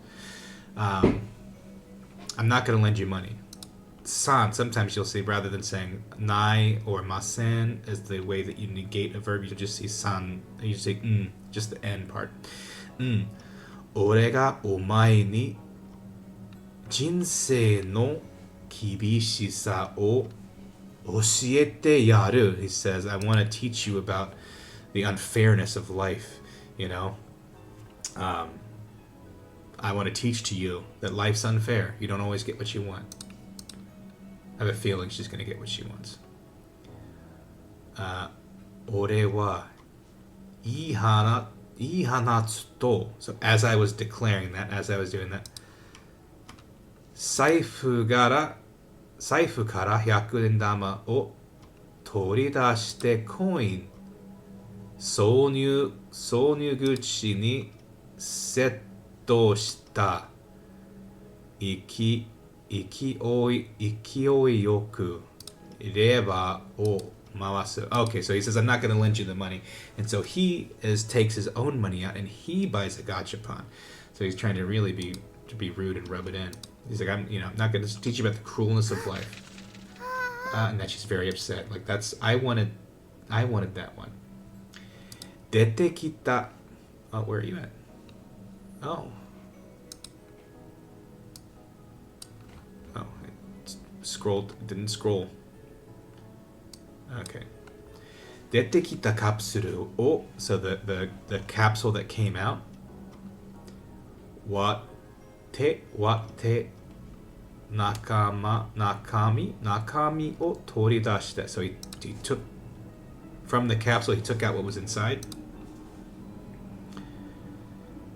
I'm not going to lend you money. San, sometimes you'll see rather than saying nai or masen is the way that you negate a verb. You just see san. You say just the end part. 俺がお前に人生の厳しさを教えてやる. He says, I want to teach you about the unfairness of life, you know. I want to teach to you that life's unfair. You don't always get what you want. I have a feeling she's going to get what she wants. 俺はいい話と, so as I was declaring that, as I was doing that, 財布から100円玉を取り出してコイン挿入口にセットした勢いよくレバーを回す. Okay, so he says, I'm not going to lend you the money. And so he takes his own money out and he buys a gachapon. So he's trying to really be rude and rub it in. He's like, I'm not going to teach you about the cruelness of life. And then she's very upset. Like I wanted that one. Dete kita. Oh, where are you at? Oh, I didn't scroll. Okay. 出てきたカプセルを so the capsule that came out 割って中身を取り出した so he took from the capsule he took out what was inside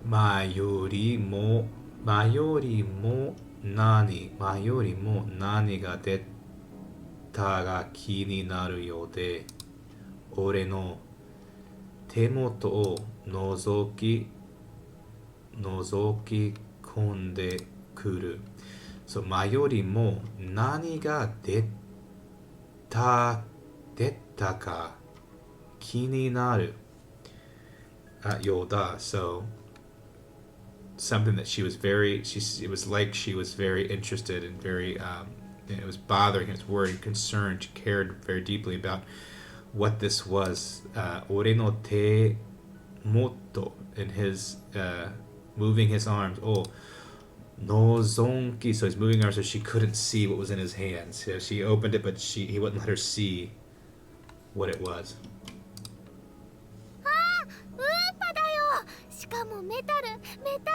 前よりも何が出たが気になるようで俺の手元を覗き込んでくる。So, 前よりも何が出たか気になるようだ。So, something that it was like she was very interested and very, it was bothering his word and concerned. She cared very deeply about what this was. 俺の手元 in his, moving his arms. Oh, nozonki. So he's moving arms so she couldn't see what was in his hands. So she opened it, but he wouldn't let her see what it was. ウーパだよ。しかもメタルウーパ。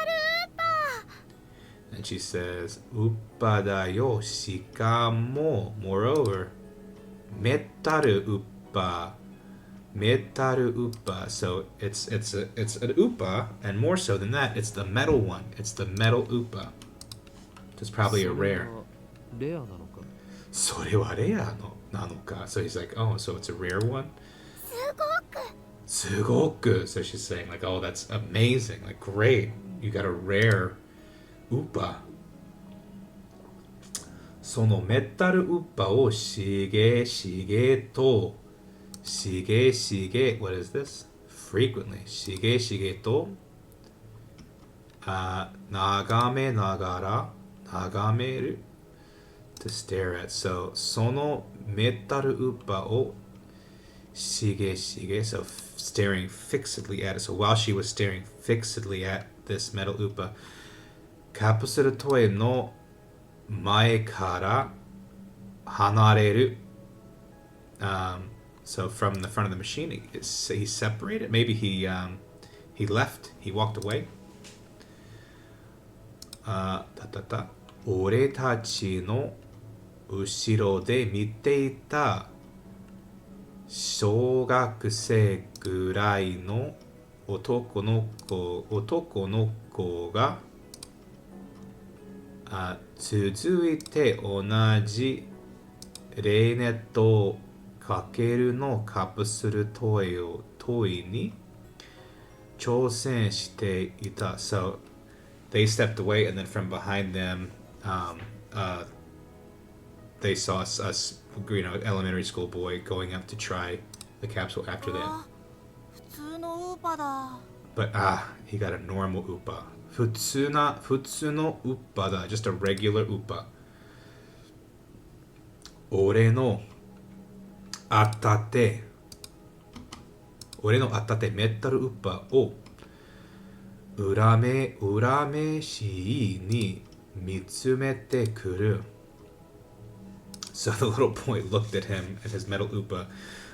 And she says, Uppa da yo, shikamo, moreover, metaru uppa. So it's an uppa, and more so than that, it's the metal one. It's the metal uppa. It's probably a rare. レアなのか。それはレアなのか. So he's like, oh, so it's a rare one? すごく. So she's saying like, oh, that's amazing. Like, great. You got a rare uppa. そのメタルウッパをしげと what is this? Frequently. しげと眺める to stare at. So そのメタルウッパをしげしげ so staring fixedly at it. So while she was staring fixedly at this metal upa, カプセルトイの前から離れる. So from the front of the machine, he separated. Maybe he left. He walked away. 俺たちの後ろで見ていた小学生ぐらいの男の子が続いて同じレーネットをかけるのカプセルトイに挑戦していた。So they stepped away, and then from behind them, they saw us, elementary school boy going up to try the capsule after that. 普通のウーパだ。 But he got a normal upa. 普通のウッパだ。Just a regular upa. 俺の当たってメタルウッパを恨めしいに見つめてくる。So the little boy looked at him, at his metal upa,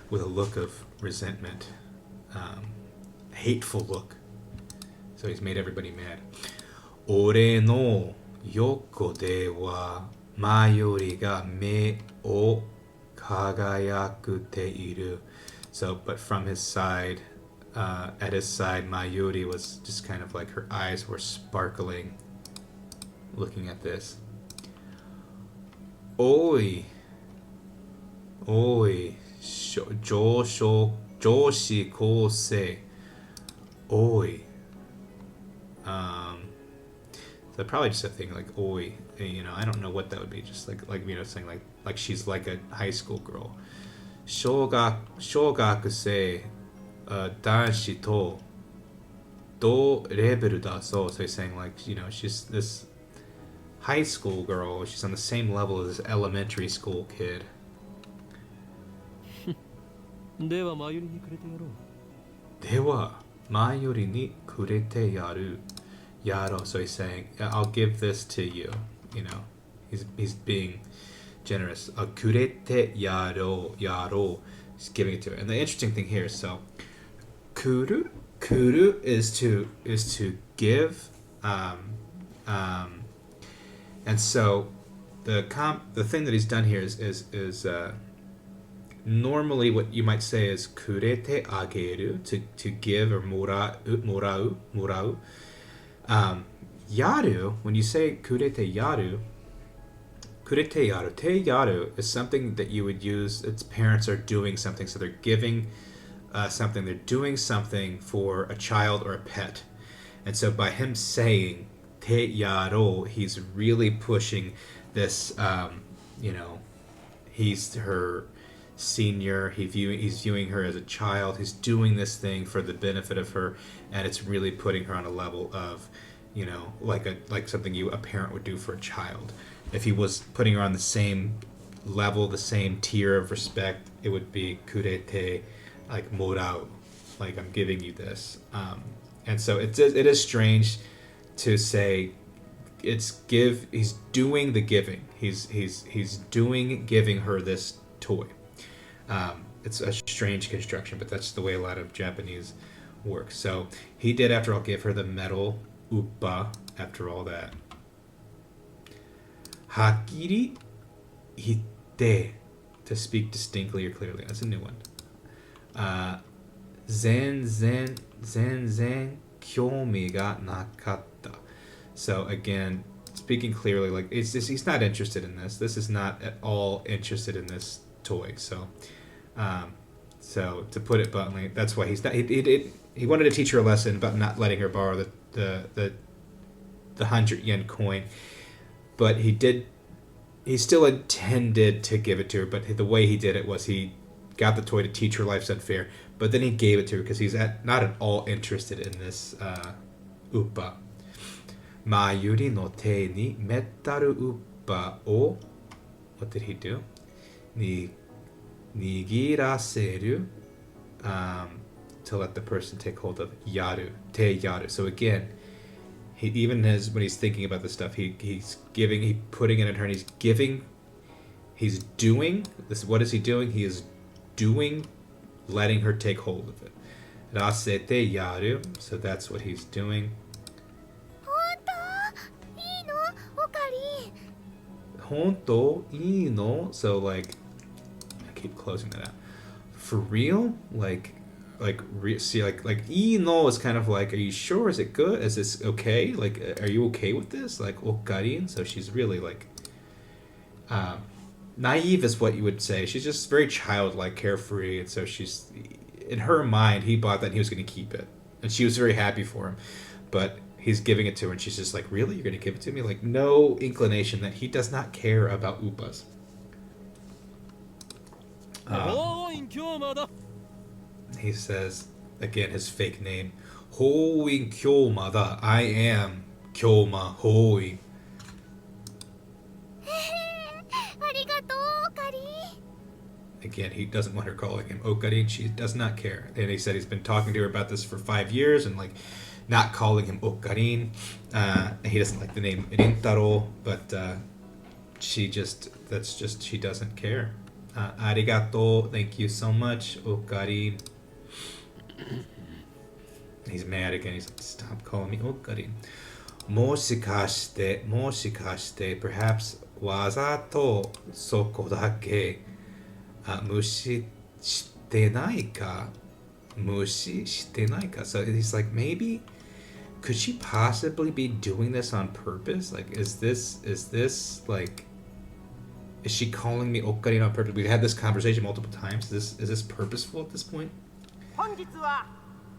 with a look of resentment. Hateful look. So he's made everybody mad. 俺の横では前よりが目を輝くている. So, but from his side, at his side, Mayuri was just kind of like her eyes were sparkling looking at this. おい、上司高生、おい. So probably just a thing like oi, I don't know what that would be, just like saying like she's like a high school girl. 小学生、男子と同レベルだぞ. So he's saying like, she's this high school girl, she's on the same level as this elementary school kid. では前よりにくれてやろう。では前よりにくれてやる。Yaro, so he's saying, I'll give this to you. He's being generous. Kurete yaro. He's giving it to her. And the interesting thing here, so kuru is to give, and so the thing that he's done here is normally what you might say is kurete ageru, to give, or morau. Yaru, when you say kurete yaru, te yaru is something that you would use. Its parents are doing something, so they're giving something. They're doing something for a child or a pet, and so by him saying te yaro, he's really pushing this. He's her senior. He's viewing her as a child. He's doing this thing for the benefit of her, and it's really putting her on a level of, like something a parent would do for a child. If he was putting her on the same level, the same tier of respect, it would be kurete, like morau, like I'm giving you this. And so it is strange to say he's doing the giving. He's doing giving her this toy. It's a strange construction, but that's the way a lot of Japanese work. So he did, after all, give her the metal uppa after all that. Hakiri hitte, to speak distinctly or clearly. That's a new one. Zen kyomi ga nakatta. So again, speaking clearly, like he's not interested in this. This is not at all interested in this toy. So to put it bluntly, that's why he's not. He wanted to teach her a lesson about not letting her borrow the 100 yen coin, but he still intended to give it to her. But the way he did it was he got the toy to teach her life's unfair, but then he gave it to her because he's not at all interested in this uppa. Mayuri no te ni metaru uppa o What did he do? Ni nigiraseru, to let the person take hold of. Yaru, te yaru. So again, he even has, when he's thinking about this stuff, he's putting it in her, and he's doing this. What is he doing? He is doing, letting her take hold of it. Rasete yaru. So that's what he's doing. 本当いいのオカリン Honto ino. So like, I keep closing that out. For real? See, like ino is kind of like, are you sure? Is it good? Is this okay? Like, are you okay with this? Like okarin. So she's really like, naive is what you would say. She's just very childlike, carefree, and so she's, in her mind, he bought that and he was going to keep it, and she was very happy for him, but he's giving it to her, and she's just like, really, you're going to give it to me? Like, no inclination that he does not care about upas. 法院京馬だ He says, again, his fake name, Hoin Kyoma da. I am Kyoma Hoin. ありがとうオカリン Again, he doesn't want her calling him Okarin. She does not care. And he said he's been talking to her about this for 5 years and like not calling him Okarin. He doesn't like the name Rintaro, but she doesn't care. Arigato, thank you so much, Okarin. He's mad again. He's like, stop calling me Okarin. Moshikashite, perhaps wazato soko dake. Mushi shite nai ka? Mushi shite nai ka? So he's like, maybe, could she possibly be doing this on purpose? Like, is this like, is she calling me Okarin on purpose? We've had this conversation multiple times. Is this purposeful at this point? 本日は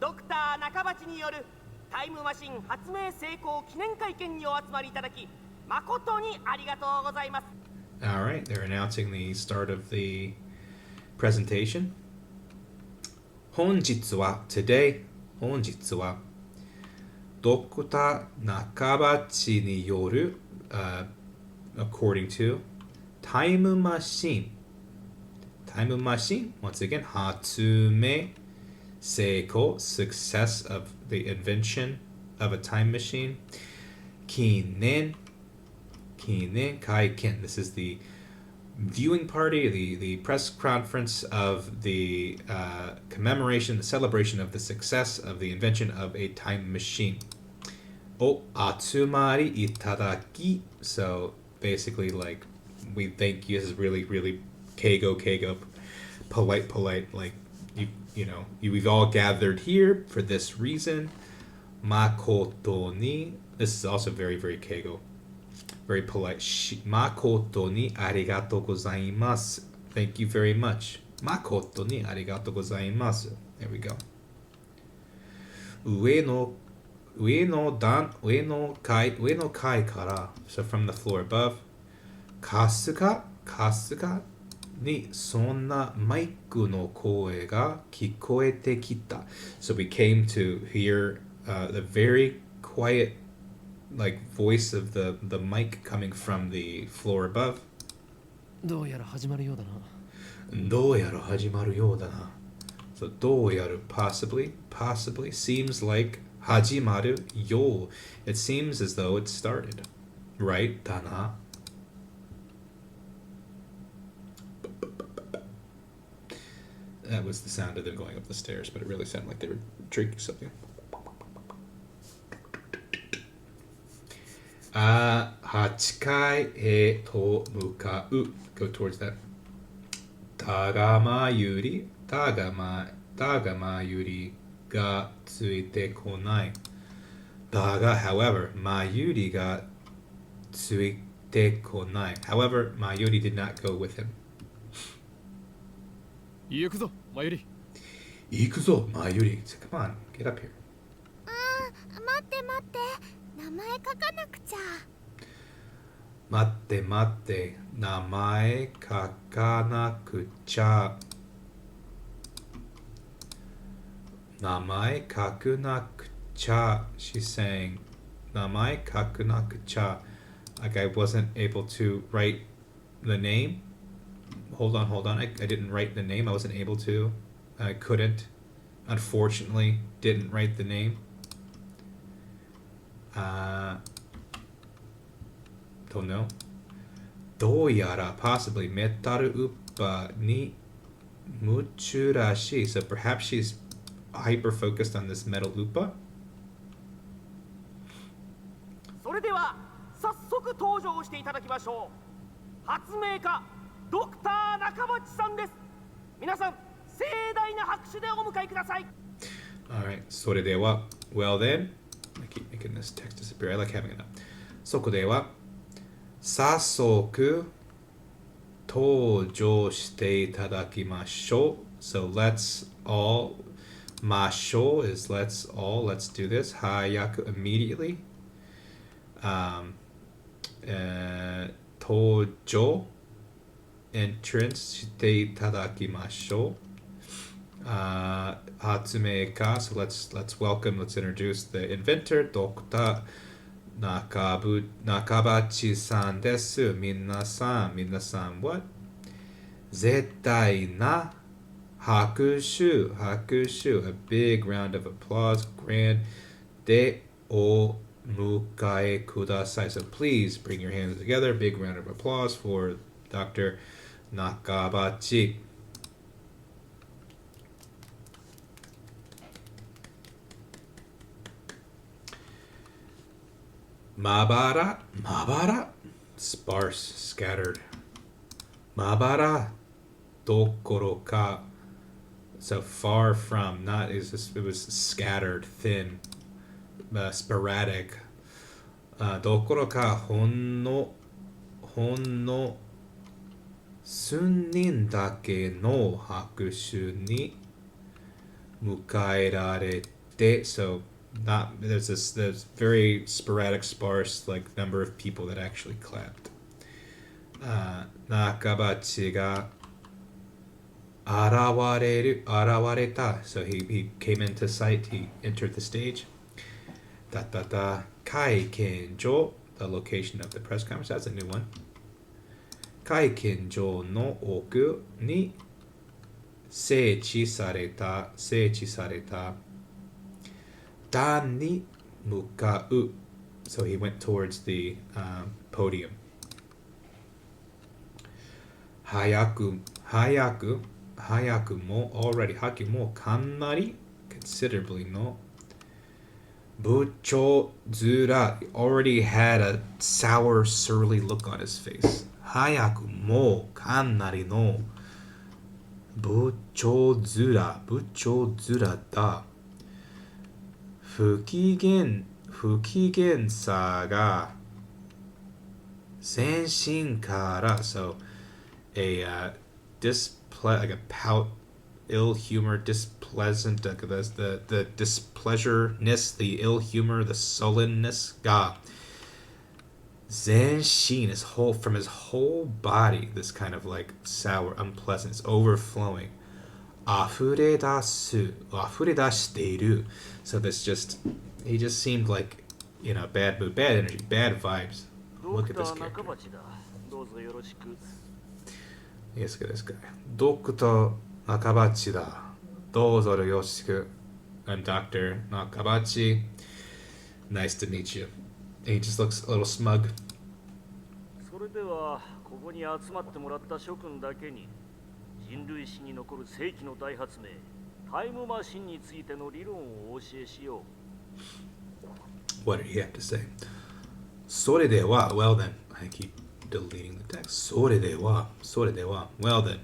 ドクター中鉢によるタイムマシン発明成功記念会見にお集まりいただき誠にありがとうございます。 All right, they're announcing the start of the presentation. 本日は today 本日はドクター中鉢による、according to time machine. Time machine, once again, 発明成功 success of the invention of a time machine. 記念会見 this is the viewing party, the press conference of the commemoration, the celebration of the success of the invention of a time machine. O atsumari itadaki. So basically, like, we thank you. This is really, really keigo, polite. Like, we've all gathered here for this reason. Makoto ni. This is also very, very keigo. Very polite. Makoto ni arigatou gozaimasu. Thank you very much. Makoto ni arigatou gozaimasu. There we go. Ue no kai kara. So from the floor above. Kasuga ni sonna maiku no koe ga kikoete kita. So we came to hear the very quiet, like, voice of the mic coming from the floor above. どうやら始まるようだな So どうやる possibly seems like 始まるよ it seems as though it started, right? だな That was the sound of them going up the stairs, but it really sounded like they were drinking something. 8階へと向かう Go towards that. だがまゆりがついてこない。だが however まゆりがついてこない。However, まゆり did not go with him. 行くぞまゆり行くぞまゆり Come on, get up here. 待って名前書かなくちゃ待って名前書かなくちゃ名前書くなくちゃ She's saying 名前書くなくちゃ like I wasn't able to write the name. Hold on. I didn't write the name. I wasn't able to. I couldn't. Unfortunately, didn't write the name. Don't know. どうやら possibly メタルウッパに夢中らしい. So perhaps she's hyper focused on this metal upa. それでは早速登場していただきましょう。発明家ドクター中町さんです。皆さん盛大な拍手でお迎えください。 Alright, それでは well then, I keep making this text disappear. I like having it up. そこでは早速登場していただきましょう. So let's all, ましょう is let's all, let's do this. 早く immediately. 登場 entrance していただきましょう. 発明家 so let's welcome, let's introduce the inventor, Dr. 中鉢さんです。皆さん what? 絶対な拍手 a big round of applause, grand でお迎えください. So please bring your hands together, big round of applause for Dr. Nakabachi. Mabara, sparse, scattered. Mabara, dokoro ka. So far from, not is this, it was scattered, thin, sporadic. Dokoro ka honno sunnin dake no hakushu ni mukaerarete. So not there's very sporadic, sparse like number of people that actually clapped. Nakabachi ga arawareta. So he came into sight. He entered the stage. Kai kenjo, the location of the press conference. That's a new one. Kai kenjo no oku ni seichi sareta. Dan ni mukau. So he went towards the podium. Hayaku mo already. Haki mo kannari, considerably no. Bucho zura already had a sour, surly look on his face. Hayaku mo kannari no. Bucho zura da. 不機嫌さが全身から so a like a pout, ill humor, displeasant, the displeasureness, the ill humor, the sullenness が全身 is whole, from his whole body, this kind of like sour, unpleasant, it's overflowing. 溢れ出している. So this just, he just seemed like, you know, bad mood, bad energy, bad vibes. Look at this character. Yes, this guy. Dr. Nakabachi da. Dozo yoroshiku. I'm Dr. Nakabachi. Nice to meet you. And he just looks a little smug. それではここに集まってもらった諸君だけに人類史に残る世紀の大発明タイムマシンについての理論をお教えしよう。 What did he have to say? それでは well then, I keep deleting the text. それでは well then,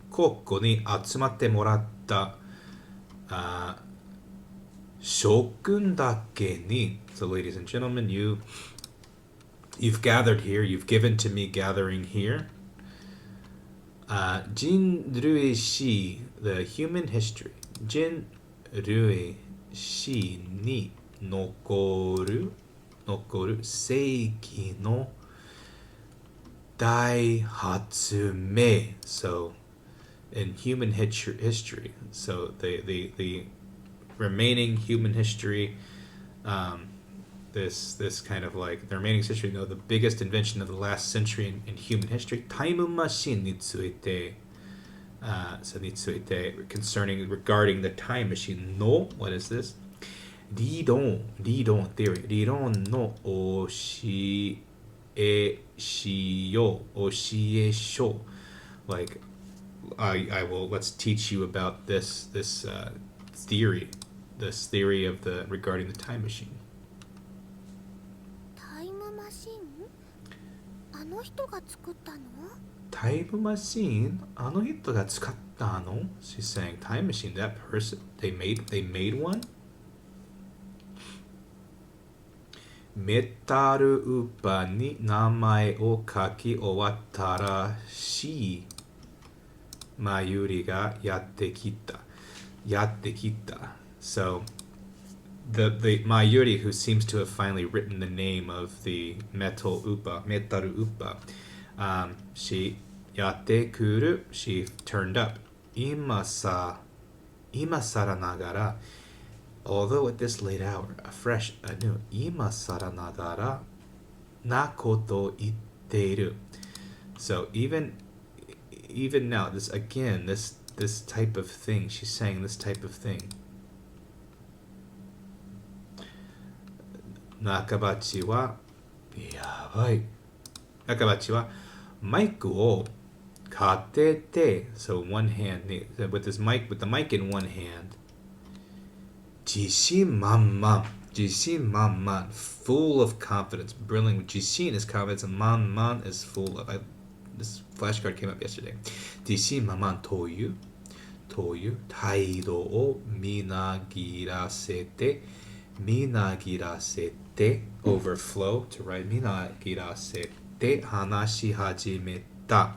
ここに集まってもらった諸君だけに So ladies and gentlemen, you've gathered here, you've given to me gathering here. 人類史 the human history 人類史に残る世紀の大発明 so in human history so the remaining human history this kind of like the remaining century, the biggest invention of the last century in human history, time machine ni tsuite. So ni tsuite, regarding the time machine no, what is this? Liron theory. Liron no oshiesho. Like I will, let's teach you about this theory, this theory of the regarding the time machine. タイムマシン？あの人が作ったの？ Time machine? あの人が使ったの? She's saying time machine, that person, they made one? メタルウーパーに名前を書き終わったらしいマユリがやってきた。So the Mayuri, who seems to have finally written the name of the Metaru Upa, she yatte kuru, she turned up. Imasara nagara, although at this late hour, afresh, anew, imasara nagara nakoto itteiru. So even now, this type of thing, she's saying this type of thing. Nakabachi wa yabai. Nakabachi wa mic o katete. So one hand, with the mic in one hand. Jishin man, full of confidence, brilliant with jishin is confidence, and man is full of. This flashcard came up yesterday. Jishin man toyu taido o minagirasete, overflow, to write minagirasete hanashi hajimeta.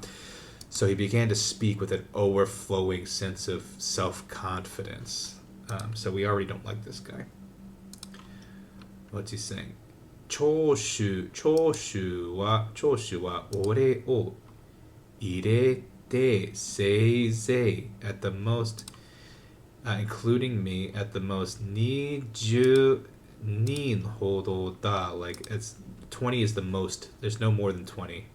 So he began to speak with an overflowing sense of self-confidence. So we already don't like this guy. What's he saying? 長州は俺を入れてせいぜい at the most, including me, at the most 20人ほどだ. Like, it's 20 is the most. There's no more than 20.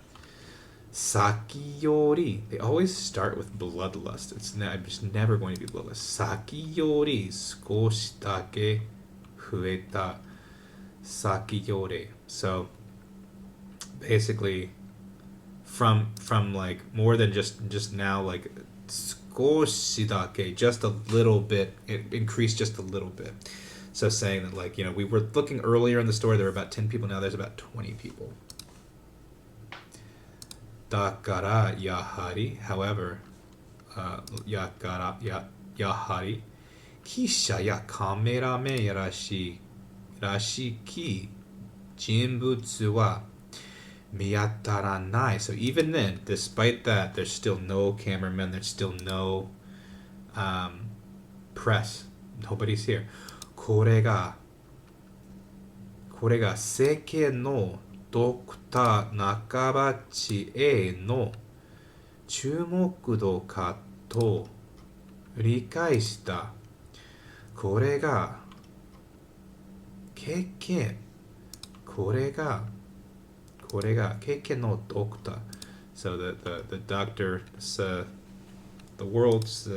Saki yori. They always start with bloodlust. It's just never going to be bloodlust. Saki yori skoshi dake fueta. Saki yori. So basically from like more than just now, like skoshi dake, just a little bit, it increased just a little bit. So saying that, like, we were looking earlier in the story, there were about 10 people, now there's about 20 people. Dakara yahari, however, yahari, kisha ya kameramen rashiki jinbutsu wa miyataranai. So even then, despite that, there's still no cameramen, there's still no press. Nobody's here. これが世間のドクター中鉢への注目度かと理解した。これが経験のドクター。So the doctor, the world's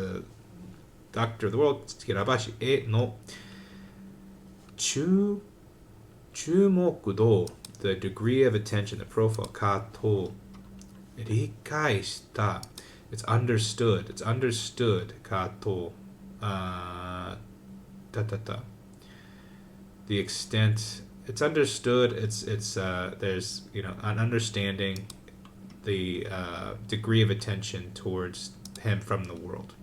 doctor of the world, 中鉢への注目度, the degree of attention, the profile, かと理解した. It's understood. かとthe extent, it's understood. It's there's an understanding, the degree of attention towards him from the world,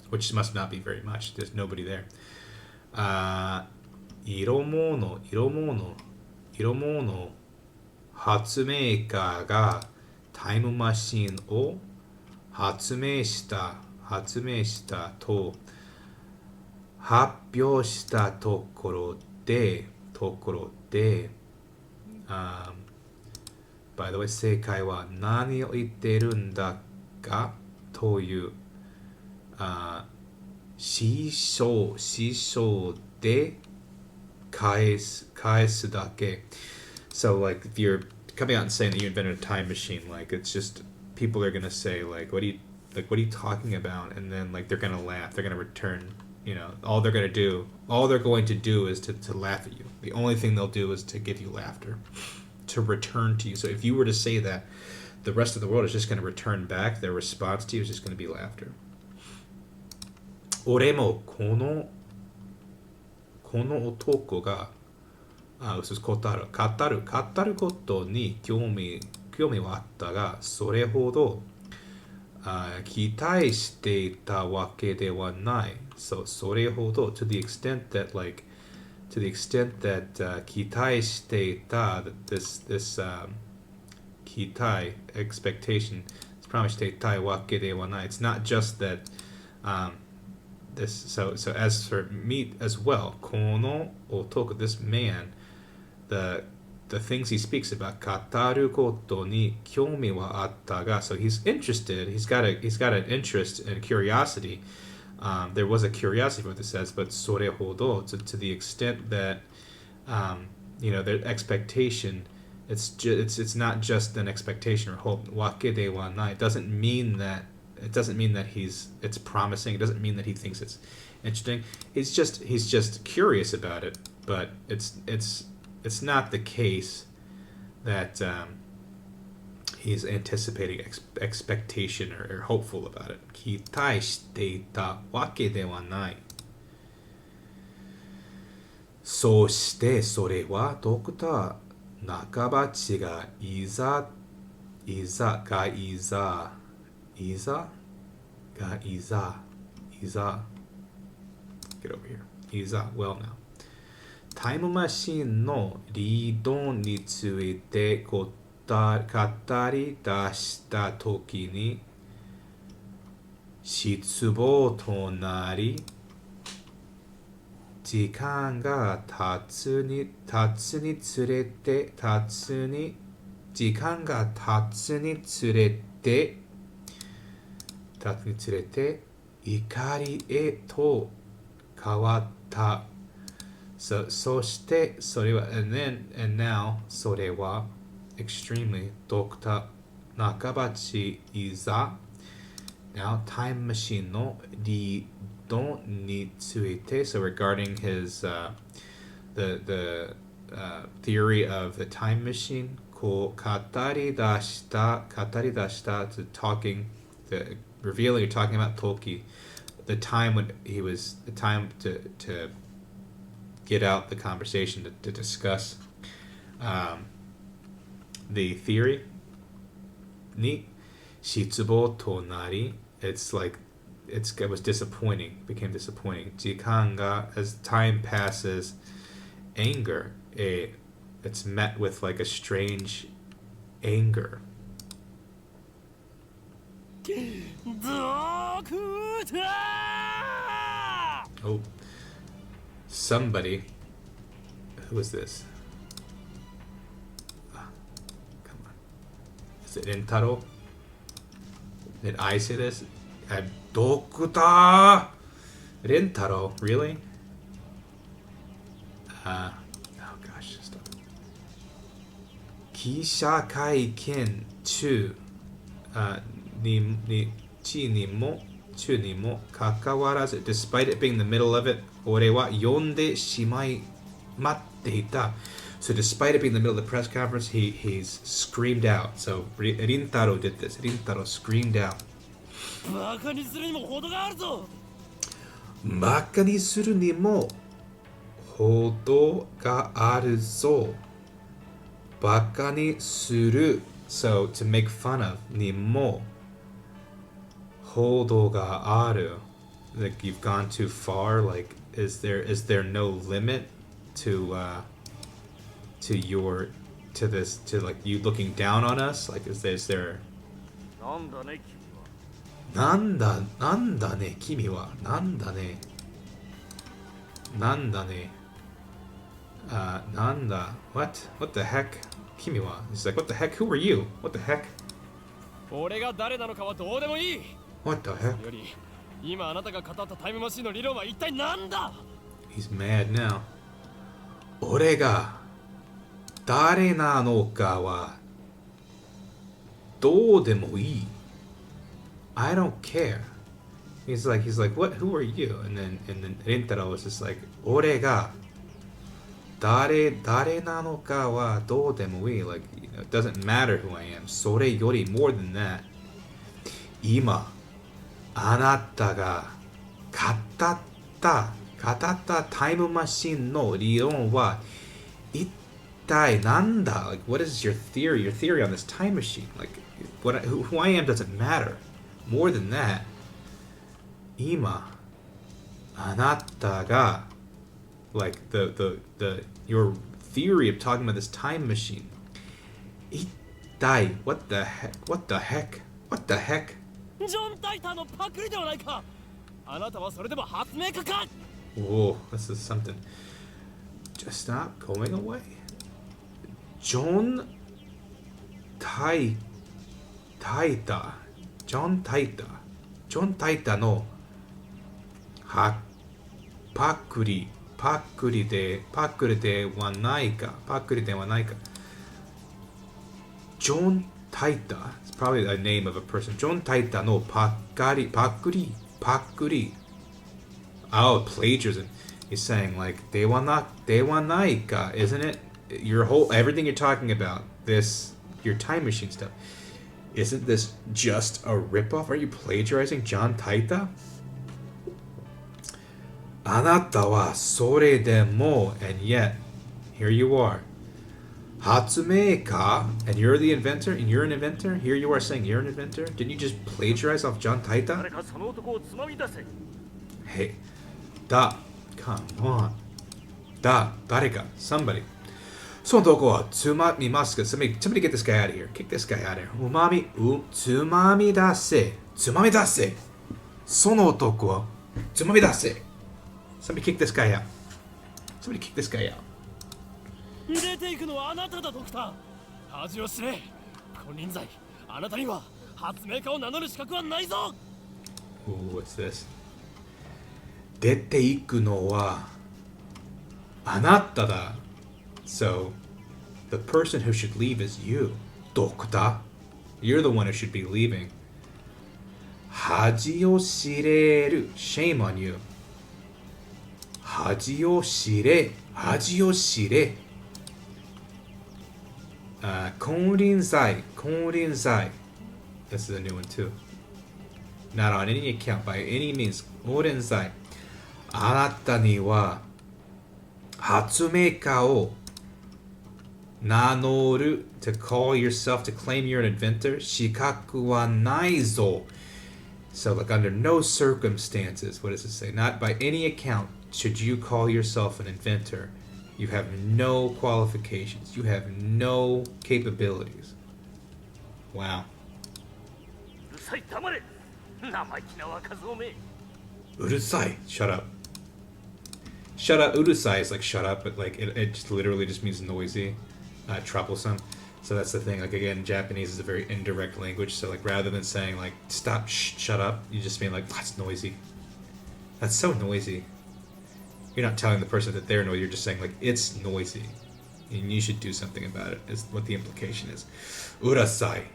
which must not be very much. There's nobody there. 色物発明家がタイムマシンを発明したと発表したところで by the way, 正解は何を言ってるんだかという思想で考 kaesudake. So like if you're coming out and saying that you invented a time machine, like it's just people are gonna say like what are you talking about? And then like they're gonna laugh. They're gonna return. You know, all they're going to do is to laugh at you. The only thing they'll do is to give you laughter, to return to you. So if you were to say that, the rest of the world is just going to return back. Their response to you is just going to be laughter. 俺もこの男が語ることに興味はあったが、それほど期待していたわけではない。So それほど to the extent that 期待していた this 期待 expectation it's promised していたわけではない. It's not just that this so as for me as well この男 this man the things he speaks about 語ることに興味はあったが so he's interested he's got an interest and curiosity. There was a curiosity for what this says, but それほど to the extent that their expectation it's not just an expectation or hope わけではない it doesn't mean that it's promising. It doesn't mean that he thinks it's interesting. He's just curious about it, but it's not the case that he's anticipating expectation or hopeful about it. 期待していたわけではない。そしてそれはドクター中鉢がいざ Get over here. いざ well now. タイムマシンの理論について語り出したときに失望となり時間が経つにつれ怒りへと変わった。そしてそれは and now それは extremely ドクター中鉢いざ now time machine の理論について so regarding his the theory of the time machine こう語り出した to talking the revealing or talking about Tolkien the time when he was the time to get out the conversation to discuss the theory ni shitsubo tonari it was disappointing became disappointing jikanga as time passes anger it's met with like a strange anger. Oh, somebody. Who is this? Come on. Is it Intaro? Did I say this? Dokuta! Rintaro, really? Oh gosh, stop. Kisha Kaiken Chu Nimo Kakawarazu. Despite it being the middle of it, Ore wa yonde shimai matte ita. So despite it being the middle of the press conference, he's screamed out. So Rintaro did this. Rintaro screamed out. バカにするにも程があるぞ。バカにするにも程があるぞ。バカにする So to make fun of にも程がある Like you've gone too far. Like is there no limit to like you looking down on us? Like is there なんだね君はなんだね What the heck 君は He's like what the heck who are you what the heck 俺が誰なのかはどうでもいい。 What the heck より今あなたが語ったタイムマシンの理論は一体何だ。 He's mad now 俺が誰なのかはどうでもいい. I don't care. He's like, what? Who are you? And then Rintaro was just like, 俺が誰なのかはどうでもいい. Like, you know, it doesn't matter who I am. それより more than that. 今あなたが語ったタイムマシンの理論は一体なんだ? Like, what is your theory? Your theory on this time machine? Like, who I am doesn't matter. More than that, 今あなたが like your theory of talking about this time machine. 一体 what the heck? ジョン・タイターのパクリではないか。あなたはそれでも発明家か。 Whoa, this is something. Just stop going away. John Taita のパクリではないか。John Taita. It's probably a name of a person. John Taita no パクリ. Oh, plagiarism. He's saying like they wa nai ka, isn't it? Everything you're talking about, this your time machine stuff. Isn't this just a ripoff? Are you plagiarizing John Taita? あなたはそれでも and yet here you are. 発明家 and you're the inventor and you're an inventor. Here you are saying you're an inventor. Didn't you just plagiarize off John Taita? 誰かその男をつまみ出せ。 Hey, come on. 誰か somebody. その男はつまみますか? Somebody get this guy out of here. Kick this guy out of here. つまみ出せ. その男はつまみ出せ. Somebody kick this guy out. 出ていくのはあなただ、ドクター。恥を知れ。金輪際、あなたには発明家を名乗る資格はないぞ。 Ooh, what's this? 出ていくのはあなただ. So, the person who should leave is you, Doctor. You're the one who should be leaving. 恥を知れる. Shame on you. 恥を知れ. 金輪際. This is a new one too. Not on any account, by any means. 金輪際. あなたには発明家を名乗る to call yourself, to claim you're an inventor, 資格はないぞ. So like under no circumstances, what does it say? Not by any account should you call yourself an inventor. You have no qualifications. You have no capabilities. Wow. うるさい、黙れ。生意気な若造め。うるさい. Shut up. Shut up. Urusai is like shut up, but like it just literally just means noisy, troublesome. So that's the thing. Like again, Japanese is a very indirect language. So like rather than saying like stop, shut up, you just mean like that's noisy. That's so noisy. You're not telling the person that they're noisy. You're just saying like it's noisy, and you should do something about it. Is what the implication is. Urasai.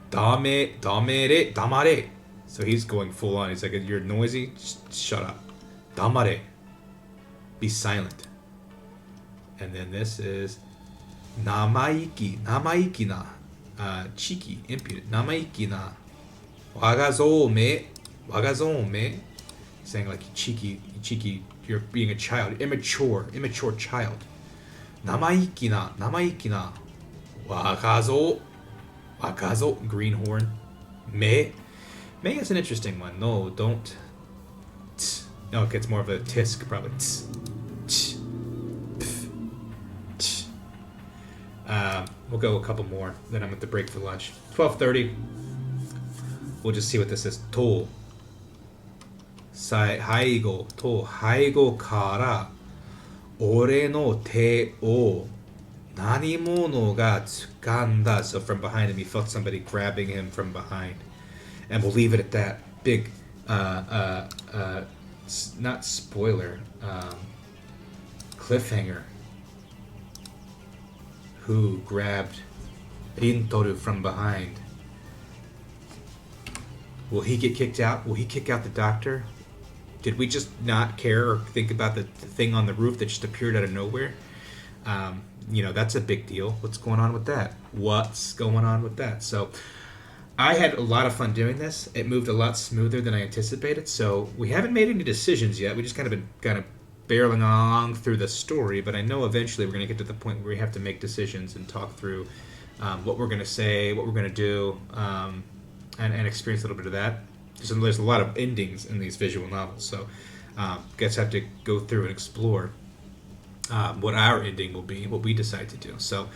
Damare. So he's going full on. He's like, you're noisy. Just shut up. Damare. Be silent. And then this is namaiki na, cheeky, impudent. Namaiki na, wagazome. Saying like cheeky, you're being a child, immature child. Namaiki na, wagazo, greenhorn. Me is an interesting one. No, don't. No, it gets more of a tisk probably. We'll go a couple more. Then I'm at the break for lunch. 12:30. We'll just see what this is. To. Haigo. To. Haigo kara. Ore no te o. Nanimono ga tsukanda. So from behind him, he felt somebody grabbing him from behind. And we'll leave it at that. Big, not spoiler. Cliffhanger. Who grabbed Rintoru from behind? Will he get kicked out? Will he kick out the doctor? Did we just not care or think about the thing on the roof that just appeared out of nowhere? That's a big deal. What's going on with that? So I had a lot of fun doing this. It moved a lot smoother than I anticipated. So we haven't made any decisions yet. We just been barreling along through the story. But I know eventually we're going to get to the point where we have to make decisions and talk through what we're going to say, what we're going to do, and experience a little bit of that. So there's a lot of endings in these visual novels. So guys have to go through and explore what our ending will be, what we decide to do. So